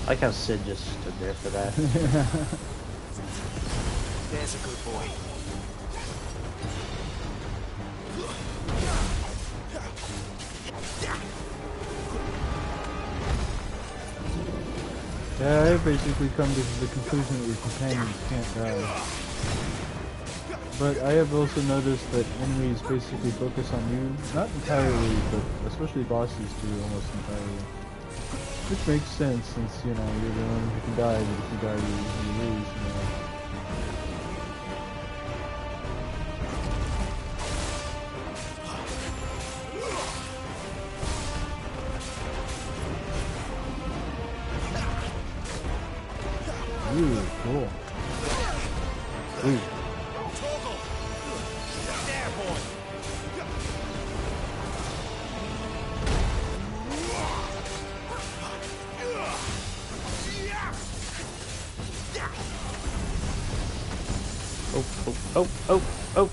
I like how Sid just stood there for that. There's a good boy. Yeah, I have basically come to the conclusion that your companions can't die. But I have also noticed that enemies basically focus on you, not entirely, but especially bosses do almost entirely. Which makes sense since, you know, you're the one who can die, but if you die you lose, you know. Ooh, cool. Ooh. Oh.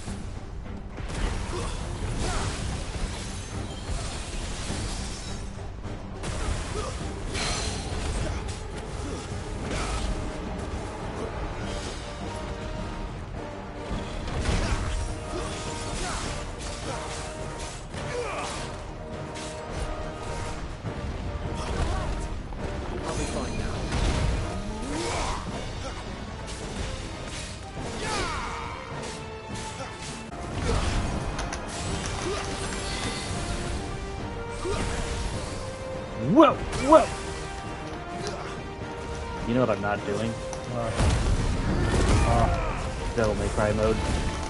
Whoa! You know what I'm not doing? Devil May Cry mode.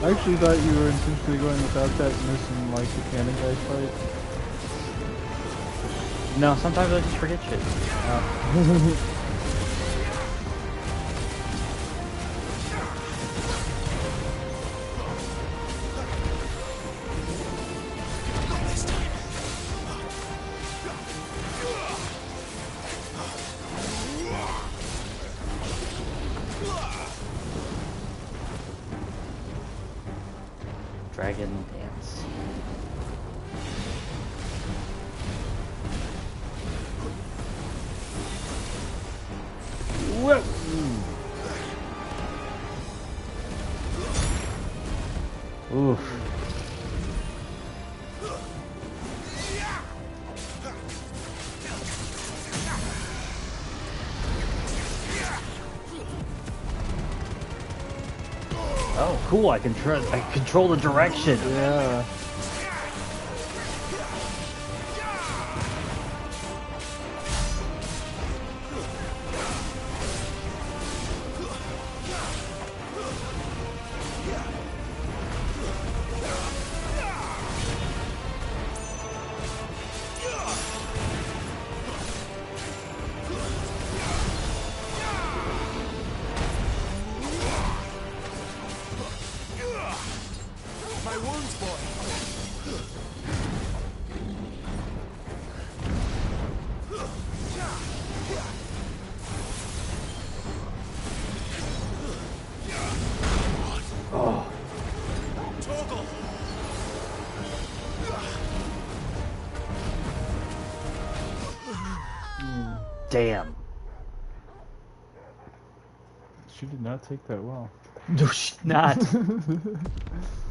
I actually thought you were intentionally going without that and missing like the cannon guy fight. No, sometimes I just forget shit. Dragon Dance. Whoa! Oof. Oh, cool! I control the direction. Yeah. My wounds, boy. Oh. Damn. She did not take that well. No, she's not.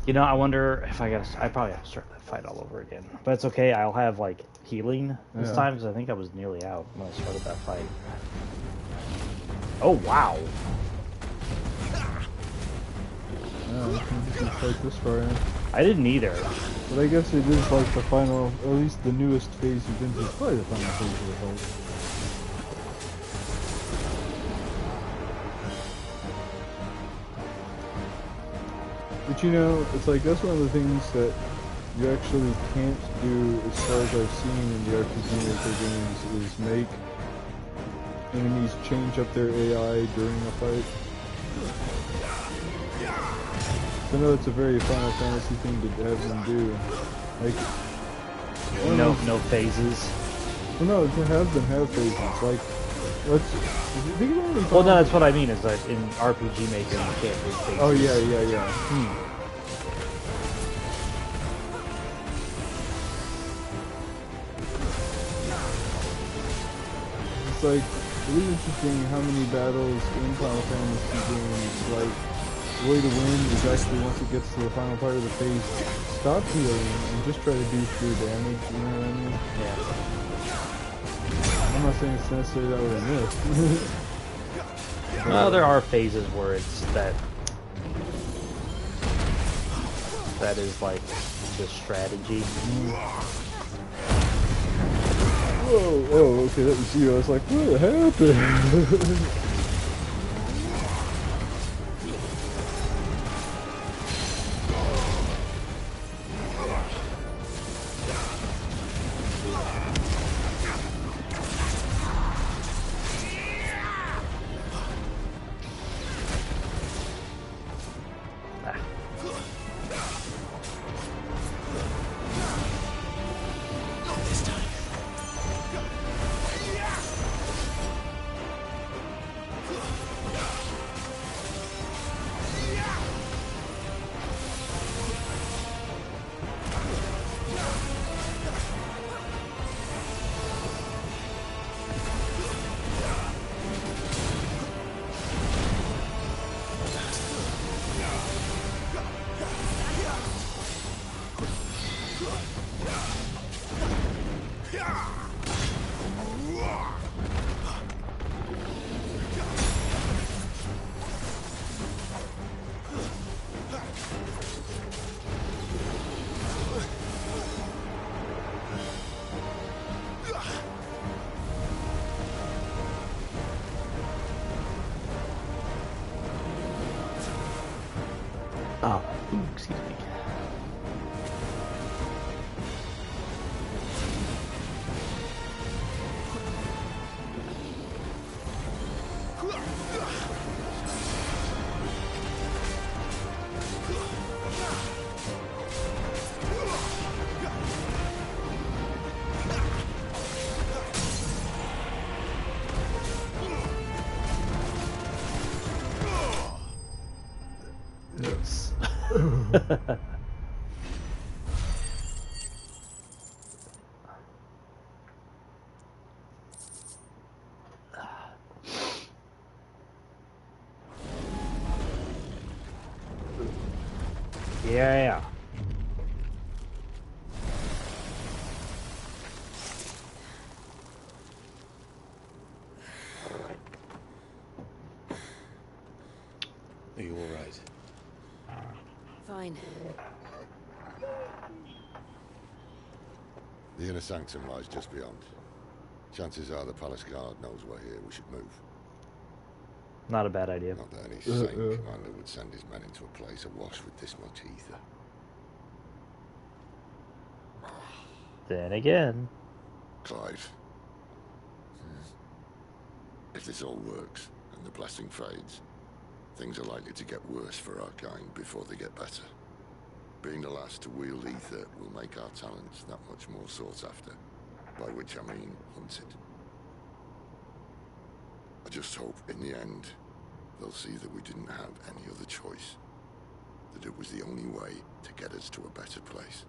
You know, I wonder if I probably have to start that fight all over again. But it's okay, I'll have, like, healing this time, because I think I was nearly out when I started that fight. Oh, wow. Yeah, I didn't fight this far in. I didn't either. But I guess it is like the final, or at least the newest phase you've been to. It's probably the final phase of the whole. But you know, it's like that's one of the things that you actually can't do, as far as I've seen in the RPG Maker games, is make enemies change up their AI during a fight. I know it's a very Final Fantasy thing to have them do. Like, no phases. Well, no, to have them have phases. Like, let's think about it. Well, no, that's what I mean. Is that in RPG Maker you can't do phases. Oh yeah. It's like, it is interesting how many battles in Final Fantasy games, like, the way to win is actually once it gets to the final part of the phase, stop healing and just try to do pure damage, you know what I mean? Yeah. I'm not saying it's necessarily that way in this. Well, there are phases where it's that is like the strategy. Whoa, oh, okay, that was you. I was like, what happened? Oh, excuse me. Yes. Yeah. Are you all right? Fine. The inner sanctum lies just beyond. Chances are the palace guard knows we're here. We should move. Not a bad idea. Not that any sane commander would send his men into a place awash with this much ether. Then again. Clive. If this all works, and the blessing fades, things are likely to get worse for our kind before they get better. Being the last to wield ether will make our talents that much more sought after, by which I mean hunted. I just hope, in the end, they'll see that we didn't have any other choice. That it was the only way to get us to a better place.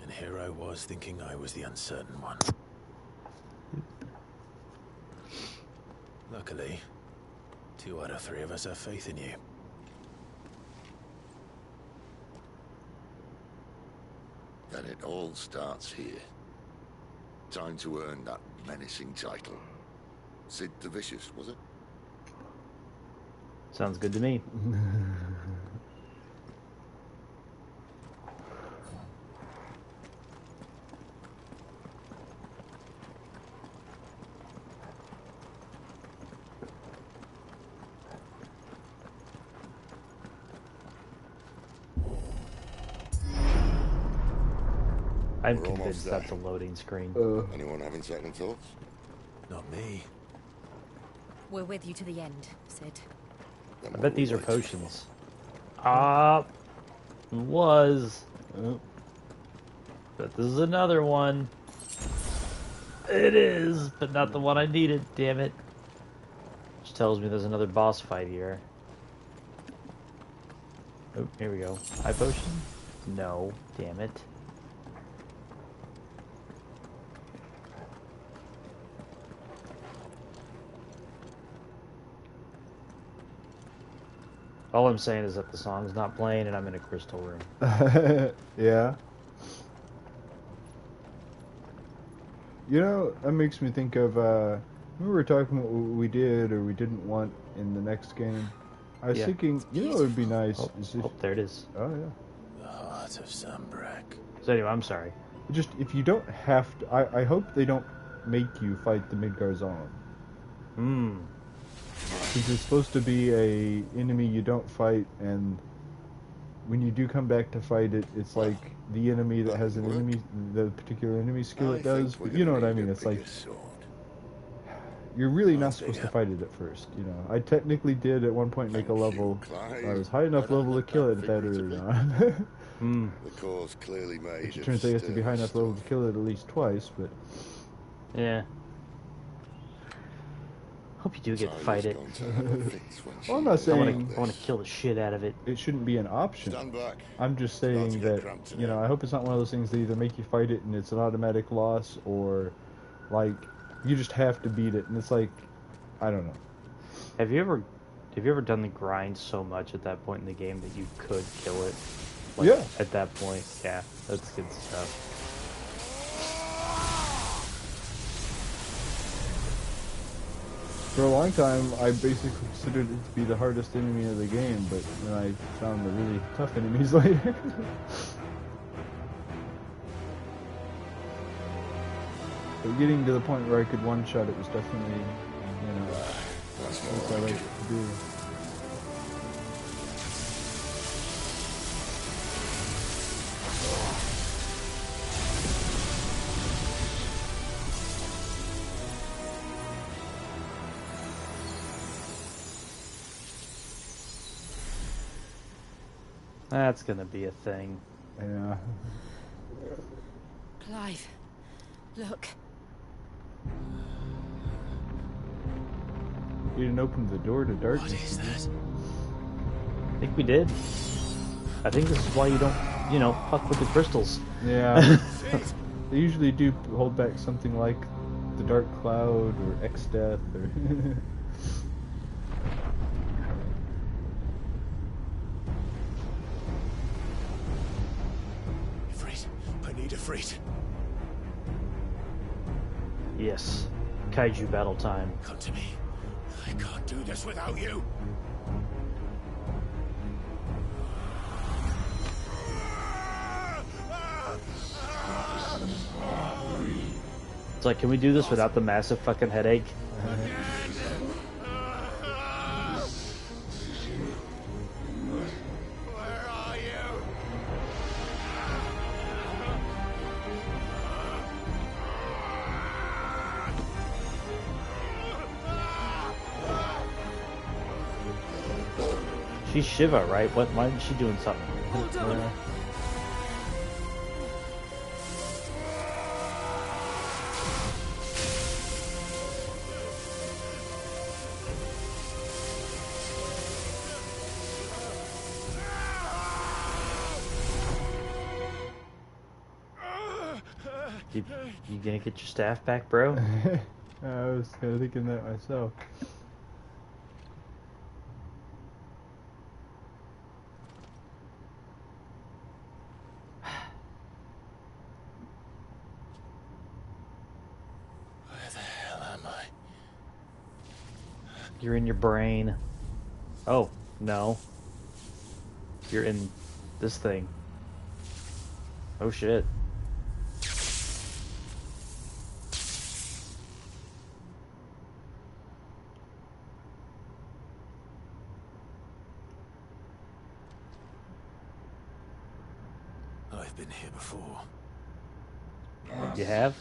And here I was thinking I was the uncertain one. Luckily, 2 out of 3 of us have faith in you. Then it all starts here. Time to earn that menacing title. Sid the Vicious, was it? Sounds good to me. I'm convinced that's a loading screen. Anyone having second thoughts? Not me. We're with you to the end, Sid. then I what bet do these we are wait potions. Was. Oh. But this is another one. It is, but not the one I needed, damn it. Which tells me there's another boss fight here. Oh, here we go. High potion? No, damn it. All I'm saying is that the song's not playing and I'm in a crystal room. Yeah. You know, that makes me think of, we were talking about what we did or we didn't want in the next game. I was thinking, you know what would be nice? There it is. Oh, yeah. The heart of Sunbreak. So anyway, I'm sorry. Just, if you don't have to, I hope they don't make you fight the Midgar Zone. Because it's supposed to be a enemy you don't fight, and when you do come back to fight it, it's like the enemy that has an enemy, the particular enemy skill it does. But you know what I mean? It's like you're really not supposed to fight it at first. You know, I technically did at one point make a level. I was high enough level to kill it at that early on. The cause clearly made. It turns out you have to be high enough level to kill it at least twice, but yeah. Hope you do get to fight it. Well, I'm not saying I want to kill the shit out of it. It shouldn't be an option. Stand back. I'm just saying that, you know, I hope it's not one of those things that either make you fight it and it's an automatic loss, or like you just have to beat it and it's like, I don't know. Have you ever done the grind so much at that point in the game that you could kill it? Like, yeah. At that point, yeah, that's good stuff. For a long time, I basically considered it to be the hardest enemy of the game, but then I found the really tough enemies later. But getting to the point where I could one-shot it was definitely, you know, what I like to do. That's gonna be a thing. Yeah. Clive, look. You didn't open the door to darkness. What is that? I think we did. I think this is why you don't, you know, fuck with the crystals. Yeah. They usually do hold back something like the Dark Cloud or X-Death or... Ifrit. Yes. Kaiju battle time. Come to me. I can't do this without you. It's like, can we do this without the massive fucking headache? She's Shiva, right? Why isn't she doing something? You gonna get your staff back, bro? I was kind of thinking that myself. You're in your brain. Oh, no. You're in this thing. Oh shit. I've been here before. You have?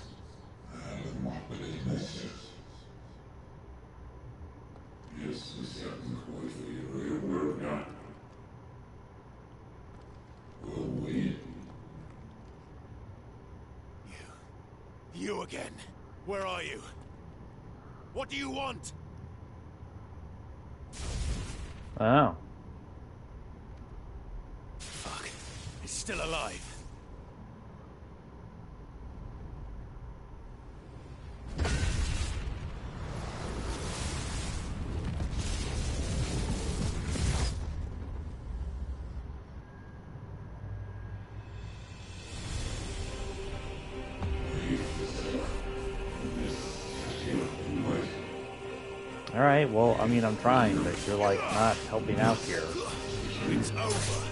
You again. Where are you? What do you want? Oh. Fuck. It's still alive. Alright, well, I mean, I'm trying, but you're, like, not helping out here. It's over.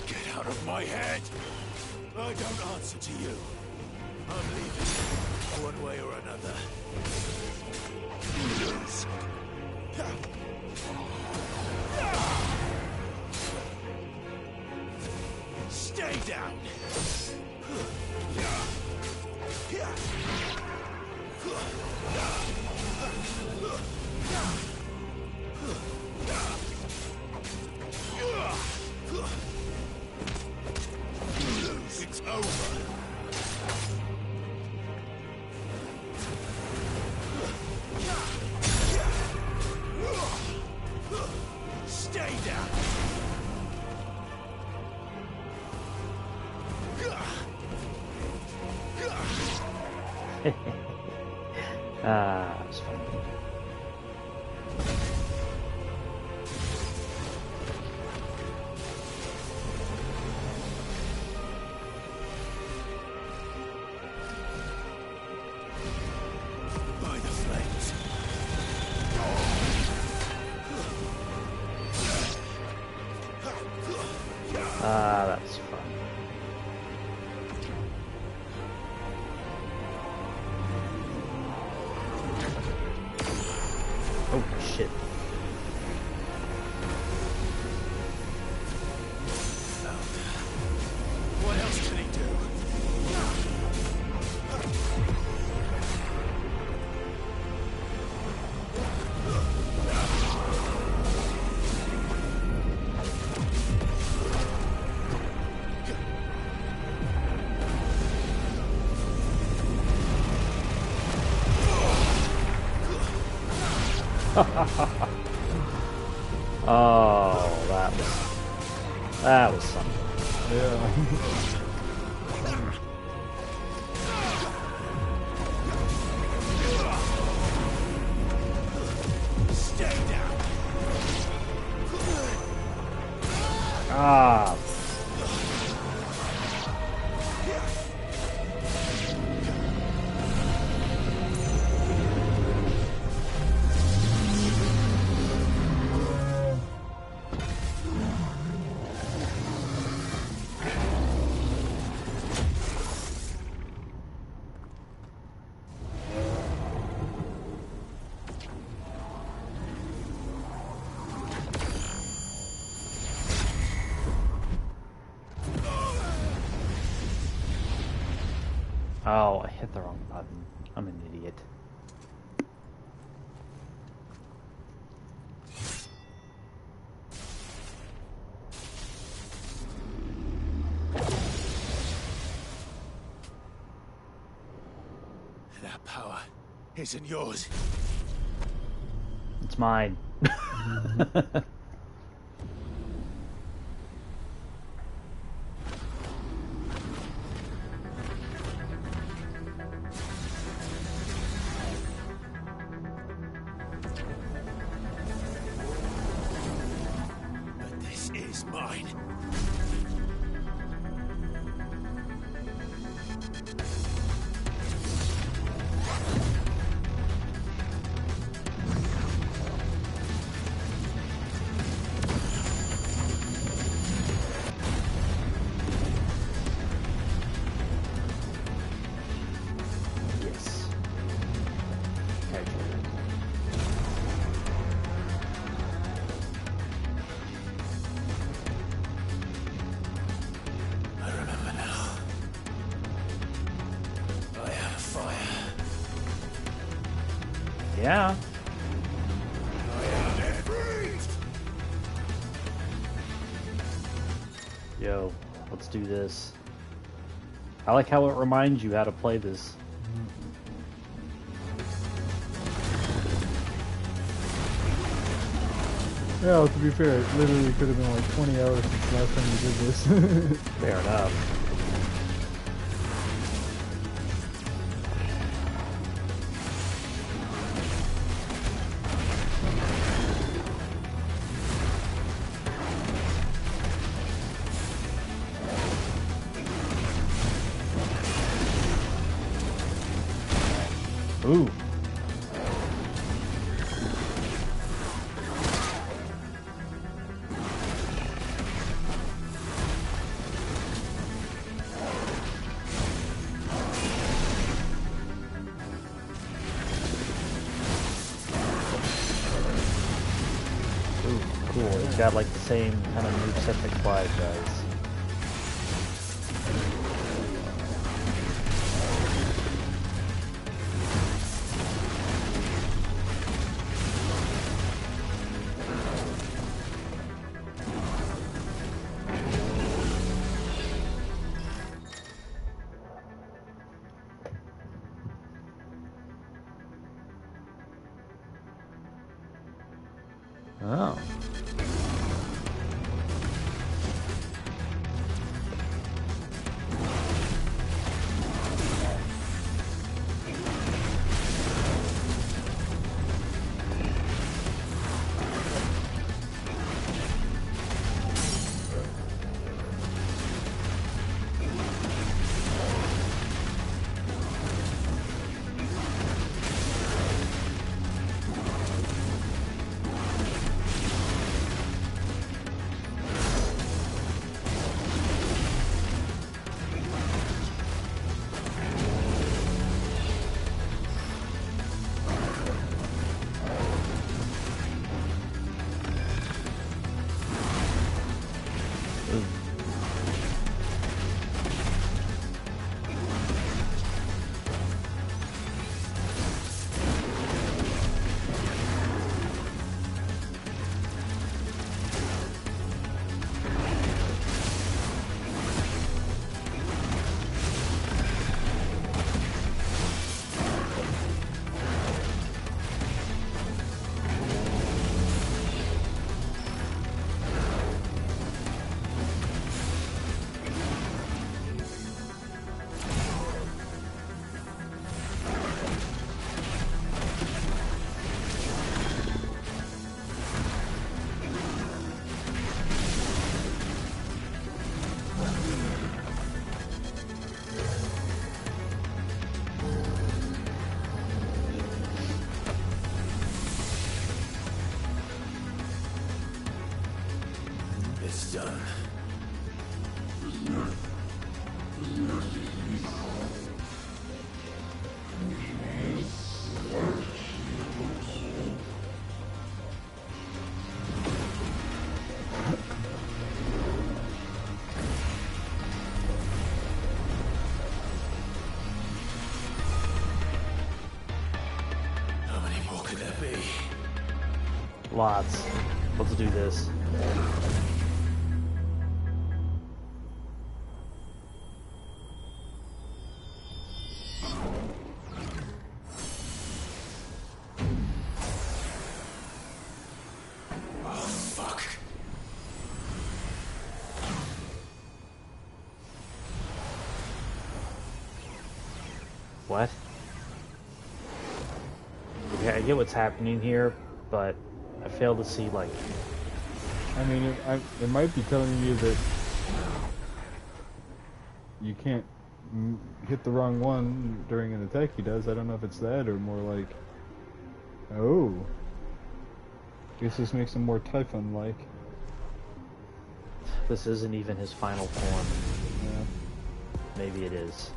Get out of my head! I don't answer to you. I'm leaving, one way or another. You lose. Stay down! It's over. Stay down. Ah, that's funny. By the flames. Ah, that's fun. Oh, shit. What else can he do? Oh, that was something. Yeah. Stay down. Ah. Oh, I hit the wrong button. I'm an idiot. That power isn't yours. It's mine. But this is mine. Yes. Yeah. Yo, let's do this. I like how it reminds you how to play this. Yeah, well, to be fair, it literally could have been like 20 hours since last time you did this. Fair enough. Ooh. Cool. It's got like the same kind of moveset that Clive does. Oh. It's done. How many more could there be? Lots. Let's do this. What? Okay, I get what's happening here, but I fail to see, like... I mean, it might be telling you that you can't hit the wrong one during an attack he does. I don't know if it's that or more like... Oh. Guess this makes him more Typhon-like. This isn't even his final form. Yeah. Maybe it is.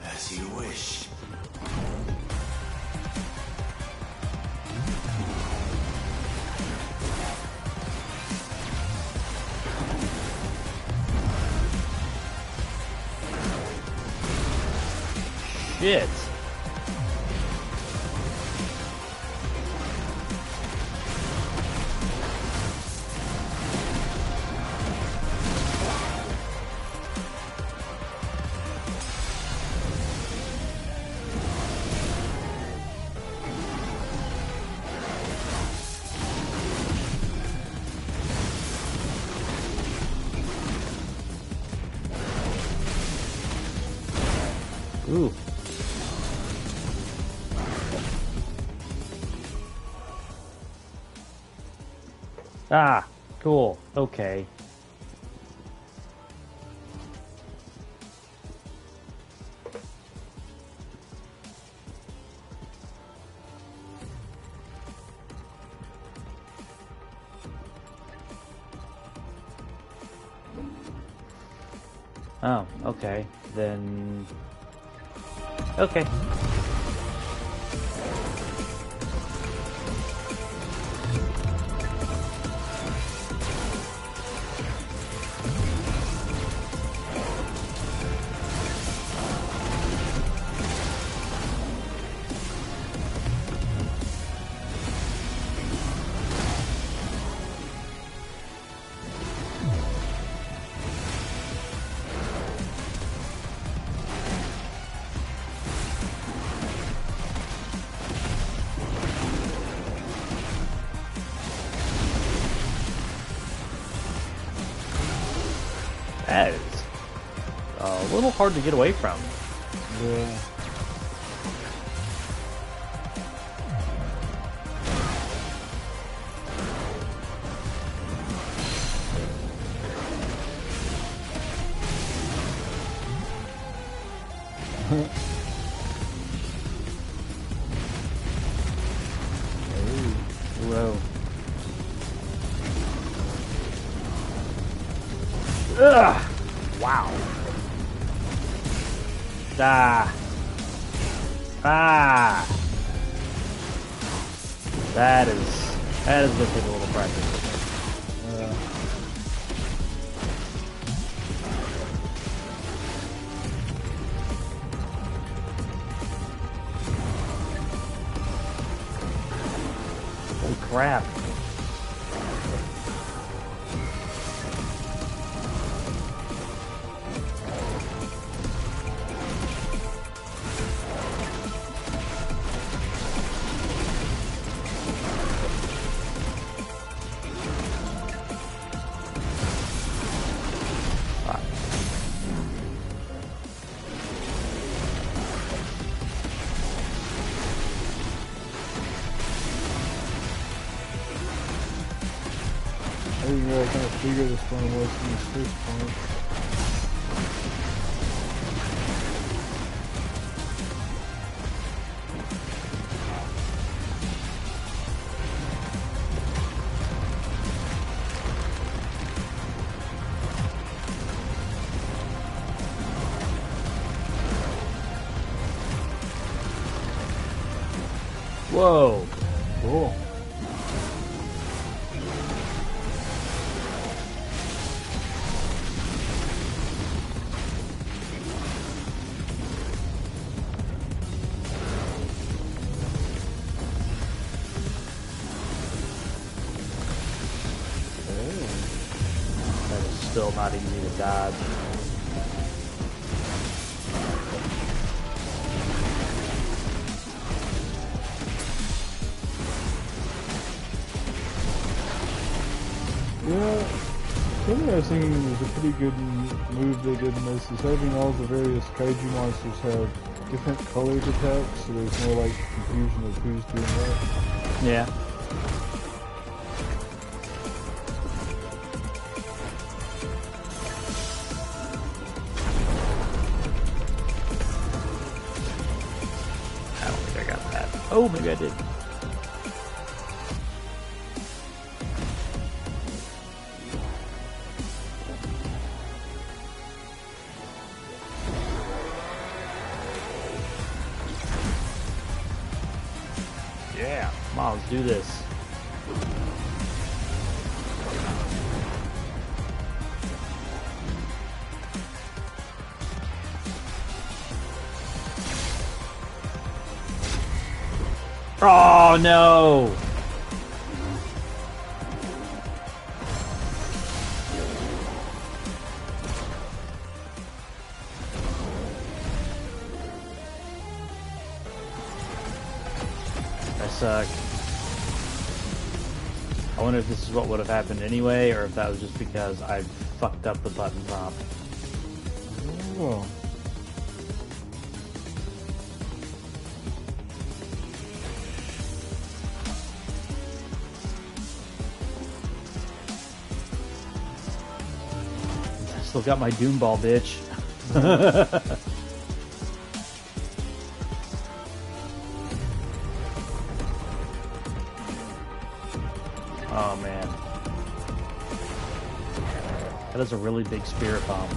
As you wish. shit. Ooh. Ah, cool. Okay. Oh, okay. Then... Okay. That is a little hard to get away from. Yeah. Whoa. Ugh! Wow. Ah. Ah. That is gonna take a little practice. Holy crap. I didn't realize how much bigger this one was than this first one. Whoa. Cool. That is still not easy to dodge. Yeah, something I was thinking was a pretty good move they did in this is having all the various kaiju monsters have different colored attacks, so there's no like confusion of who's doing what. Yeah. I don't think I got that. Oh, maybe I did. Yeah, come on, let's do this. Oh no! I suck. I wonder if this is what would have happened anyway, or if that was just because I fucked up the button prompt. Oh. Still got my Doom Ball, bitch. Oh man. That is a really big spirit bomb.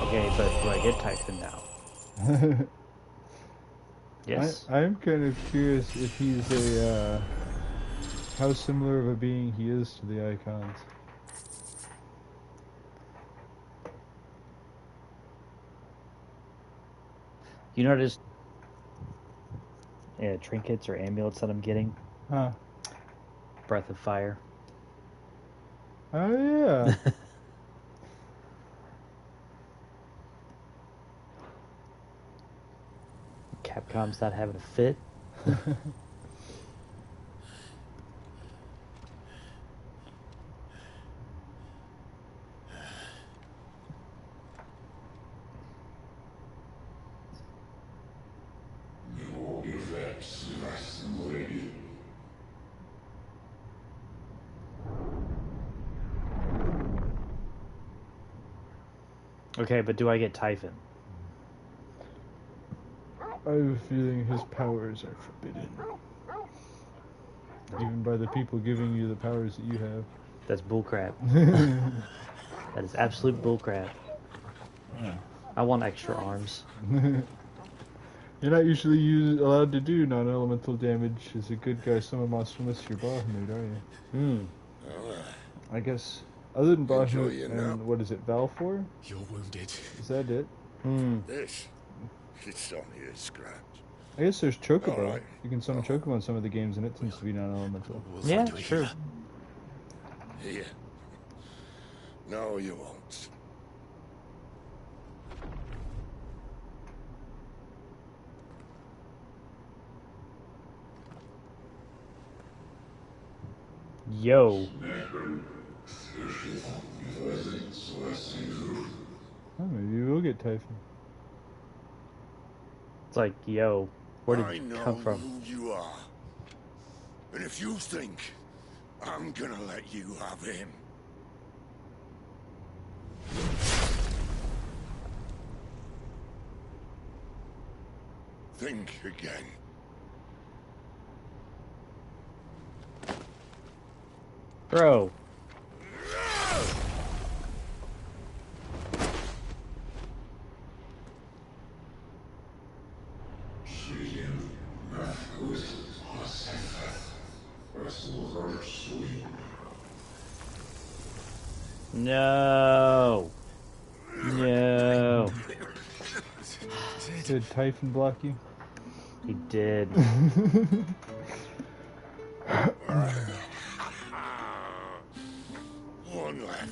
Okay, but do I get Typhon now? Yes. I'm kind of curious if he's a, how similar of a being he is to the icons. You notice trinkets or amulets that I'm getting? Huh. Breath of Fire. Oh yeah. Capcom's not having a fit. Okay, but do I get Typhon? I have a feeling his powers are forbidden. Even by the people giving you the powers that you have. That's bullcrap. That is absolute bullcrap. Yeah. I want extra arms. You're not usually allowed to do non-elemental damage as a good guy. Someone wants to miss your Bahamut, are you? Hmm. I guess, other than Enjoy Bahamut your and nap. what is it, Balfour? You're wounded. Is that it? This? It's only a scratch. I guess there's Chocobo. Alright. You can summon Chocobo in some of the games and it seems to be non-elemental. Yeah, true. Here. No, you won't. Yo. Oh, maybe we'll get Typhon. It's like, yo, where did I you know come from? who you are. And if you think I'm gonna let you have him. Think again. Bro. No. No. Did Typhon block you? He did. One left.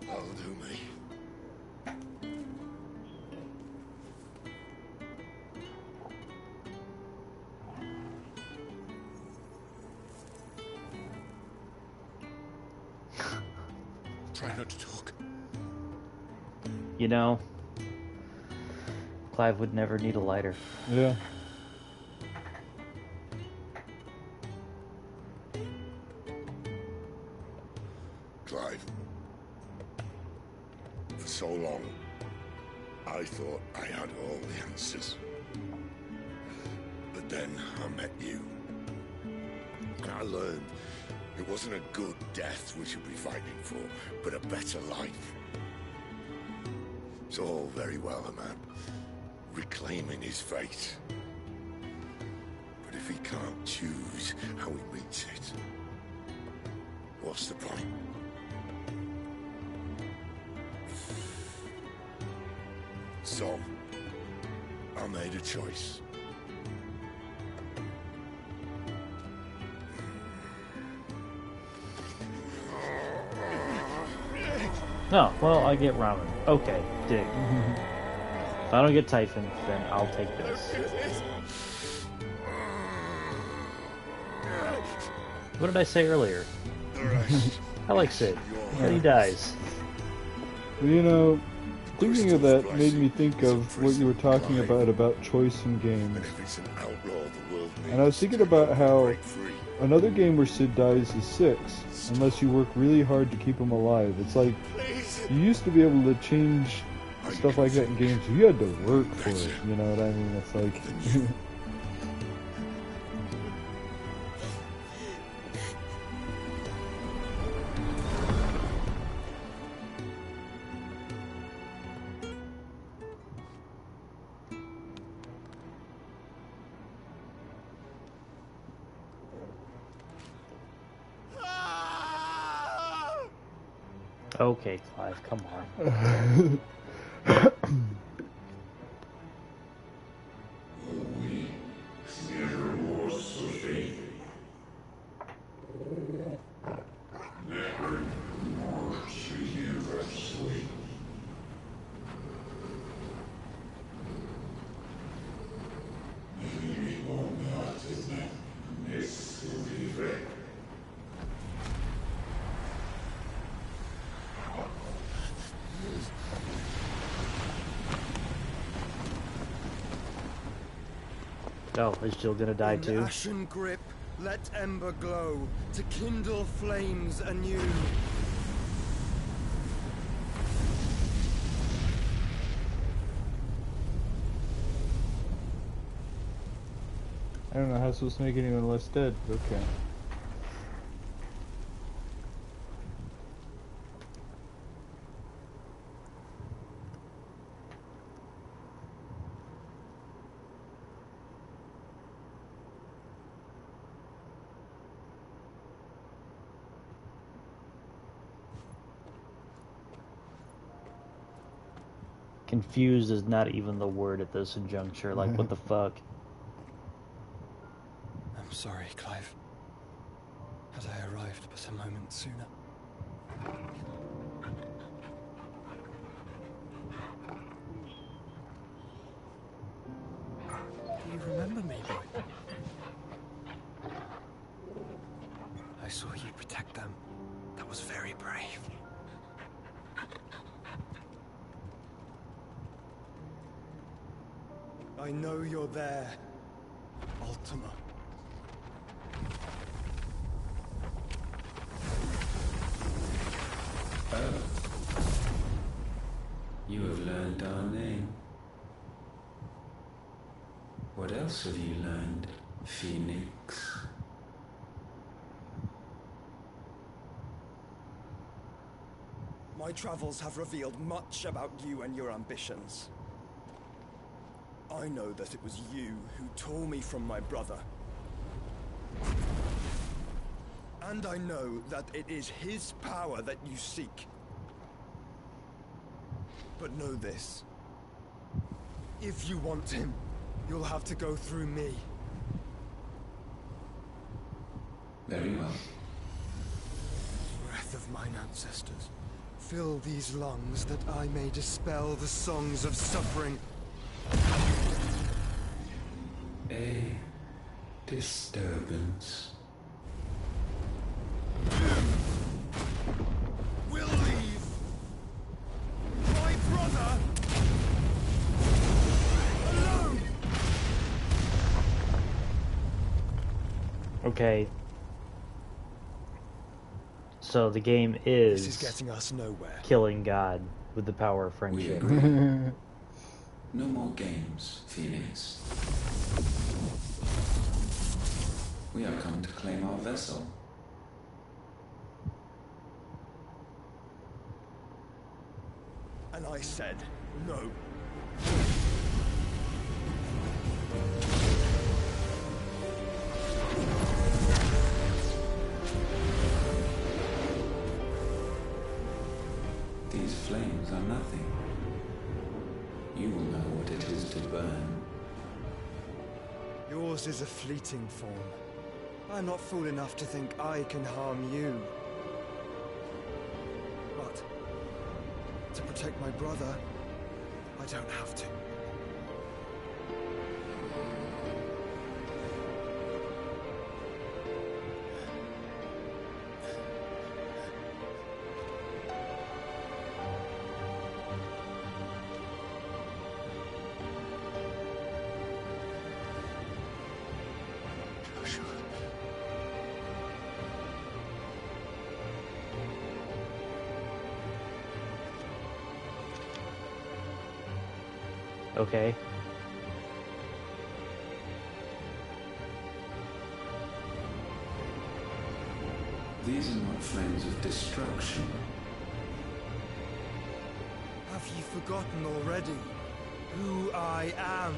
That'll do me. Try not to talk. You know, Clive would never need a lighter. Yeah. Clive. For so long, I thought I had all the answers. But then I met you. And I learned it wasn't a good death we should be fighting for, but a better life. It's all very well, a man reclaiming his fate. But if he can't choose how he meets it, what's the point? So, I made a choice. Oh, well, I get ramen. Okay, dig. If I don't get Typhon, then I'll take this. What did I say earlier? I like Sid. And he dies. Well, you know, thinking of that made me think of what you were talking about choice in games. And I was thinking about how another game where Sid dies is 6, unless you work really hard to keep him alive. It's like, you used to be able to change stuff like that in games. You had to work for it, you know what I mean? It's like... Okay, Clive, come on. Oh, is Jill gonna die too? In ashen grip, let ember glow to kindle flames anew. I don't know how it's supposed to make anyone less dead, but okay. Confused is not even the word at this juncture. Like, what the fuck? I'm sorry, Clive. Had I arrived but a moment sooner. Do you remember me, boy? I saw you protect them. That was very brave. I know you're there, Ultima. Oh. You have learned our name. What else have you learned, Phoenix? My travels have revealed much about you and your ambitions. I know that it was you who tore me from my brother. And I know that it is his power that you seek. But know this. If you want him, you'll have to go through me. Very well. Breath of mine ancestors, fill these lungs that I may dispel the songs of suffering. A disturbance. We'll leave. My brother alone. Okay. So the game is This is getting us nowhere. Killing God with the power of friendship. No more games, Phoenix. We have come to claim our vessel. And I said, No. These flames are nothing. You will know what it is to burn. Yours is a fleeting form. I'm not fool enough to think I can harm you. But to protect my brother, I don't have to. Okay. These are not flames of destruction. Have you forgotten already who I am?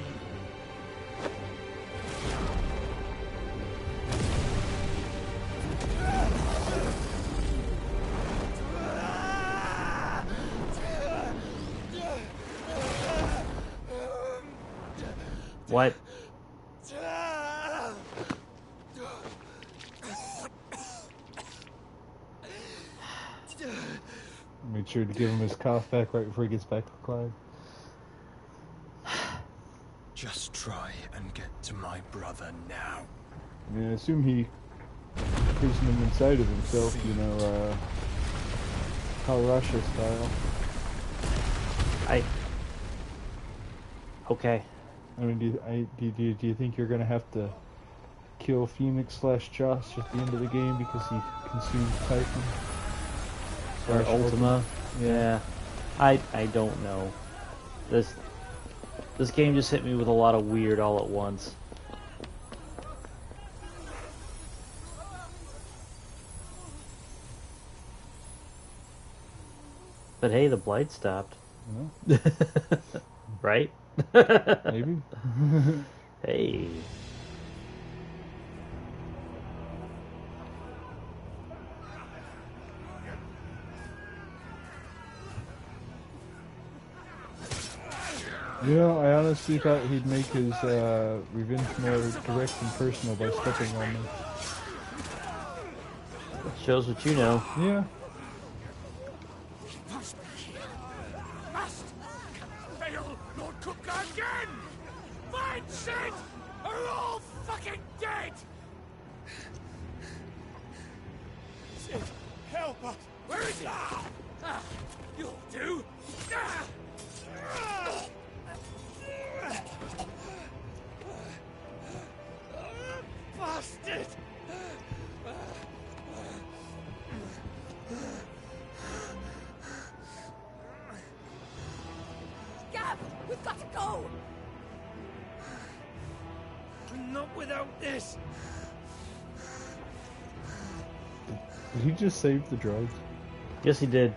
What? Make sure to give him his cough back right before he gets back to Clyde. Just try and get to my brother now. Yeah, I assume he imprisoned him inside of himself, you know, Kalarasha style. Okay. I mean, do you think you're gonna have to kill Phoenix / Joss at the end of the game because he consumed Titan? Or Ultima? Yeah. I don't know. This game just hit me with a lot of weird all at once. But hey, the blight stopped. Yeah. Right? Maybe. Hey. You know, I honestly thought he'd make his revenge more direct and personal by stepping on them. Shows what you know. Yeah. Must fail Lord Cook again! Find Sid! Are all fucking dead! Sid, help us! Where is he? You'll do! Bastard! Gab, we've got to go! Not without this! Did he just save the drugs? Yes, he did.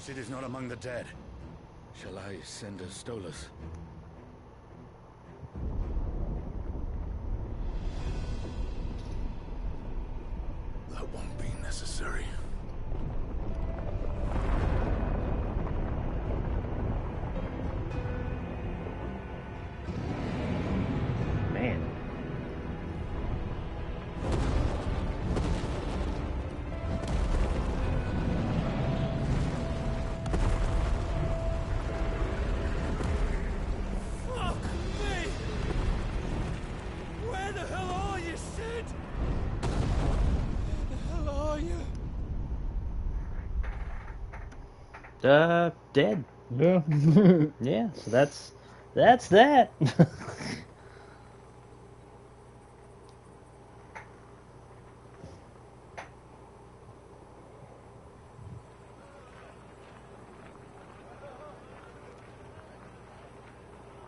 Sid is not among the dead. Shall I send a Stolas? That won't be necessary. Man. Fuck me! Where the hell are you, Sid? Where the hell are you? Dead. Yeah. Yeah, so that's that.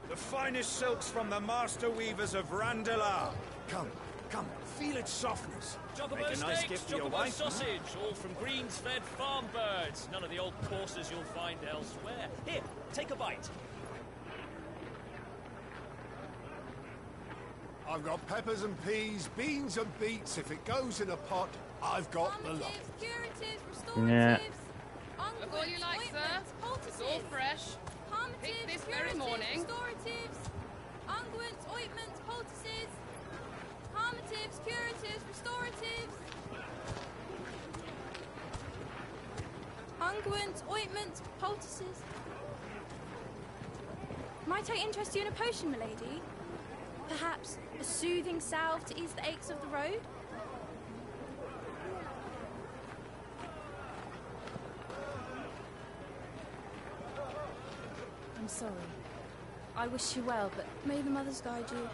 The finest silks from the master weavers of Randalar. Come, Come, feel its softness. Jocko Make a nice steaks, gift for your Jocko wife. sausage, all from greens-fed farm birds. None of the old courses you'll find elsewhere. Here, take a bite. I've got peppers and peas, beans and beets. If it goes in a pot, I've got the lot. Yeah. Look all you like, sir. It's all fresh. Picked this very morning. Unguents, ointments, poultices. Calmatives, curatives, restoratives. Unguents, ointments, poultices. Might I interest you in a potion, milady? Perhaps a soothing salve to ease the aches of the road? I'm sorry. I wish you well, but may the mothers guide you.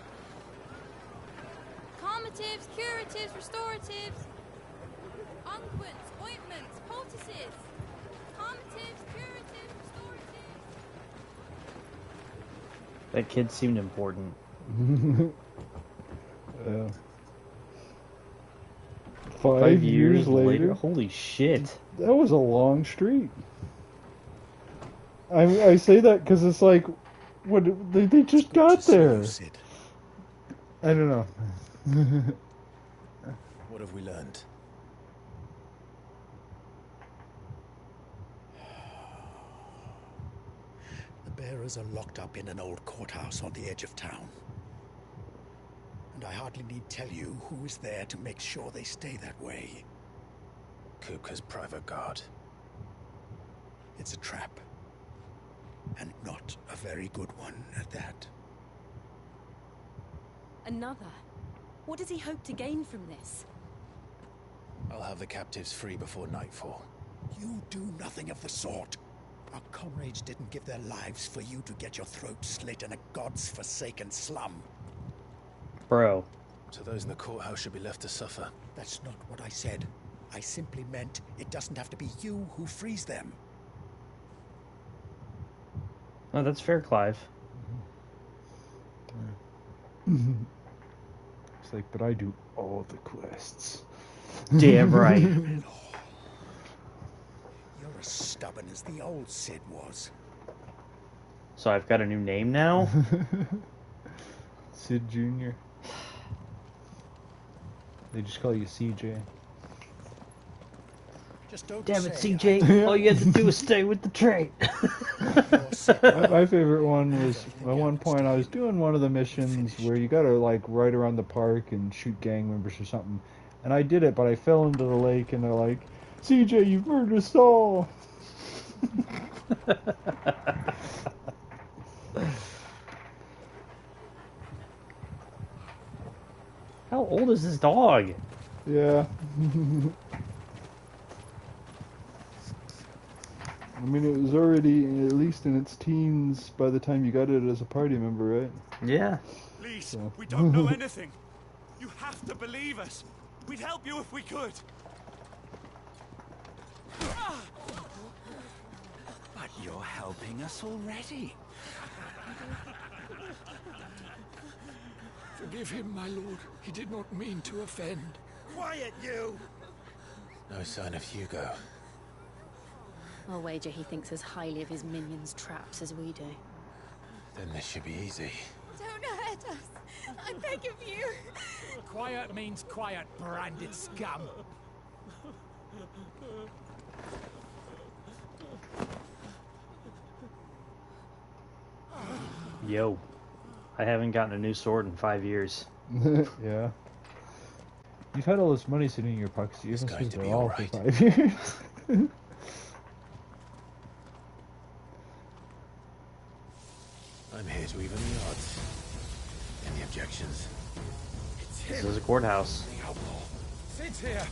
Calmatives, curatives, restoratives. Unguents, ointments, poultices. Calmatives, curatives, restoratives. That kid seemed important. Yeah. 5 years later? Holy shit. That was a long street. I say that because it's like, what they just got there. I don't know. What have we learned? The bearers are locked up in an old courthouse on the edge of town. And I hardly need tell you who is there to make sure they stay that way. Kupka's private guard. It's a trap. And not a very good one at that. Another? What does he hope to gain from this? I'll have the captives free before nightfall. You do nothing of the sort. Our comrades didn't give their lives for you to get your throat slit in a god's forsaken slum. Bro. So those in the courthouse should be left to suffer. That's not what I said. I simply meant it doesn't have to be you who frees them. Oh, that's fair, Clive. It's like, but I do all the quests. Damn right. You're as stubborn as the old Sid was. So I've got a new name now? Sid Jr. They just call you CJ. Just don't Damn it, say CJ. All you have to do is stay with the train. My favorite one was, at one point I was doing one of the missions where you gotta like ride around the park and shoot gang members or something. And I did it, but I fell into the lake and they're like, CJ, you've murdered us all. How old is this dog? Yeah. I mean, it was already at least in its teens by the time you got it as a party member, right? Yeah. Please, So. we don't know anything. You have to believe us. We'd help you if we could. But you're helping us already. Forgive him, my lord. He did not mean to offend. Quiet, you! No sign of Hugo. I'll wager he thinks as highly of his minions' traps as we do. Then this should be easy. Don't hurt us. I beg of you. Quiet means quiet, branded scum. Yo. I haven't gotten a new sword in 5 years. Yeah. You've had all this money sitting in your pockets. You haven't spent it all for alright. 5 years. I'm here to even the odds. Any objections? This is a courthouse. The outlaw. Sid's here.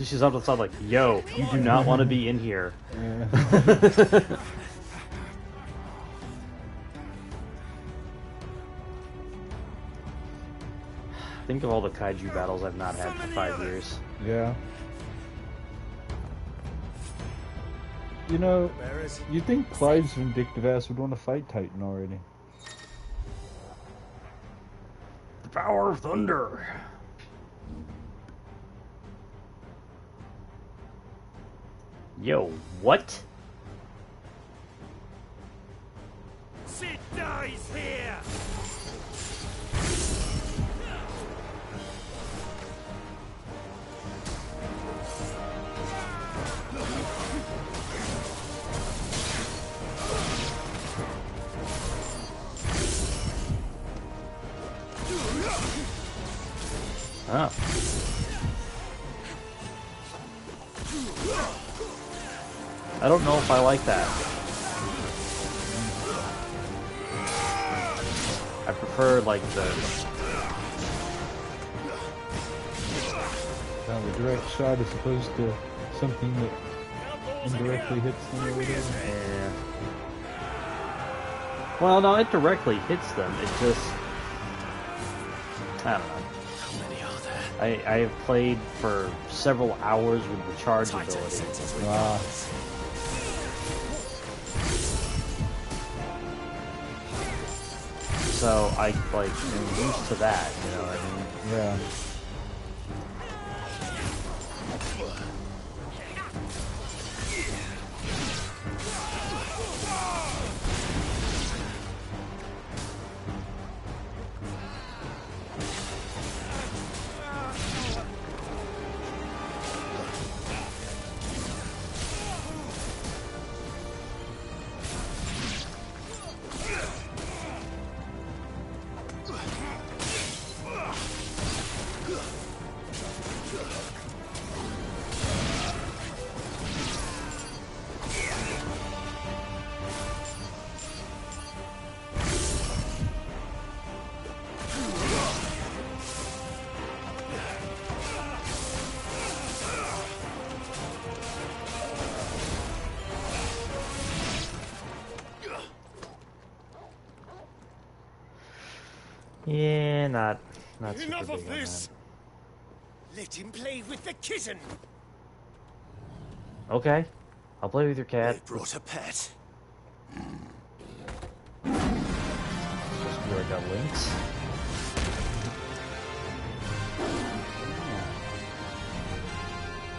She's outside like, yo, you do not want to be in here. Think of all the kaiju battles I've not had for 5 years. Yeah. You know, you'd think Clive's vindictive ass would want to fight Titan already. The power of thunder. Yo, what? Sid dies here! Oh. I don't know if I like that. I prefer like the direct shot as opposed to something that indirectly hits them or whatever. Yeah. Well, no, it directly hits them. It just, I don't know. How many are there? I have played for several hours with the charge ability. So I like am used to that, you know what I mean? Yeah. Yeah, not super Enough big of on this! Let him play with the kitten! that. Okay, I'll play with your cat. They brought a pet. Supposed to be like a lynx.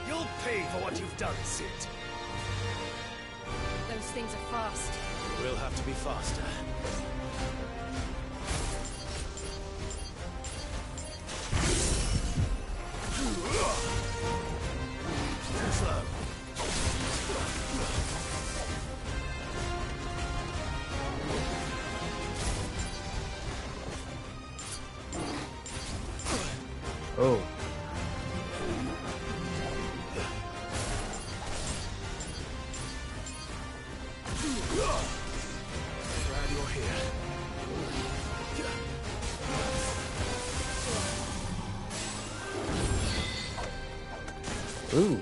You'll pay for what you've done, Sid. Those things are fast. We'll have to be faster. Oh. Glad you're here. Ooh.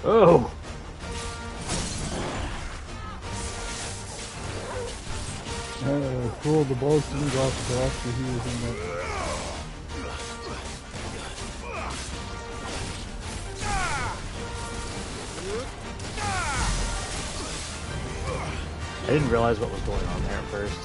Oh! Cool, the balls flew off so after he was in that. I didn't realize what was going on there at first.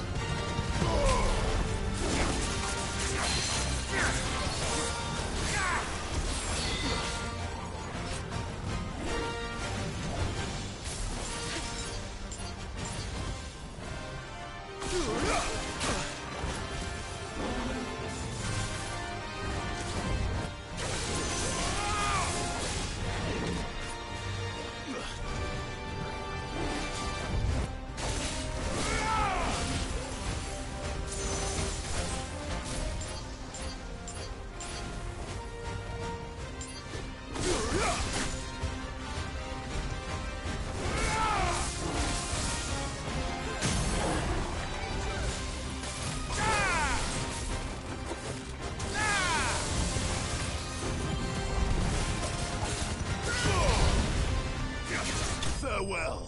Farewell.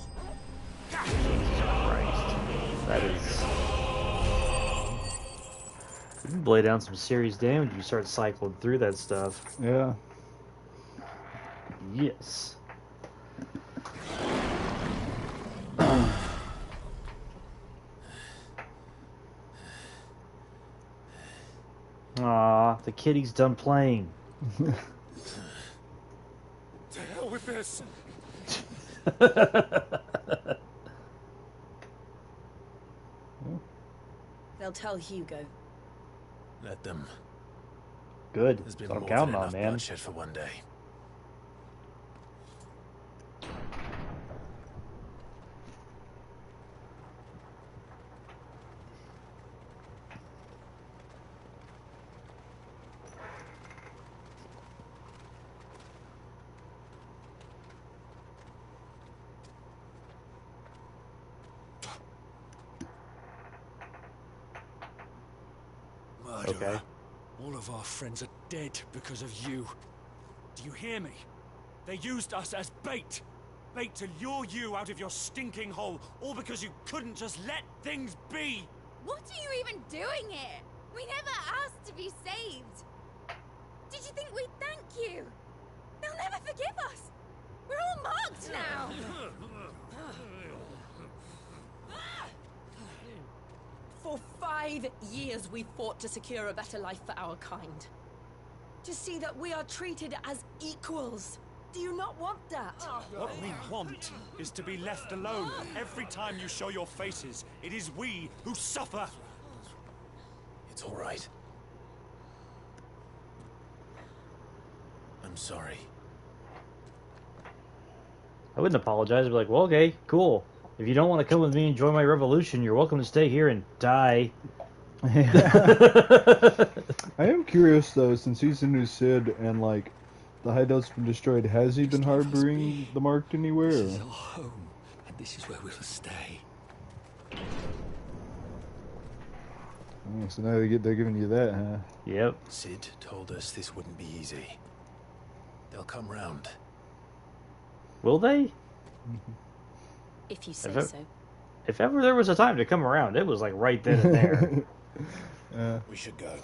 Jesus Christ. That is... You can lay down some serious damage if you start cycling through that stuff. Yeah. Yes. Aw, the kitty's done playing. To hell with this. They'll tell Hugo. Let them. Good. There's been That's what more I'm counting than on, enough man. bloodshed for one day. Murderer. Okay. All of our friends are dead because of you. Do you hear me? They used us as bait. Bait to lure you out of your stinking hole, all because you couldn't just let things be. What are you even doing here? We never asked to be saved. Did you think we'd thank you? They'll never forgive us. We're all marked now. For 5 years we fought to secure a better life for our kind. To see that we are treated as equals. Do you not want that? What we want is to be left alone. Every time you show your faces, it is we who suffer. It's all right. I'm sorry. I wouldn't apologize. I'd be like, well, okay, cool. If you don't want to come with me and join my revolution, you're welcome to stay here and die. I am curious, though, since he's the new Sid and, like, the hideout's been destroyed, has he been harboring the Marked anywhere? This is our home, and this is where we'll stay. Oh, so now they're giving you that, huh? Yep. Sid told us this wouldn't be easy. They'll come round. Will they? If you say so. If ever there was a time to come around, it was like right then and there. We should go.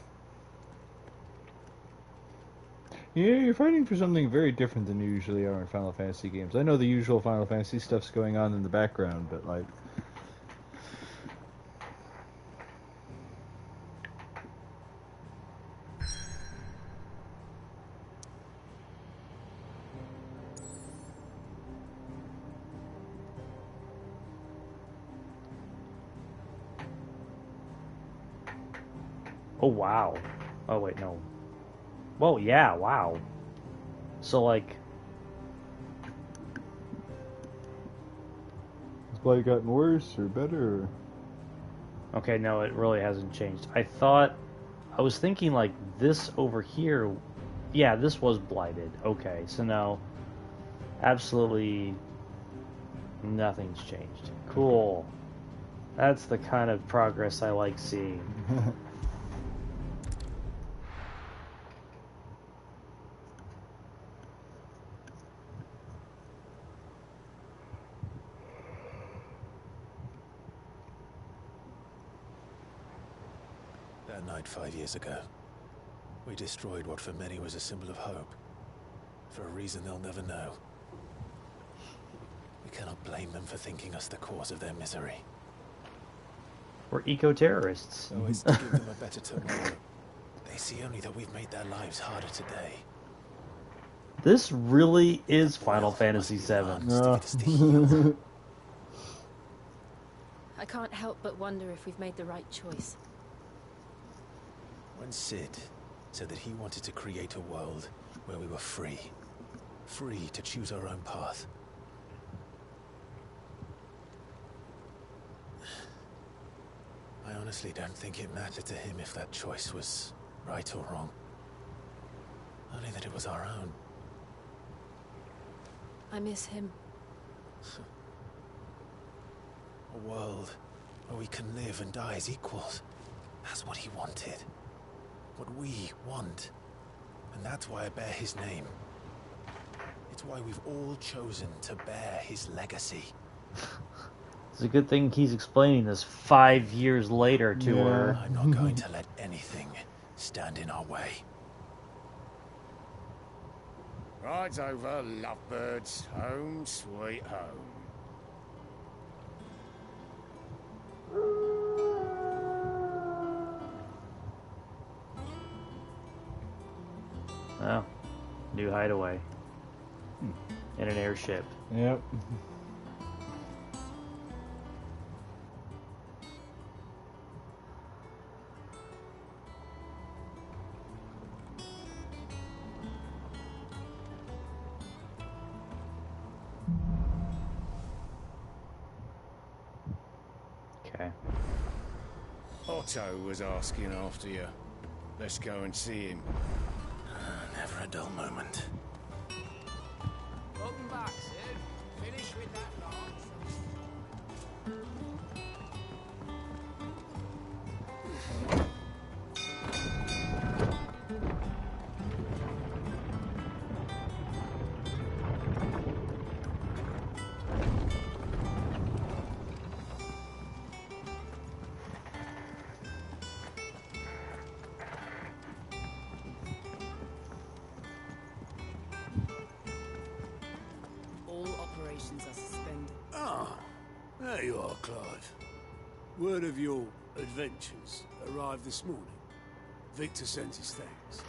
Yeah, you're fighting for something very different than you usually are in Final Fantasy games. I know the usual Final Fantasy stuff's going on in the background, but like... Oh, wow. Oh, wait, no. Well, yeah, wow. So, like... Has Blight gotten worse or better? Or... Okay, no, it really hasn't changed. I was thinking, like, this over here... Yeah, this was blighted. Okay, so no. Absolutely nothing's changed. Cool. That's the kind of progress I like seeing. That night 5 years ago, we destroyed what for many was a symbol of hope. For a reason they'll never know. We cannot blame them for thinking us the cause of their misery. We're eco-terrorists. So it's to give them a better tomorrow. They see only that we've made their lives harder today. This really is Final Fantasy VII. I can't help but wonder if we've made the right choice. When Sid said that he wanted to create a world where we were free. Free to choose our own path. I honestly don't think it mattered to him if that choice was right or wrong. Only that it was our own. I miss him. A world where we can live and die as equals. That's what he wanted. What we want. And that's why I bear his name. It's why we've all chosen to bear his legacy. It's a good thing he's explaining this 5 years later to her. I'm not going to let anything stand in our way. Rides over, lovebirds. Home sweet home. Oh, new hideaway. In an airship. Yep. Okay. Otto was asking after you. Let's go and see him. Never a dull moment. Welcome back, Sid. Finish with that lot. There you are, Clive. Word of your adventures arrived this morning. Victor sent his thanks.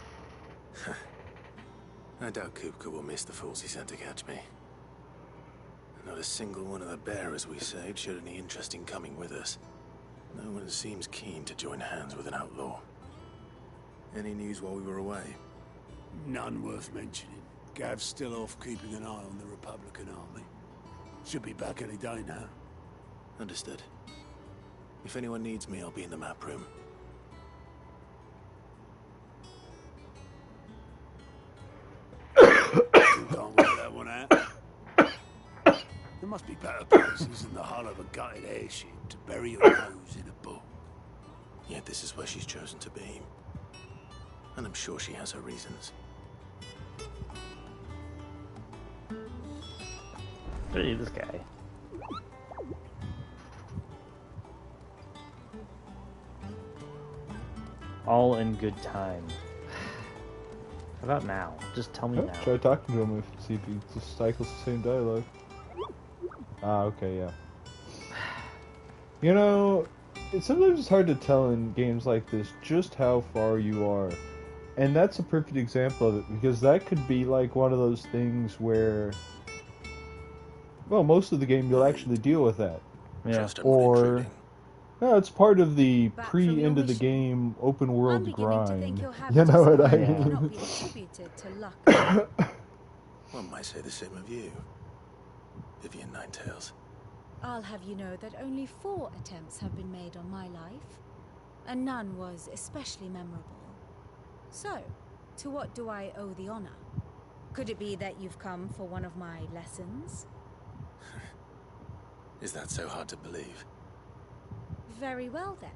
I doubt Kupka will miss the fools he sent to catch me. Not a single one of the bearers we saved showed any interest in coming with us. No one seems keen to join hands with an outlaw. Any news while we were away? None worth mentioning. Gav's still off keeping an eye on the Republican army. Should be back any day now. Understood. If anyone needs me, I'll be in the map room. Can't work that one out. There must be better places than the hull of a gutted airship to bury your nose in a book. Yet this is where she's chosen to be. And I'm sure she has her reasons. Hey, this guy. All in good time. How about now? Just tell me now. Try talking to him see if he just cycles the same dialogue. Ah, okay, yeah. You know, sometimes it's hard to tell in games like this just how far you are. And that's a perfect example of it, because that could be like one of those things where, well, most of the game you'll actually deal with that. Yeah. Or, no, it's part of the pre-end of the game open world grind. You know what I mean? Not be attributed to luck. One might say the same of you, Vivian Ninetails. I'll have you know that only 4 attempts have been made on my life, and none was especially memorable. So, to what do I owe the honor? Could it be that you've come for one of my lessons? Is that so hard to believe? Very well then.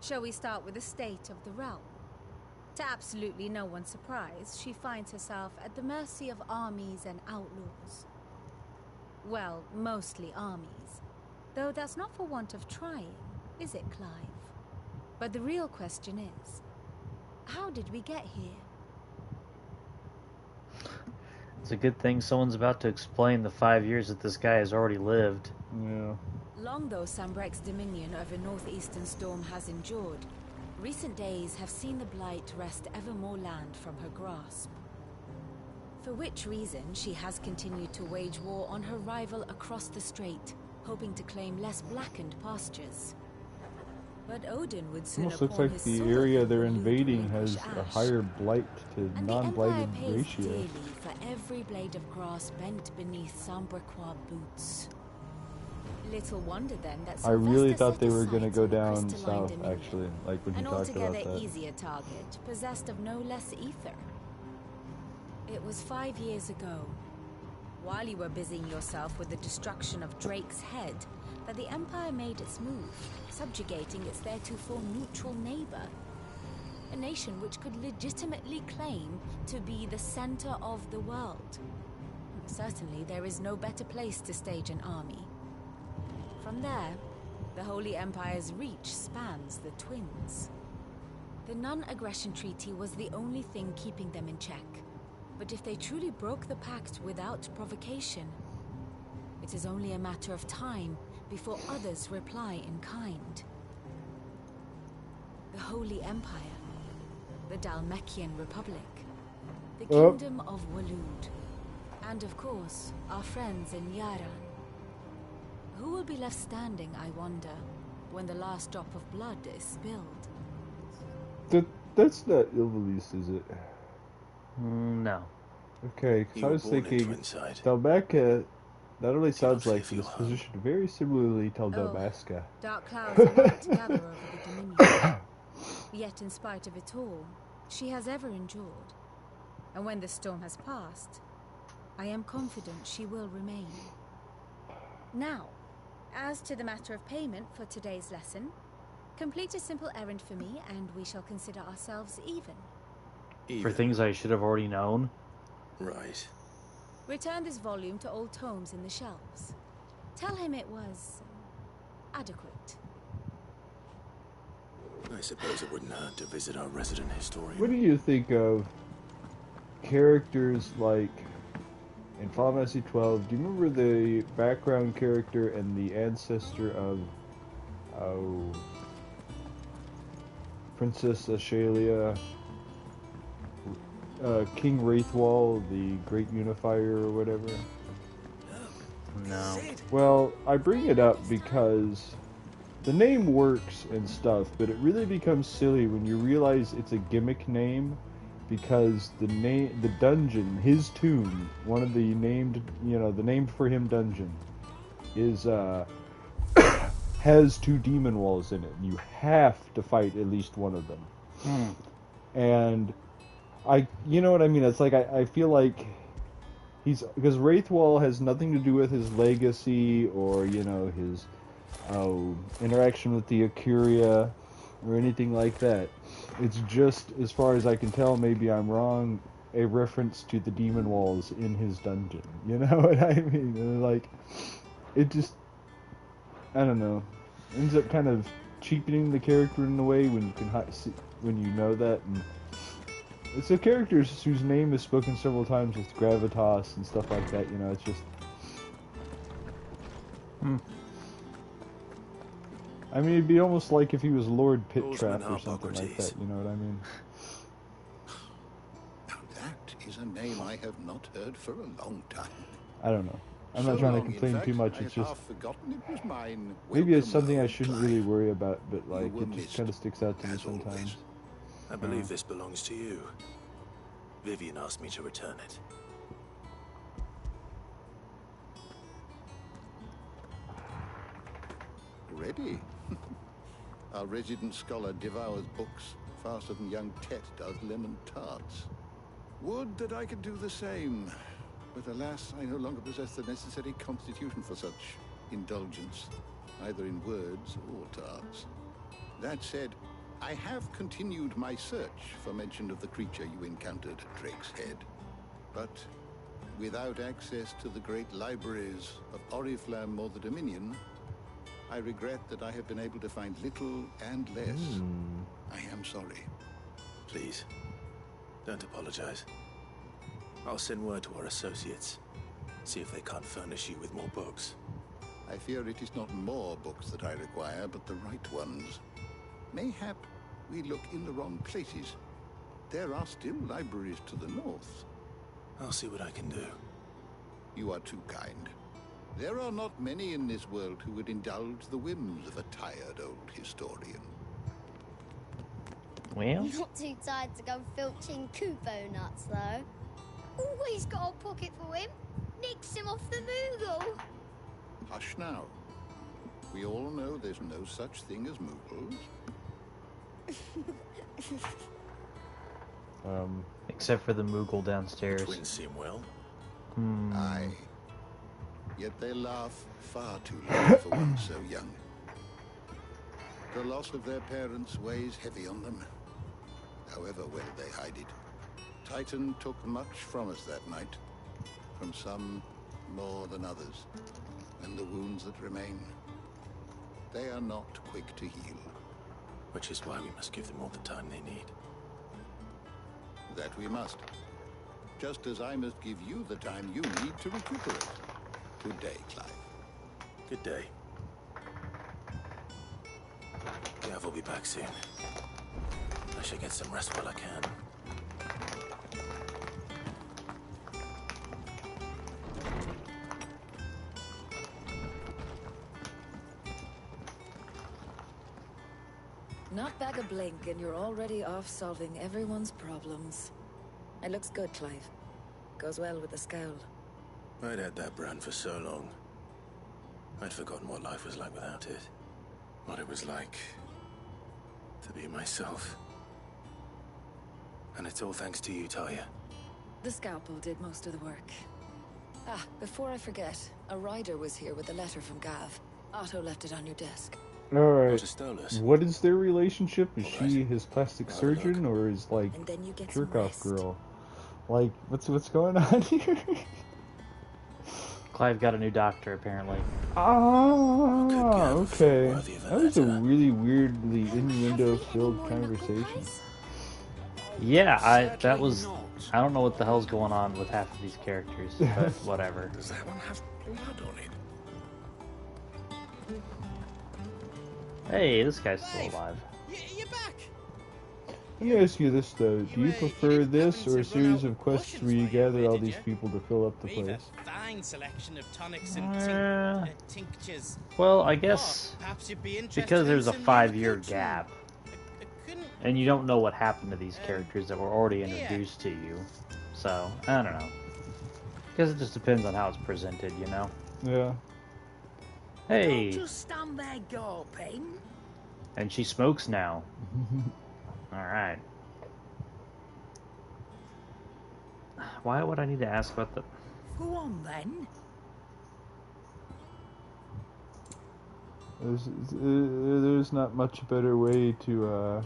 Shall we start with the state of the realm? To absolutely no one's surprise, she finds herself at the mercy of armies and outlaws. Well, mostly armies. Though that's not for want of trying, is it, Clive? But the real question is, how did we get here? It's a good thing someone's about to explain the 5 years that this guy has already lived. Yeah. Long though Sambrek's dominion over northeastern Storm has endured, recent days have seen the Blight wrest ever more land from her grasp. For which reason she has continued to wage war on her rival across the strait, hoping to claim less blackened pastures. But Odin would sooner Almost looks like the area they're invading has a higher blight to non-blighted ratio. Dearly for every blade of grass bent beneath Sambrequois boots. Little wonder then that I really Sylvester thought they set were aside going to go some down crystalline south, dominion, actually, like when he an talked about altogether that. easier target, possessed of no less ether. It was 5 years ago, while you were busying yourself with the destruction of Drake's head, that the Empire made its move, subjugating its theretofore neutral neighbor. A nation which could legitimately claim to be the center of the world. Certainly, there is no better place to stage an army. From there, the Holy Empire's reach spans the Twins. The non-aggression treaty was the only thing keeping them in check. But if they truly broke the pact without provocation, it is only a matter of time before others reply in kind. The Holy Empire, the Dalmekian Republic, the Kingdom of Waloed, and of course, our friends in Yaran. Who will be left standing, I wonder, when the last drop of blood is spilled? That's not Ilvalis, is it? No. Okay, because I was thinking, Dalmeka not only sounds like this position very similarly to Dalmasca. Dark clouds are about to gather over the Dominion. Yet in spite of it all, she has ever endured. And when the storm has passed, I am confident she will remain. Now, as to the matter of payment for today's lesson, complete a simple errand for me and we shall consider ourselves even. For things I should have already known? Right. Return this volume to old tomes in the shelves. Tell him it was adequate. I suppose it wouldn't hurt to visit our resident historian. What do you think of characters like in Final Fantasy 12? Do you remember the background character and the ancestor of Princess Ashalia, King Wraithwall, the Great Unifier or whatever? No. Well, I bring it up because the name works and stuff, but it really becomes silly when you realize it's a gimmick name, because the dungeon, his tomb, one of the named, the named for him dungeon, is has 2 demon walls in it. You have to fight at least one of them. And you know what I mean? It's like I feel like because Wraithwall has nothing to do with his legacy or his interaction with the Akuria or anything like that. It's just, as far as I can tell, maybe I'm wrong, a reference to the demon walls in his dungeon. You know what I mean? And like, it just, I don't know, ends up kind of cheapening the character in a way when you can when you know that. And it's a character whose name is spoken several times with gravitas and stuff like that. It's just. I mean, it'd be almost like if he was Lord Pittrap or something like that, you know what I mean? Now that is a name I have not heard for a long time. I don't know. I'm not trying to complain too much, it's just... Maybe it's something I shouldn't really worry about, but like, it just kind of sticks out to me sometimes. I believe this belongs to you. Vivian asked me to return it. Ready? Our resident scholar devours books faster than young Tet does lemon tarts. Would that I could do the same, but alas, I no longer possess the necessary constitution for such indulgence, either in words or tarts. That said, I have continued my search for mention of the creature you encountered at Drake's Head, but without access to the great libraries of Oriflamme or the Dominion, I regret that I have been able to find little and less. I am sorry. Please, don't apologize. I'll send word to our associates. See if they can't furnish you with more books. I fear it is not more books that I require, but the right ones. Mayhap we look in the wrong places. There are still libraries to the north. I'll see what I can do. You are too kind. There are not many in this world who would indulge the whims of a tired old historian. Well? Not too tired to go filching Kupo nuts, though. Always got a pocket for him. Nicks him off the Moogle. Hush now. We all know there's no such thing as Moogles. Except for the Moogle downstairs. Twins seem well. Aye. Yet they laugh far too loud for one so young. The loss of their parents weighs heavy on them, however well they hide it. Titan took much from us that night. from some more than others. And the wounds that remain, they are not quick to heal. Which is why we must give them all the time they need. That we must. Just as I must give you the time you need to recuperate. Good day, Clive. Good day. Gav will be back soon. I should get some rest while I can. Not back a blink and you're already off solving everyone's problems. It looks good, Clive. Goes well with the scowl. I'd had that brand for so long. I'd forgotten what life was like without it. What it was like to be myself. And it's all thanks to you, Talia. The scalpel did most of the work. Ah, before I forget, a rider was here with a letter from Gav. Otto left it on your desk. Alright, what is their relationship? Is she his plastic surgeon or is like jerk-off girl? Like, what's going on here? Clive got a new doctor, apparently. Ah, okay. That was a really weirdly innuendo-filled conversation. Yeah, I don't know what the hell's going on with half of these characters, but whatever. Does that one have blood on it? Hey, this guy's still alive. You're back. Let me ask you this though: do you prefer this or a series of quests where you gather all these people to fill up the place? Fine selection of tonics and tinctures. Well, I guess Perhaps you'd be interested because there's a in some 5-year coaching. gap, and you don't know what happened to these characters that were already introduced to you, so I don't know. Because it just depends on how it's presented, you know. Yeah. Hey. Don't just stand there gawping. And she smokes now. Alright. Why would I need to ask about the... Go on then. There's not much better way to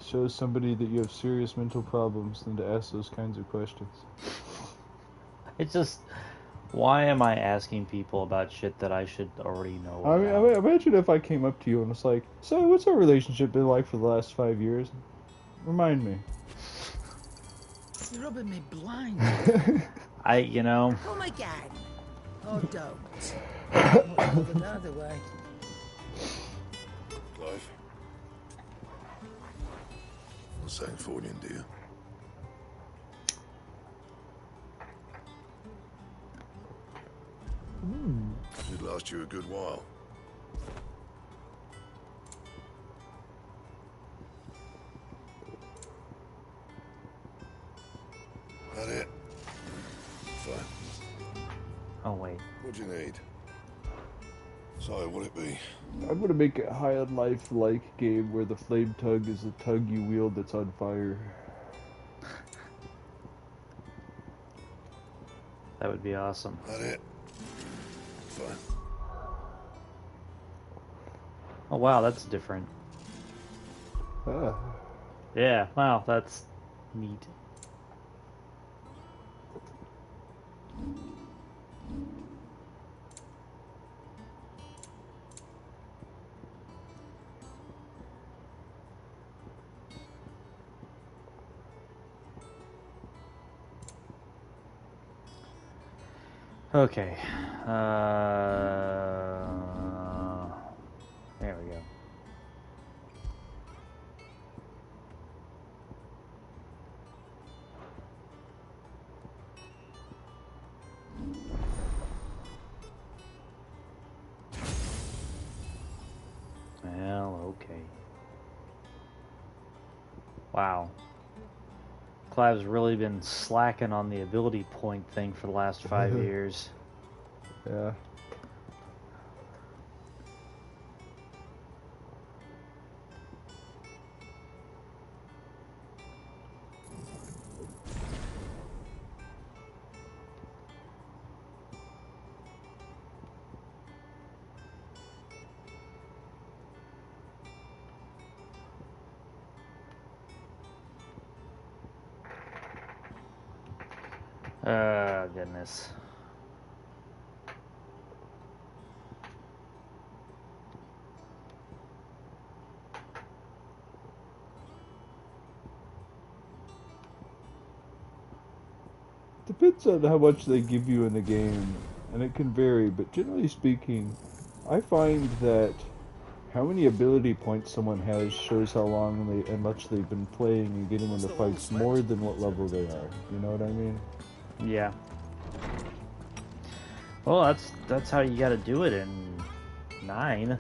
show somebody that you have serious mental problems than to ask those kinds of questions. It's just... Why am I asking people about shit that I should already know about? I mean, imagine if I came up to you and was like, so what's our relationship been like for the last 5 years? Remind me. You're rubbing me blind. you know... Come again. Oh, don't. Not the other way. Clive. Not saying Fordian, do you? Should last you a good while. That it? Fine. Oh, wait. What do you need? So, what'll it be? I'm gonna make a high on life like game where the flame tug is the tug you wield that's on fire. That would be awesome. That it? Fine. Oh wow, that's different. Yeah, wow, that's neat. Okay. There we go. Well, okay. Wow. Clive's really been slacking on the ability point thing for the last 5 years. Yeah. Goodness. Depends on how much they give you in the game, and it can vary, but generally speaking, I find that how many ability points someone has shows how long and much they've been playing and getting into fights more than what level they are. You know what I mean? Yeah. Well, that's how you gotta do it in 9. If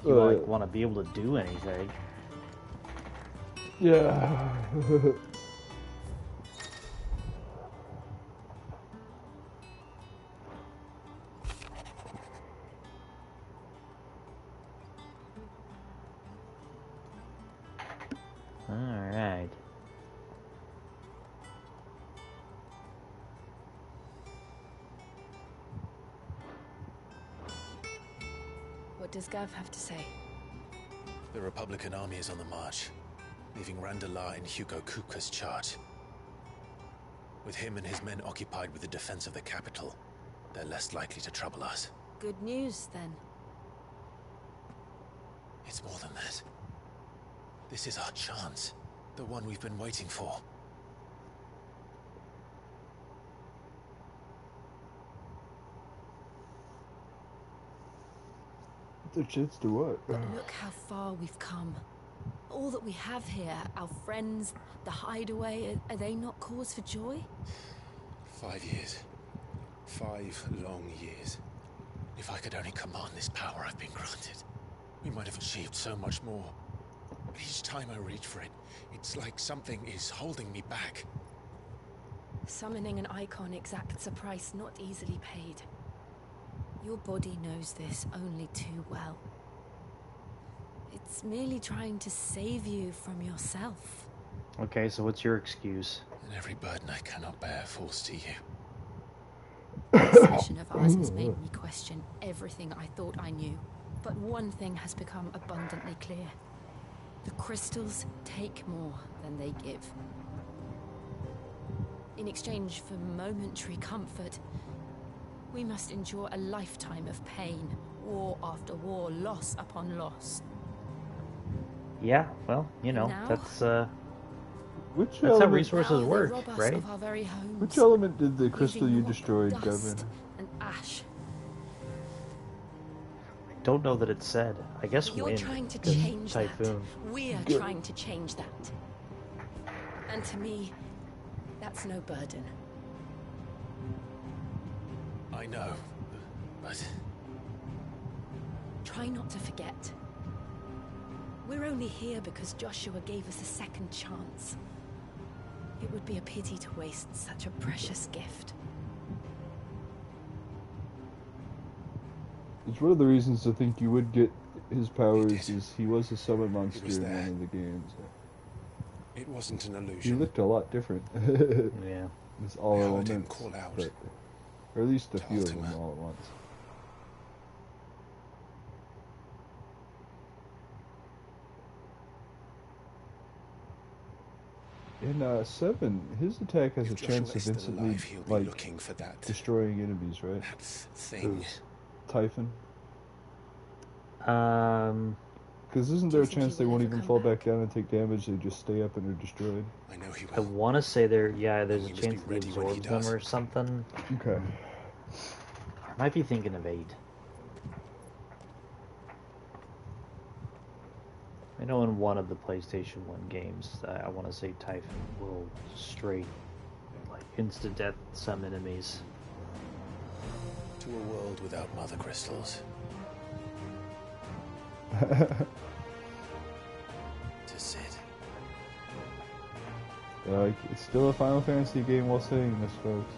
you like want to be able to do anything. Yeah. Alright. What does Gav have to say? The Republican army is on the march, leaving Randalar in Hugo Kupka's charge. With him and his men occupied with the defense of the capital, they're less likely to trouble us. Good news, then. It's more than that. This is our chance. The one we've been waiting for. The chance to what? But look how far we've come. All that we have here, our friends, the hideaway, are they not cause for joy? 5 years. 5 long years. If I could only command this power I've been granted, we might have achieved so much more. But each time I reach for it, it's like something is holding me back. Summoning an icon exacts a price not easily paid. Your body knows this only too well. It's merely trying to save you from yourself. Okay, so what's your excuse? And every burden I cannot bear falls to you. This mission of ours has made me question everything I thought I knew. But one thing has become abundantly clear. The crystals take more than they give. In exchange for momentary comfort, we must endure a lifetime of pain, war after war, loss upon loss. Yeah, well, you know, Now, that's Which how element, resources work, rob us right? of our very homes, which element did the crystal leaving you naught destroyed but come dust in? and ash. Don't know that it said. I guess You're wind. trying to 'Cause change typhoon. that. We're Good. trying to change that. And to me, that's no burden. I know, but... Try not to forget. We're only here because Joshua gave us a second chance. It would be a pity to waste such a precious gift. It's one of the reasons I think you would get his powers is he was a summon monster in one of the games. It wasn't an illusion. He looked a lot different. Yeah. It's all I heard him elements, call out. but, or at least a To few of them Ultima. all at once. In 7, his attack has If a Joshua chance of is still instantly, alive, he'll be like, looking for that destroying enemies, right? thing. Typhon. Because isn't there a chance they won't even fall back down and take damage, they just stay up and are destroyed? I know he will. I want to say there's a must chance be he ready when he absorbs them does. or something. Okay. I might be thinking of 8. I know in one of the PlayStation 1 games, I want to say Typhon will straight, like, insta-death some enemies. To a world without mother crystals. To Sid. It's still a Final Fantasy game while saying this, folks.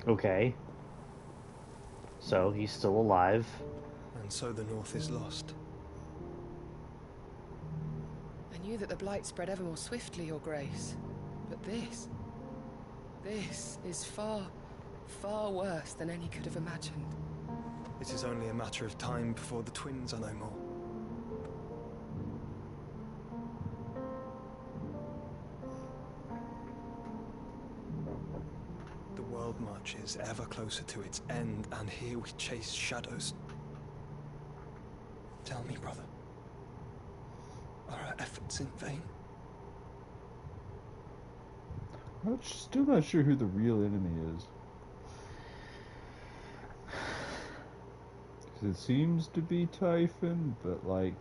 Okay. So, he's still alive. And so the North is lost. knew that the blight spread ever more swiftly, Your Grace. But this is far, far worse than any could have imagined. It is only a matter of time before the twins are no more. The world marches ever closer to its end, and here we chase shadows. Tell me, brother, are our efforts in vain? I'm still not sure who the real enemy is. It seems to be Typhon, but like,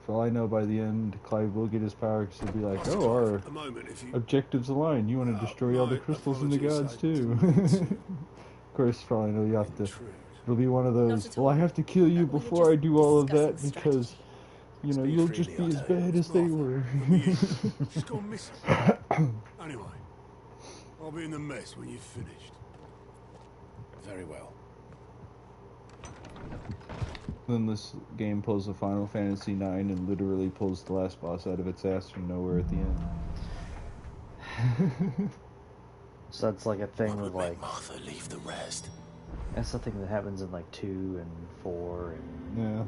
for all I know, by the end, Clive will get his power because he'll be like, oh, our objectives align. You want to destroy all the crystals and the gods too. Of course, for all I know, you have to. It'll be one of those. Well, I have to kill you before I do all of that because, you know, you'll just be as bad as they were. She's gone missing. Anyway, I'll be in the mess when you've finished. Very well. Then this game pulls a Final Fantasy IX and literally pulls the last boss out of its ass from nowhere at the end. So that's like a thing with like Martha leave the rest. That's something that happens in like 2 and 4 and yeah,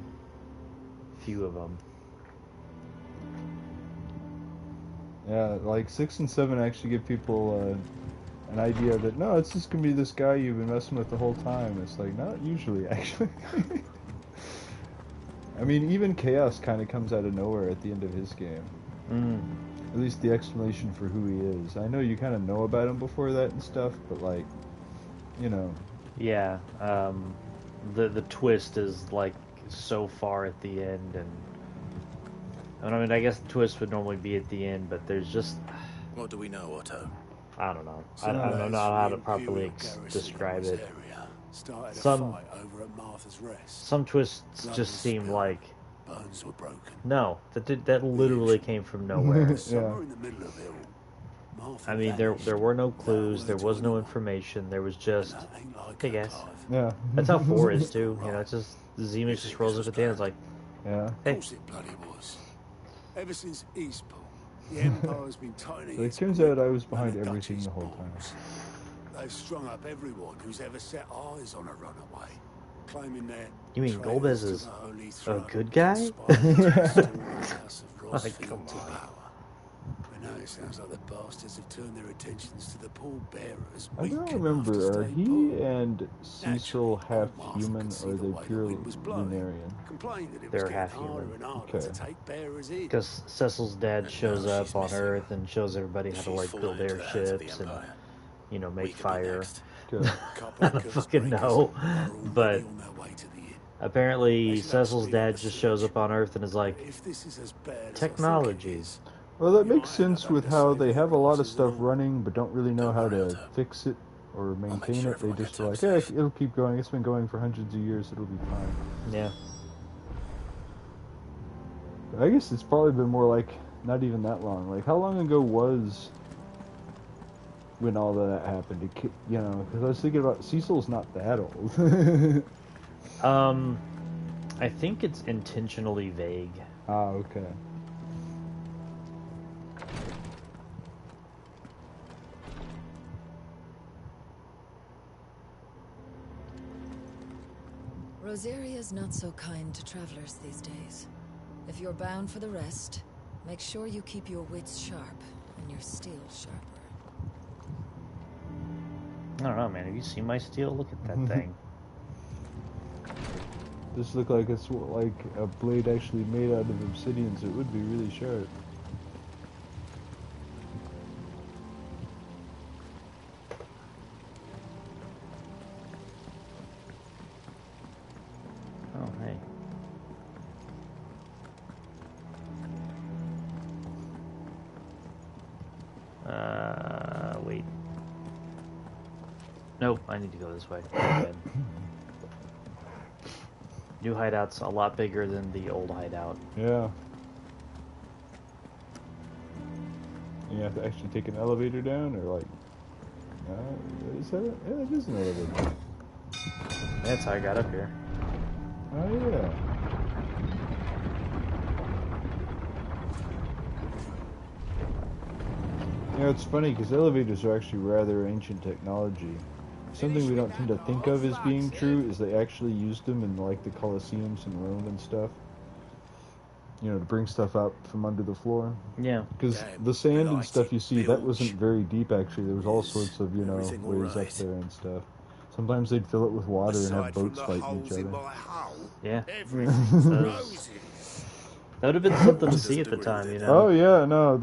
few of them. Yeah, like 6 and 7 actually give people an idea that no, it's just gonna be this guy you've been messing with the whole time. It's like not usually actually. I mean, even Chaos kind of comes out of nowhere at the end of his game. At least the explanation for who he is. I know you kind of know about him before that and stuff, but like, you know. Yeah, the twist is like so far at the end, and I mean, I guess the twist would normally be at the end, but there's just. What do we know, Otto? I don't know. I don't know how to properly describe it. Some twists just seem like bones were broken. No, that literally came from nowhere. Yeah. I mean, there were no clues, there was no information, there was just, hey guys. Yeah. That's how 4 is too. You know, it's just Zemus just rolls up at the end. It's like, yeah. Hey. Of course it bloody was. Ever since Eastpool, the Empire's been tightening. So it turns out I was behind everything the whole time. They've strung up everyone who's ever set eyes on a runaway, claiming that. You mean Golbez is a good guy? Like, come on. But now it sounds like the bastards have turned their attentions to the pallbearers. I don't remember, are he and Cecil half human or are they purely Lunarian? They're half human. Okay. Because Cecil's dad shows up on Earth and shows everybody how to like build airships and, you know, make fire. I don't fucking know. But apparently Cecil's dad just shows up on Earth and is like, technologies. Well, that makes sense with how they have a lot of stuff running but don't really know how to fix it or maintain it. They just are like, hey, it'll keep going. It's been going for hundreds of years. It'll be fine. Yeah. But I guess it's probably been more like not even that long. Like, how long ago was when all of that happened? You know, because I was thinking about Cecil's not that old. I think it's intentionally vague. Ah, okay. Rosaria's not so kind to travelers these days. If you're bound for the rest, make sure you keep your wits sharp and your steel sharper. I don't know, man. Have you seen my steel? Look at that thing. This looks like it's like a blade actually made out of obsidian, so it would be really sharp. Oh, hey. Wait. Nope, I need to go this way. New hideout's a lot bigger than the old hideout. Yeah. You have to actually take an elevator down, or like... is that it? Yeah, it is an elevator. That's how I got up here. Oh, yeah. You know, it's funny because elevators are actually rather ancient technology. Something we don't tend to think of as being true is they actually used them in like the Colosseums in Rome and stuff. You know, to bring stuff up from under the floor. Yeah. Because the sand and stuff you see, that wasn't very deep actually. There was all sorts of, you know, ways up there and stuff. Sometimes they'd fill it with water and have boats fighting each other. Yeah. That would have been something to see at the time, you know? Oh yeah, no,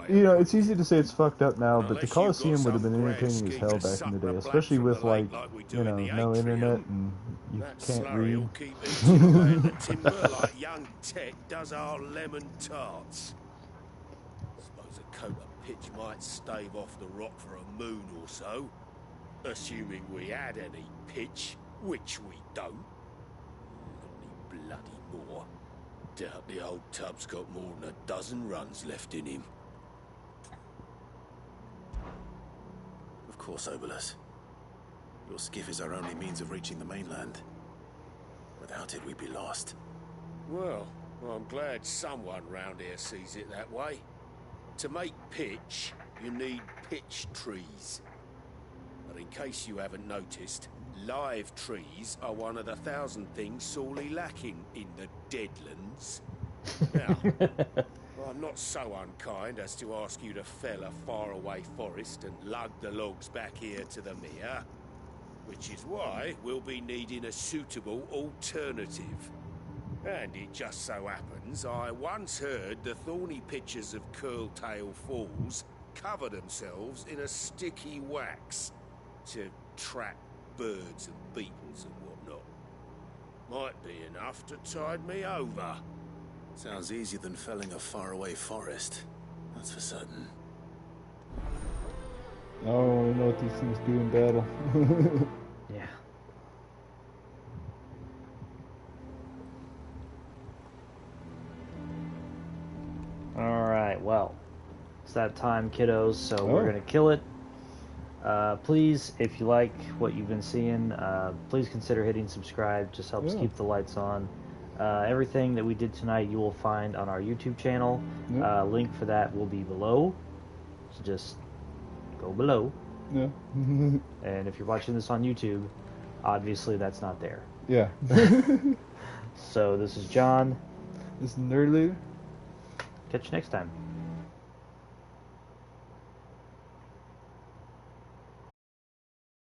you know, it's easy to say it's fucked up now, but the Colosseum would have been entertaining as hell back in the day, especially with like, you know, no internet and you can't read. Like young Tet does our lemon tarts. Suppose a coat of pitch might stave off the rot for a moon or so, assuming we had any pitch, which we don't. Not any bloody more. Doubt the old tub's got more than a dozen runs left in him. Of course, Obolus. Your skiff is our only means of reaching the mainland. Without it, we'd be lost. Well, I'm glad someone round here sees it that way. To make pitch, you need pitch trees. But in case you haven't noticed, live trees are one of the 1,000 things sorely lacking in the Deadlands. Now, I'm not so unkind as to ask you to fell a faraway forest and lug the logs back here to the mere, which is why we'll be needing a suitable alternative. And it just so happens I once heard the thorny pitchers of Curltail Falls cover themselves in a sticky wax to trap birds and beetles and whatnot. Might be enough to tide me over. Sounds easier than felling a faraway forest. That's for certain. I don't really know what these things do in battle. Yeah. Alright, well, it's that time, kiddos, so we're going to kill it. Please, if you like what you've been seeing, please consider hitting subscribe. Just helps keep the lights on. Everything that we did tonight you will find on our YouTube channel. Link for that will be below. So just go below. Yeah. And if you're watching this on YouTube, obviously that's not there. Yeah. So this is John. This is Nerd Leader. Catch you next time.